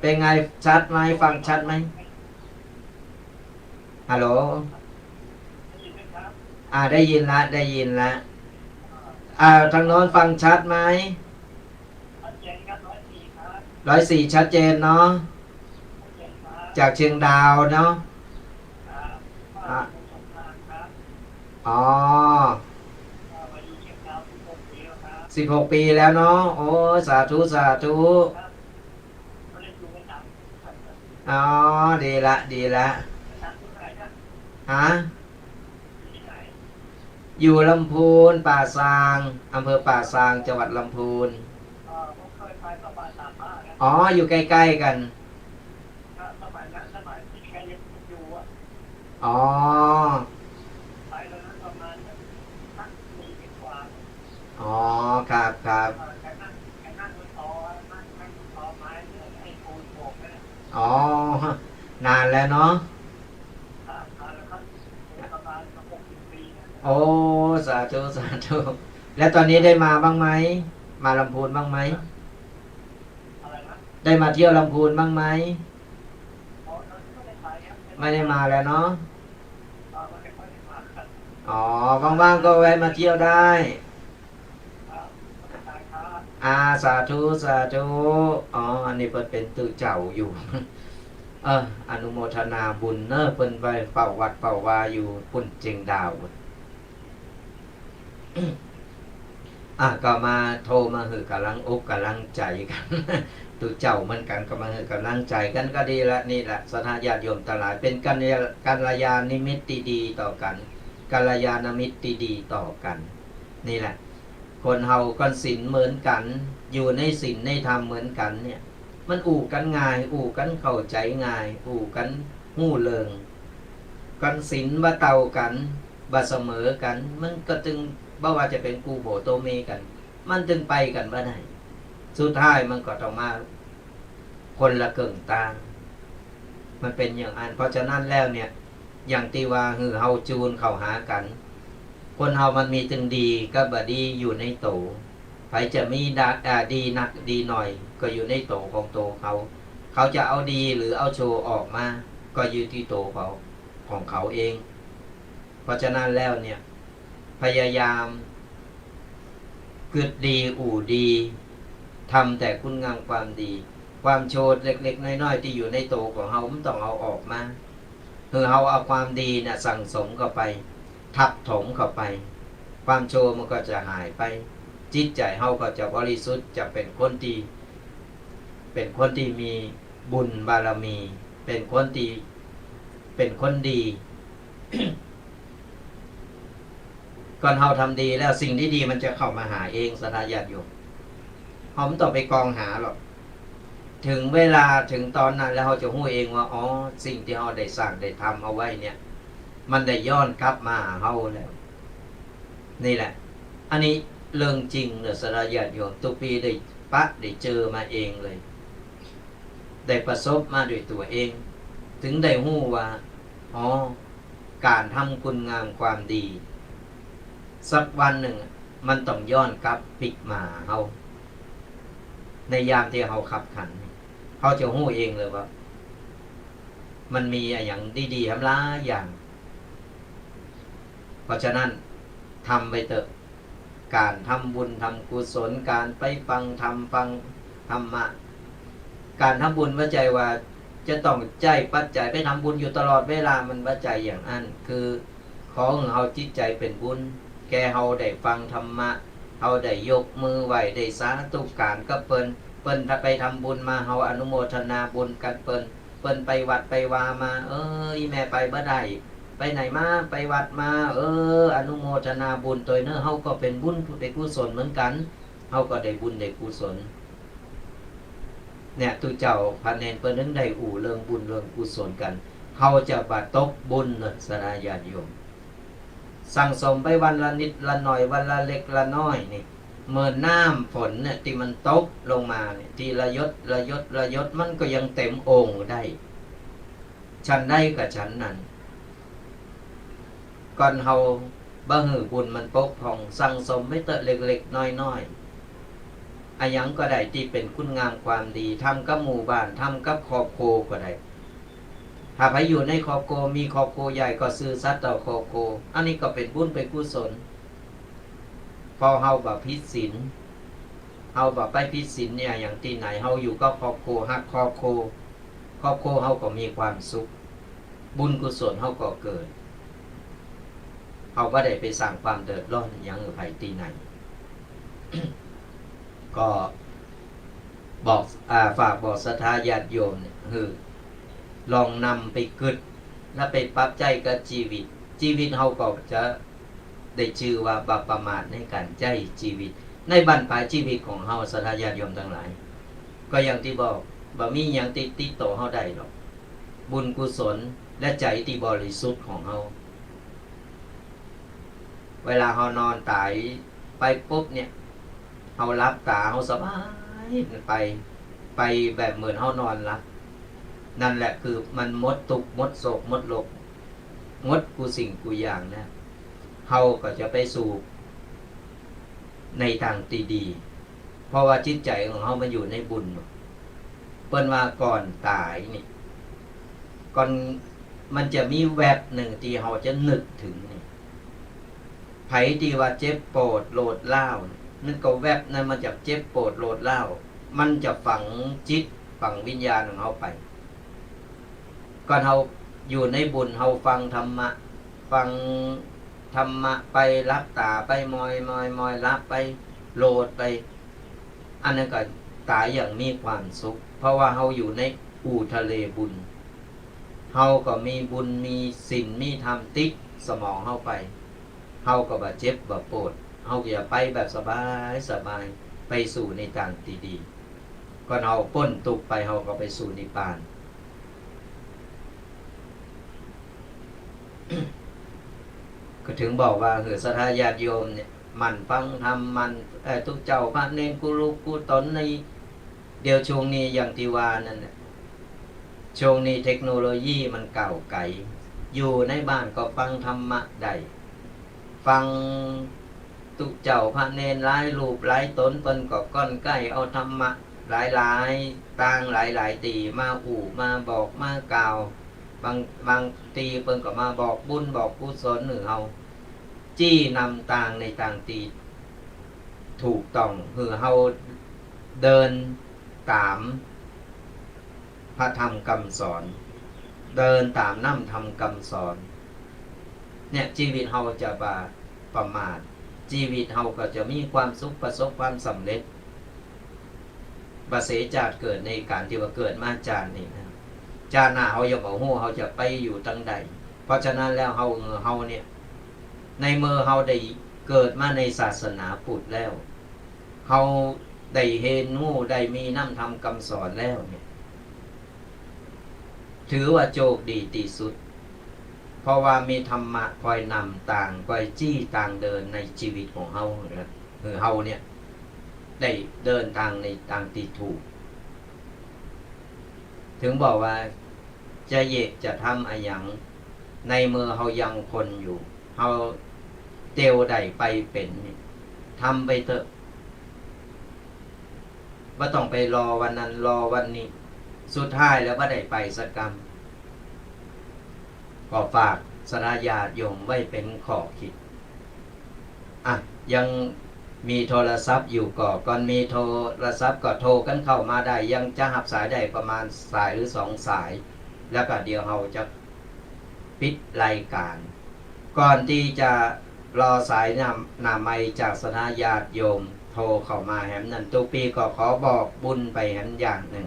เป็นไงชัดไหมฟังชัดไหมฮัลโหลได้ยินละทางโน้นฟังชัดไหม104ชัดเจนเนาะจากเชียงดาวเนาะ16 ปีแล้วเนาะโอ้สาธุดีละฮะอยู่ลำพูนป่าซางอำเภอป่าซางจังหวัดลำพูนอยู่ใกล้ๆกันครับนานแล้วเนาะสาธุแล้วตอนนี้ได้มาบ้างไหมมาลำพูนบ้างไหมได้มาเที่ยวลำพูนบ้างไหมไม่ได้มาแล้วเนาะว่างๆก็แวะมาเที่ยวได้สาธุอันนี้เป็นตื่นเจ้าอยู่อนุโมทนาบุญเนอะเพิ่นไปเป่าวัดเป่าวาอยู่ปุ่นเจียงดาวก็มาโทรมาหือกำลังอกกำลังใจกันตื่นเจ้าเหมือนกันก็มาหือกำลังใจกันก็ดีละนี่แหละสถาญาติโยมทั้งหลายเป็นกัลยาณมิตรดีต่อกันกัลยาณมิตรดีต่อกันนี่แหละคนเฮาก็ศีลเหมือนกันอยู่ในศีลในธรรมเหมือนกันเนี่ย มันอู่กันง่ายอู่กันเข้าใจง่ายอู่กันหู้เลิงกันศีลบ่เต่ากันบ่เสมอกันมันก็จึงบ่ว่าจะเป็นกูโบโตเมกันมันจึงไปกันบ่ได้สุดท้ายมันก็ต้องมาคนละเกิ่งตางมันเป็นอย่างนั้นเพราะฉะนั้นแล้วเนี่ยอย่างที่ว่าเฮาจูนเข้าหากันคนเฮามันมีจึงดีก็บ่ดีอยู่ในโตใครจะมีดีนักดีหน่อยก็อยู่ในโตของโตเขาจะเอาดีหรือเอาโชว์ออกมาก็อยู่ที่โตของเขาเองเพราะฉะนั้นแล้วเนี่ยพยายามเกิดดีอู่ดีทำแต่คุณงามความดีความโชว์เล็กๆน้อยๆที่อยู่ในโตของเฮามันต้องเอาออกมาเฮาเอาความดีน่ะสั่งสมเข้าไปทับถมเข้าไปความโชว์มันก็จะหายไปจิตใจเฮาก็จะบริสุทธิ์จะเป็นคนที่มีบุญบารมีเป็นคนดี ก่อนเฮาทำดีแล้วสิ่งที่ดีมันจะเข้ามาหาเองศรัทธาญาติโยมเฮาไม่ต้องไปกองหาหรอกถึงเวลาถึงตอนนั้นแล้วเฮาจะรู้เองว่าอ๋อสิ่งที่เฮาได้สร้างได้ทำเอาไว้เนี่ยมันได้ย้อนกลับมาหาเฮาแล้วนี่แหละอันนี้เรื่องจริงศรัทธาญาติโยมทุกปีได้เจอมาเองเลยได้ประสบมาด้วยตัวเองถึงได้รู้ว่าอ๋อการทำคุณงามความดีสักวันหนึ่งมันต้องย้อนกลับปิกมาเฮาในยามที่เฮาขับขันเขาจะรู้เองเลยว่ามันมีอย่างดีๆทำหลายอย่างเพราะฉะนั้นทำไปเถอะการทำบุญทำกุศลการไปฟังธรรมะการทำบุญว่าใจว่าจะต้องใจปัจจัยไปทำบุญอยู่ตลอดเวลามันว่าใจอย่างนั้นคือของเฮาจิตใจเป็นบุญแกเฮาได้ฟังธรรมะเฮาได้ยกมือไหวได้สาธุการก็เปิ้นถ้าไปทำบุญมาเฮาอนุโมทนาบุญกันเปิ้นไปวัดไปวามาแม่ไปบ่ได้ไปไหนมาไปวัดมาอนุโมทนาบุญตัวเนอะเฮาก็เป็นบุญได้กุศลเหมือนกันเฮาก็ได้บุญได้กุศลเนี่ยตุเจ้าพันเนนเปิ้นนึงได้อู่เรื่องบุญเรื่องกุศลกันเฮาจะบ่ตกบุญนะสราญาติโยมสั่งสมไปวันละนิดละหน่อยวันละเล็กละน้อยนี่เมื่อน้ำฝนเนี่ยที่มันตกลงมาเนี่ยทีละยศมันก็ยังเต็มโอ่งได้ฉันได้กับฉันนั้นก่อนเฮาบ่หือบุญมันปกพร่องสั่งสมไม่เตอะเล็กๆน้อยๆอะหยังก็ได้ที่เป็นคุณงามความดีทำกับหมู่บ้านทำกับครอบครัวก็ได้ถ้าไปอยู่ในครอบครัวมีครอบครัวใหญ่ก็ซื่อสัตย์ต่อครอบครัวอันนี้ก็เป็นบุญเป็นกุศลพอเฮาบ่ผิดศีลเฮาบ่ไปผิดศีลเนี่ยอย่างที่ไหนเฮาอยู่ก็ครอบครัวฮักครอบครัวเฮาก็มีความสุขบุญกุศลเฮาก็เกิดเฮาบ่ได้ไปสร้างความเดือดร้อนหยังกับไผที่ไหน ก็บอกฝากบอกศรัทธาญาติโยมเนี่ยลองนำไปกึดแล้วไปปรับใจกับชีวิตเฮาก็จะได้ชื่อว่าบ่ประมาทในการใจชีวิตในบั้นปลายชีวิตของเฮาศรัทธาญาติโยมทั้งหลายก็อย่างที่บอกบ่มีหยังติดต่อเฮาได้หรอกบุญกุศลและใจที่บริสุทธิ์ของเฮาเวลาเฮานอนตายไปปุ๊บเนี่ยเฮารับตาเฮาสบายไปแบบเหมือนเฮานอนหลับนั่นแหละคือมันหมดทุกข์หมดโศกหมดโลกหมดกูสิ่งกูอย่างนะเฮาก็จะไปสู่ในทางที่ดีเพราะว่าจิตใจของเฮามันอยู่ในบุญเปิ้นว่าก่อนตายนี่ก่อนมันจะมีแวบหนึ่งที่เฮาจะนึกถึงนี่ไผที่ว่าเจ็บปวดโลดล้าวนั่นก็แวบนั้นมันจะเจ็บปวดโลดล้าวมันจะฝังจิตฝังวิญญาณของเฮาไปก่อนเฮาอยู่ในบุญเฮาฟังธรรมะไปรับตาไปมอยรับไปโลดไปอันนั้นก็ตายอย่างมีความสุขเพราะว่าเฮาอยู่ในอู่ทะเลบุญเฮาก็มีบุญมีศีลมีธรรมติดสมองเฮาไปเฮาก็บ่เจ็บบ่ปวดเฮาก็อย่าไปแบบสบายไปสู่ในทางที่ดี ก็เอาป้นตุกไปเฮาก็ไปสู่นิพพาน ก็ถึงบอกว่าศรัทธาญาติโยมเนี่ยมันฟังธรรมมันทุกเจ้าพระเนรกูรูกูตนในเดี๋ยวช่วงนี้อย่างที่ว่านั่นแหละช่วงนี้เทคโนโลยีมันเก่าไกลอยู่ในบ้านก็ฟังธรรมะได้ฟังทุกเจ้าพระเนรหลายรูปหลายตนเปิ้นก็ก้อนใกล้เอาธรรมะหลายๆต่างหลายตีมามาบอกมากล่าวบางตีเปิ้นก็มาบอกบุญบอกกุศลหรือเอาจี้นำต่างในต่างตีถูกต้องคือเฮาเดินตามพระธรรมคำสอนเดินตามน้ำธรรมคำสอนเนี่ยชีวิตเฮาจะประมาทชีวิตเฮาก็จะมีความสุขประสบความสำเร็จบาเสจากเกิดในการที่ว่าเกิดมาจานนี่นะจานหน้าเฮาอย่าบอกฮู้เฮาจะไปอยู่ตั้งใดเพราะฉะนั้นแล้วเฮาเนี่ยในเมื่อเฮาได้เกิดมาในศาสนาพุทธแล้วเฮาได้เห็นฮู้ได้มีน้ำธรรมคำสอนแล้วเนี่ยถือว่าโชคดีที่สุดเพราะว่ามีธรรมะคอยนำต่างคอยจี้ต่างเดินในชีวิตของเฮาคือเฮาเนี่ยได้เดินทางในทางที่ถูกถึงบอกว่าจะเยกจะทำอะไรอย่างในมือเฮายังคนอยู่เฮาเตียวใดไปเป็นทำไปเถอะว่าต้องไปรอวันนั้นรอวันนี้สุดท้ายแล้วว่าได้ไปสักกรรมก็ฝากสราญาติโยมไว้เป็นข้อคิดยังมีโทรศัพท์อยู่ก่อนมีโทรศัพท์ก็โทรกันเข้ามาได้ยังจะหับสายได้ประมาณสายหรือ2สายแล้วก็เดี๋ยวเราจะปิดรายการก่อนที่จะรอสายนาไมจากสราญาติโยมโทรเข้ามาแหมนั่นตุปีก็ขอบอกบุญไปแหมอย่างหนึ่ง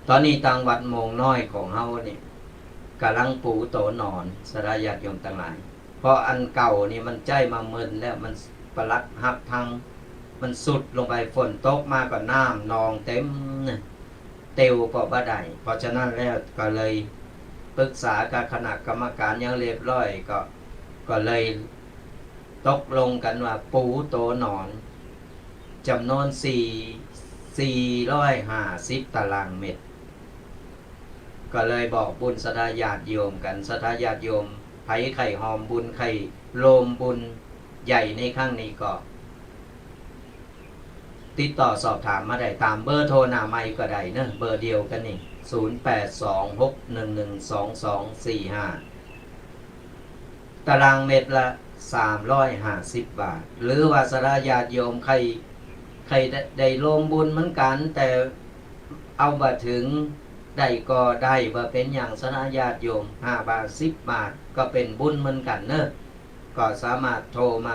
ตอนนี้ทางวัดโมงน้อยของเฮานี่กำลังปูโตนอนสราญาติโยมต่างหลายเพราะอันเก่านี่มันใจมาเมินแล้วมันปลักหักทางมันสุดลงไปฝนตกมาก็น้ำนองเต็มเตียวก็บ่ได้เพราะฉะนั้นแล้วก็เลยปรึกษากับคณะกรรมการยังเรียบร้อยก็เลยตกลงกันว่าปูโตนอนจำนวน450 ตารางเมตรก็เลยบอกบุญศรัทธาญาติโยมกันศรัทธาญาติโยมไผไข่หอมบุญไข่โลมบุญใหญ่ในครั้งนี้ก็ติดต่อสอบถามมาได้ตามเบอร์โทรหน้าไมค์ก็ได้เนอะเบอร์เดียวกันนี่0826112245ตารางเมตรละ350 บาทหรือว่าศรัทธาญาติโยมใครได้โลมบุญเหมือนกันแต่เอามาถึงได้ก็ได้ว่าเป็นอย่างศรัทธาญาติโยม5 บาท10 บาทก็เป็นบุญเหมือนกันเนอะก็สามารถโทรมา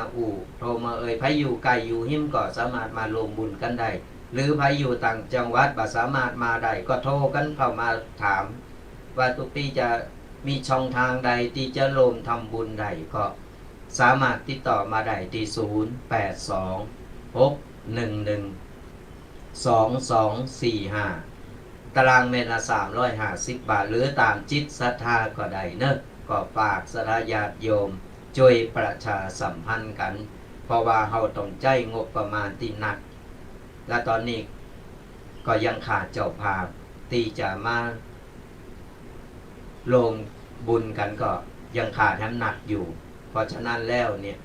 โทรมาไผอยู่ไกลอยู่หิ้มก็สามารถมาลงบุญกันได้หรือไผอยู่ต่างจังหวัดบ่สามารถมาได้ก็โทรกันเข้ามาถามว่าทุกปีจะมีช่องทางใดที่จะลงทำบุญใดก็สามารถติดต่อมาได้ที่0826112245ตารางเมตรละ350 บาทหรือตามจิตศรัทธาก็ได้เนอะก็ฝากศรัทธาญาติโยมช่วยประชาสัมพันธ์กันเพราะว่าเราต้องใจงบประมาณที่หนักและตอนนี้ก็ยังขาดเจ้าภาพที่จะมาลงบุญกันก็ยังขาดน้ำหนักอยู่เพราะฉะนั้นแล้วเนี่ย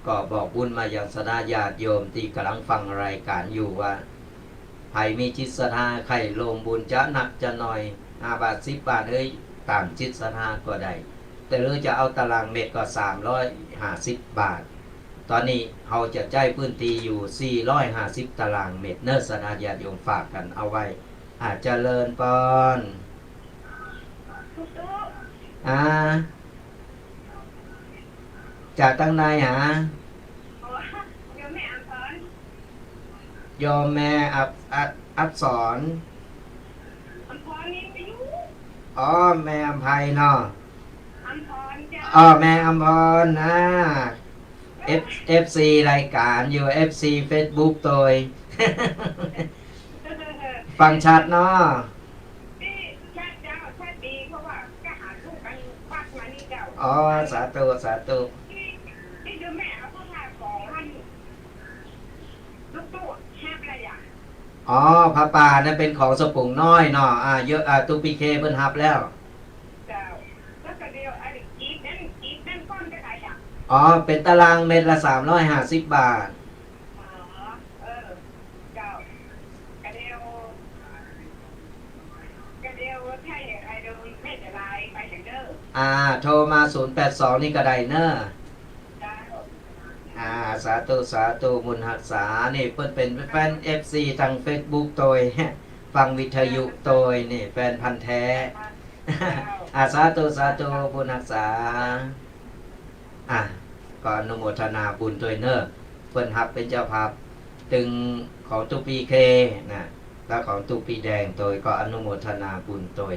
ก็บอกบุญมาอย่างศรัทธาญาติโยมที่กำลังฟังรายการอยู่ว่าใครมีจิตศรัทธาใครลงบุญจะหนักจะหน่อย5 บาท10 บาทตามจิตศรัทธาก็ได้แต่หรือจะเอาตารางเมตรก็350 บาทตอนนี้เราจะใจพื้นที่อยู่450 ตารางเมตรเนื้อศรัทธาญาติโยมฝากกันเอาไว้เจริญพรจากตั้งในโยมแม่อับสอนอ๋อแม่อภัยเนาะแม่อภรFC รายการอยู่ FC Facebook ตัว ฟังชัดเนาะ
นี่ชาติเจ้าชาติดีเพราะว่าก็หาลูกกันปักมานี่เจ้า
อ๋อสาธุสาธุ
ที่ดูแม่เอาผู้ชายของท่านลูกตู้แฮบอะไรอย่าง
อ๋อพระป่านั่นเป็นของสปุงน้อยเนาะเยอะตุปีเคเพิ่นฮับแล้ว
เจ้าแล้วก็เดียวไอ้กีบนั่นก้อนก็ได้อย่าง
อ๋อเป็นตารางเมตรละ350 บาท
อ๋อเจ้ากระเดียวใช่ไอ้ดูไม่จะลายไปถึงเด้อ
โทรมา082นี่ก็ได้เนอะ
เจ้า
สาธุสาธุบุญหักษานี่เพิ่นเป็นแฟน FC ทาง Facebook โดย ฟังวิทยุโดยนี่แฟนพันธ์แท้ สาธุสาธุบุญรักษาก็อนุโมทนาบุญด้วยเนอะเพิ่นฮับเป็นเจ้าภาพตึงของตุปีเคนะแล้วของตุปีแดงโดยก็อนุโมทนาบุญโดย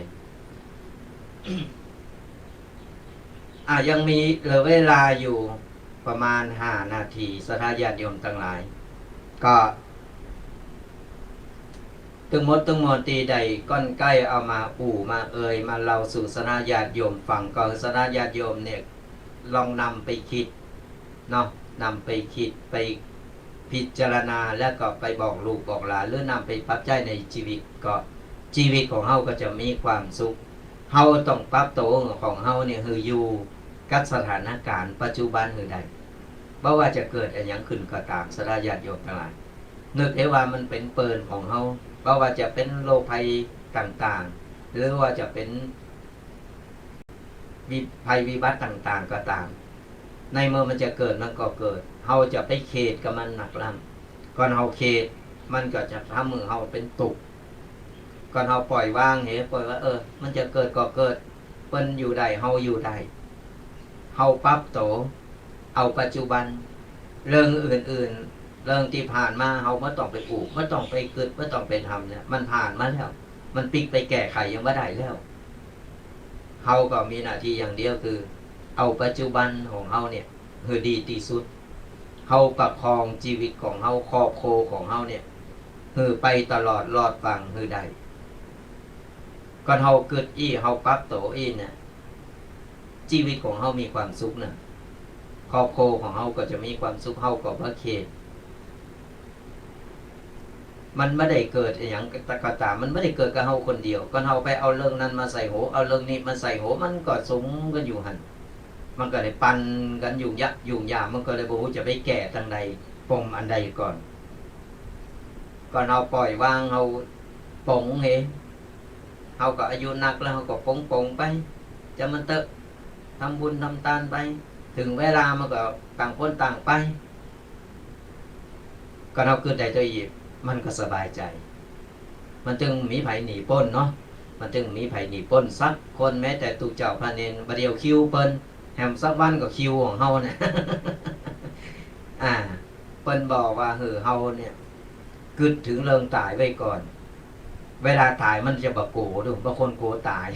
ยังมีเหลือเวลาอยู่ประมาณ5 นาทีสถาญาติโยมทั้งหลาย ก็ตึงมดตึงมนตีใดก้อนใกล้เอามาปู่มาเอ่ยมาเล่าสู่สนาญาติโยมฟังก็สนาญาติโยมเนี่ยลองนำไปคิดเนาะนำไปคิดไปพิจารณาแล้วก็ไปบอกลูกบอกหลานหรือนำไปปรับใจในชีวิตก็ชีวิตของเฮาก็จะมีความสุขเฮาต้องปรับตัวของเฮาเนี่ยคืออยู่กับสถานการณ์ปัจจุบันคือใดบ่ว่าจะเกิดอะไรอย่างขึ้นก็ตามสนาญาติโยมทั้งหลายนึกได้ว่ามันเป็นเปิลของเฮาเพราะว่าจะเป็นโรคภัยต่างๆหรือว่าจะเป็นภัยวิบัติต่างๆก็ตามในเมื่อมันจะเกิดมันก็เกิดเฮาจะไปเขตกับมันหนักล่ำก่อนเฮาเขตมันก็จะทำมือเฮาเป็นตุกก่อนเฮาปล่อยวางปล่อยว่ามันจะเกิดก็เกิดเปิ้นอยู่ได้เฮาอยู่ได้เฮาปรับโตเอาปัจจุบันเรื่องอื่นๆเรื่องที่ผ่านมาเฮาไม่ต้องไปปลูกไม่ต้องไปเกิดไม่ต้องไปทำเนี่ยมันผ่านมาแล้วมันปิกไปแก้ไขยังไม่ได้แล้วเฮาก็มีหน้าที่อย่างเดียวคือเอาปัจจุบันของเฮาเนี่ยคือดีที่สุดเฮาประคองชีวิตของเฮาครอบครัวของเฮาเนี่ยคือไปตลอดรอดฟังคือได้ก่อนเฮาเกิดเฮาปรับโตเนี่ยชีวิตของเฮามีความสุขนะครอบครัวของเฮาก็จะมีความสุขเฮาก็บ่เขตมันไม่ได้เกิดอย่างก็ตามมันไม่ได้เกิดกับเฮาคนเดียวก็เฮาไปเอาเรื่องนั้นมาใส่หัวเอาเรื่องนี้มาใส่หัวมันก็สมกันอยู่หั่นมันก็เลยปั่นกันยุ่งยากมันก็เลยบ่รู้จะไปแก้ทางใดปมอันใดก่อนเฮาปล่อยวางเฮาปงเฮาก็อายุนักแล้วเฮาก็ปงไปจะมันเตอะทำบุญทำทานไปถึงเวลามันก็ต่างคนต่างไปก็เฮาเกิดได้ตัวอีกมันก็สบายใจมันจึงมีไผหนีป้นเนาะมันจึงมีไผหนีป้นสักคนแม้แต่ตุเจ้าพระเนรบ่เดียวคิวเปิ้นแฮมสักวันก็คิวของเฮาเนี่ย เปิ้นบอกว่าเฮาเนี่ยกึดถึงเรื่องตายไว้ก่อนเวลาตายมันจะบ่โกดูบางคนโกตาย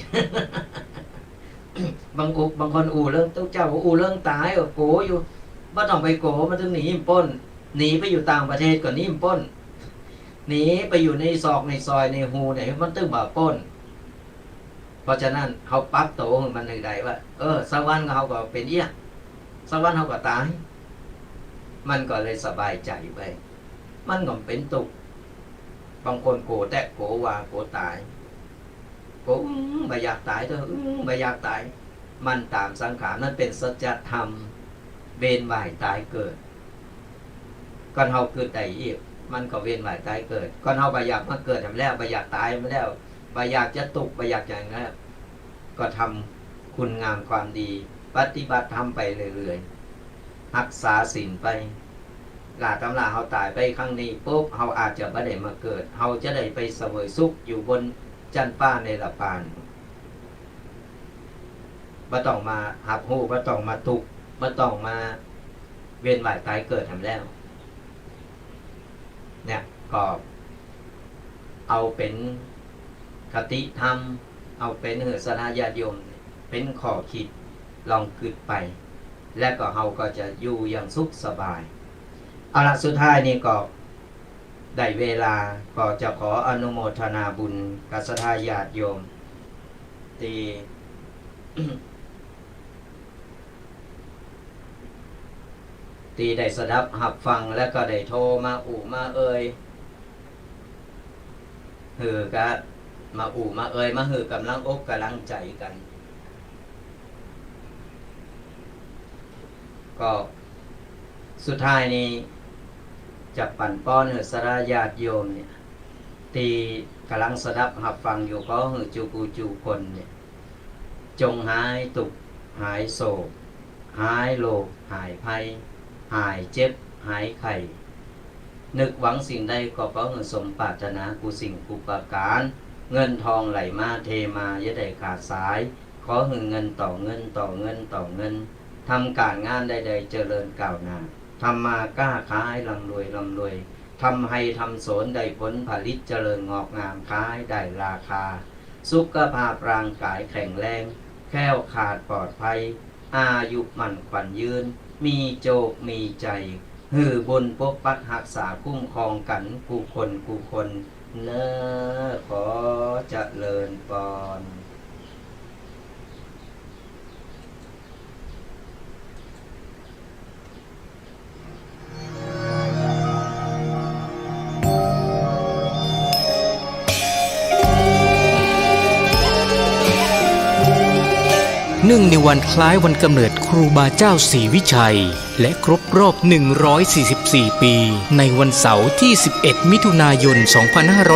บางคนเรื่องตุเจ้าเรื่องตายโกอยู่บ่ต้องไปโกมันถึงหนีป้นหนีไปอยู่ต่างประเทศก็หนีป้นหนีไปอยู่ในซอกในซอยในหูไหนมันตึ้งบ่ป้นเพราะฉะนั้นเขาปรับโตมันในใดว่าสักวันเขาก็เป็นสักวันเขาก็ตายมันก็เลยสบายใจไปมันก็เป็นตุกบางคนโกแต่โกว่าโกตายโกไม่อยากตายเถอะไม่อยากตายมันตามสังขารนั่นเป็นสัจธรรมเวียนว่ายตายเกิดก่อนเขาเกิดใดอีกมันก็เวียนว่ายตายเกิดก่อนเฮาบ่อยากมาเกิดทำแล้วบ่อยากตายมาแล้วบ่อยากจะตกบ่อยากอย่างนั้นก็ทำคุณงามความดีปฏิบัติธรรมไปเรื่อยๆรักษาศีลไปลาตำลาเฮาตายไปครั้งนี้ปุ๊บเฮาอาจจะบ่ได้มาเกิดเฮาจะได้ไปเสวยสุขอยู่บนจันฟ้าในละปานบ่ต้องมาหับหู้บ่ต้องมาทุกข์บ่ต้องมาเวียนว่ายตายเกิดทำแล้วเนี่ยก็เอาเป็นคติธรรมเอาเป็นสนาญาติโยมเป็นข้อคิดลองคิดไปและก็เฮาก็จะอยู่อย่างสุขสบายเอาละสุดท้ายนี่ก็ ได้เวลาก็จะขออนุโมทนาบุญกับศรัทธาญาติโยมที่ ที่ได้สดับหับฟังและก็ได้โทรมามาหือกะมามามาหือกำลังอกกำลังใจกันก็สุดท้ายนี้จะปั่นป้อนหือสระญาติโยมเนี่ยที่กำลังสดับหับฟังอยู่ก็หือจูคนเนี่ยจงหายตุกหายโศกหายโลกหายภัยหายเจ็บหายไข้นึกหวังสิ่งใดก็ขอให้สมปรารถนากุสิ่งกุปการเงินทองไหลมาเทมาอย่าได้ขาดสายขอให้เงินต่อเงินต่อเงินต่อเงินทำการงานใดๆเจริญก้าวหน้าทำมาก้าขายร่ำรวยทำให้ทำสนได้ผลผลิตเจริญงอกงามขายได้ราคาสุขภาพร่างกายแข็งแรงแคล้วขาดปลอดภัยอายุมั่นขวัญยืนมีโจกมีใจหือบุญปกปักรักษาคุ้มครองกันกูคนเนอขอเจริญพร
เนื่องในวันคล้ายวันกำเนิดครูบาเจ้าศรีวิชัยและครบรอบ144 ปีในวันเสาร์ที่11มิถุนายน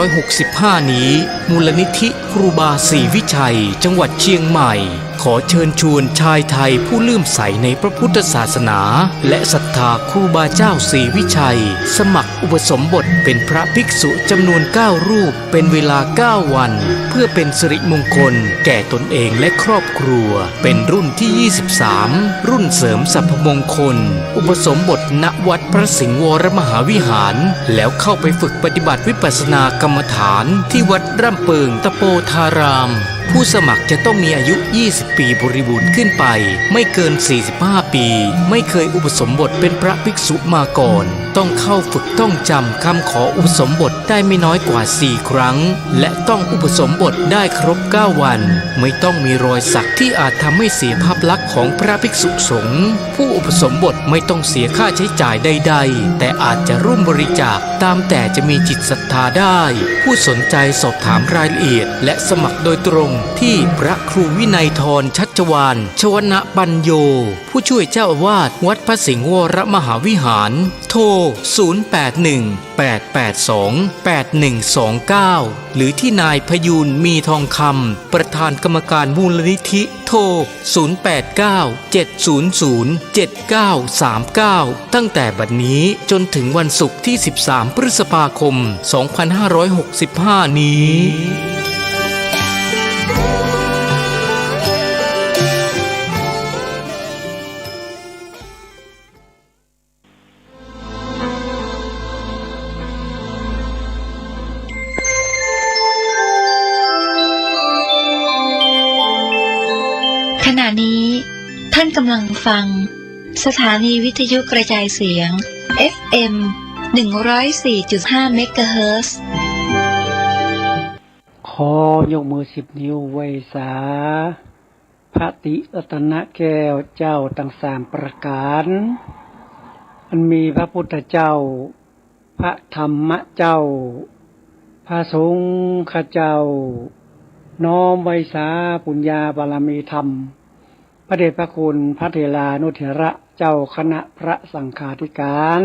2565นี้มูลนิธิครูบาศรีวิชัยจังหวัดเชียงใหม่ขอเชิญชวนชายไทยผู้เลื่อมใสในพระพุทธศาสนาและศรัทธาครูบาเจ้าศรีวิชัยสมัครอุปสมบทเป็นพระภิกษุจำนวน9รูปเป็นเวลา9วันเพื่อเป็นสิริมงคลแก่ตนเองและครอบครัวเป็นรุ่นที่23รุ่นเสริมสรรพมงคลอุปสมบทณวัดพระสิงห์วรมหาวิหารแล้วเข้าไปฝึกปฏิบัติวิปัสสนากรรมฐานที่วัดร่ำเปิงตะโปธารามผู้สมัครจะต้องมีอายุ20 ปีบริบูรณ์ขึ้นไปไม่เกิน45 ปีไม่เคยอุปสมบทเป็นพระภิกษุมาก่อนต้องเข้าฝึกต้องจำคำขออุปสมบทได้ไม่น้อยกว่า4 ครั้งและต้องอุปสมบทได้ครบ9 วันไม่ต้องมีรอยสักที่อาจทำให้เสียภาพลักษณ์ของพระภิกษุสงฆ์ผู้อุปสมบทไม่ต้องเสียค่าใช้จ่ายใดๆแต่อาจจะร่วมบริจาคตามแต่จะมีจิตศรัทธาได้ผู้สนใจสอบถามรายละเอียดและสมัครโดยตรงที่พระครูวินัยธรชัชวาลชวนะปัญโยผู้ช่วยเจ้าอาวาสวัดพระสิงห์วรมหาวิหารโทร 0818828129 หรือที่นายพยูนมีทองคำประธานกรรมการมูลนิธิโทร 0897007939 ตั้งแต่บัดนี้จนถึงวันศุกร์ที่13 พฤษภาคม 2565 นี้
ขณะนี้ท่านกำลังฟังสถานีวิทยุกระจายเสียง FM 104.5 เมกะเฮิรตซ์
ขอยกมือ10 นิ้วไหว้สาพระติรัตนแก้วเจ้าทั้ง3ประการอันมีพระพุทธเจ้าพระธรรมเจ้าพระสงฆ์เจ้าน้อมไหว้สาปุญญาบารมีธรรมพระเดชพระคุณพระเถรานุเถระเจ้าคณะพระสังฆาธิการ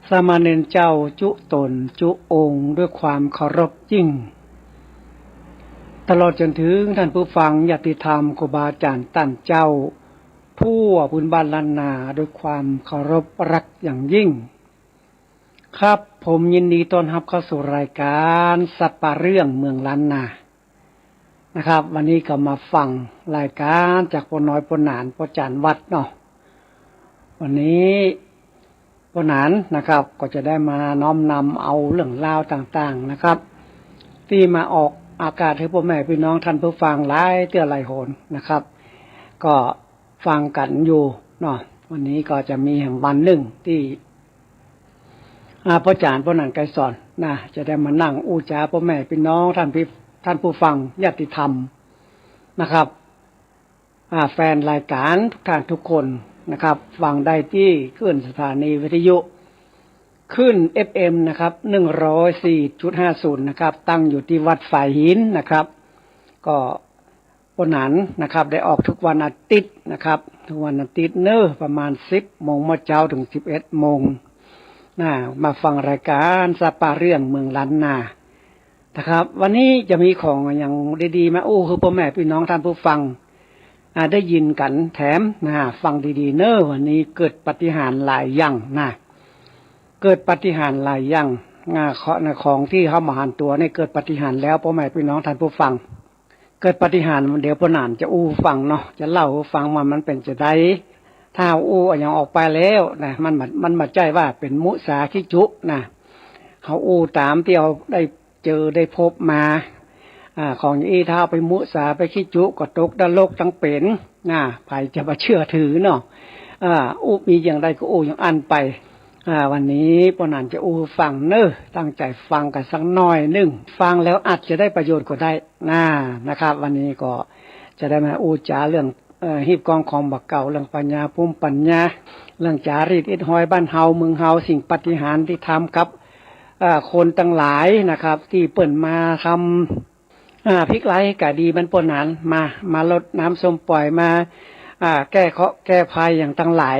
สามเณรเจ้าจุตนจุองค์ด้วยความเคารพยิ่งตลอดจนถึงท่านผู้ฟังญาติธรรมครูบาอาจารย์ท่านเจ้าผู้บุญบานล้านนาด้วยความเคารพรักอย่างยิ่งครับผมยินดีต้อนรับเข้าสู่รายการสัปปะเรื่องเมืองล้านนานะครับวันนี้ก็มาฟังรายการจากพ่อน้อยพ่อหนานพ่อจานวัดเนาะวันนี้พ่อหนานนะครับก็จะได้มาน้อมนำเอาเรื่องราวต่างๆนะครับที่มาออกอากาศให้พ่อแม่พี่น้องท่านผู้ฟังหลายเตื้อหลายโหนนะครับก็ฟังกันอยู่เนาะวันนี้ก็จะมีแห่งวันหนึ่งที่ พ่อจารย์พ่อนันไกรสอนนะจะได้มานั่งอู้จาพ่อแม่พี่น้องท่านผู้ฟังญาติธรรมนะครับแฟนรายการทุกท่านทุกคนนะครับฟังได้ที่ขึ้นสถานีวิทยุขึ้น FM นะครับ 104.50 นะครับตั้งอยู่ที่วัดฝ่ายหินนะครับก็ปนันนะครับได้ออกทุกวันอาทิตย์นะครับทุกวันอาทิตย์ประมาณ 10 โมงมื้อเช้าถึง 11 โมงมาฟังรายการสปาเรื่องเมืองล้านนานะครับวันนี้จะมีของอย่างดีๆมาคือพ่อแม่พี่น้องท่านผู้ฟังได้ยินกันแถมฟังดีๆวันนี้เกิดปาฏิหาริย์หลายอย่างเกิดปาฏิหาริย์หลายอย่างของที่เข้ามาหันตัวนี่เกิดปาฏิหาริย์แล้วพ่อแม่พี่น้องท่านผู้ฟังเกิดปาฏิหาริย์เดี๋ยวพ่อหนานจะฟังเนาะจะเล่าฟังว่ามันเป็นจะได้ถ้าอย่างออกไปแล้วนะมันมาใจว่าเป็นมุสาคิจุนะเขาตามที่เขาได้เจอได้พบมาของถ้าไปมุสาไปคิจุก็ตกนรกทั้งเป็นใครจะมาเชื่อถือเนาะมีอย่างใดก็อย่างอันไปวันนี้ปนันจะฟังตั้งใจฟังกันสักหน่อยนึงฟังแล้วอาจจะได้ประโยชน์ก็ได้นะครับวันนี้ก็จะได้มาจาเรื่องฮีบกองของบักเก่าเรื่องปัญญาภูมิปัญญาเรื่องจารีตอิดหอยบ้านเฮาเมืองเฮาสิ่งปาฏิหาริย์ที่ทำกับคนตั้งหลายนะครับที่เปิ่นมาทำพริกไร้กะดีมันปนหนานมาลดน้ำส้มปล่อยมาแก้เคาะแก้ภัยอย่างตั้งหลาย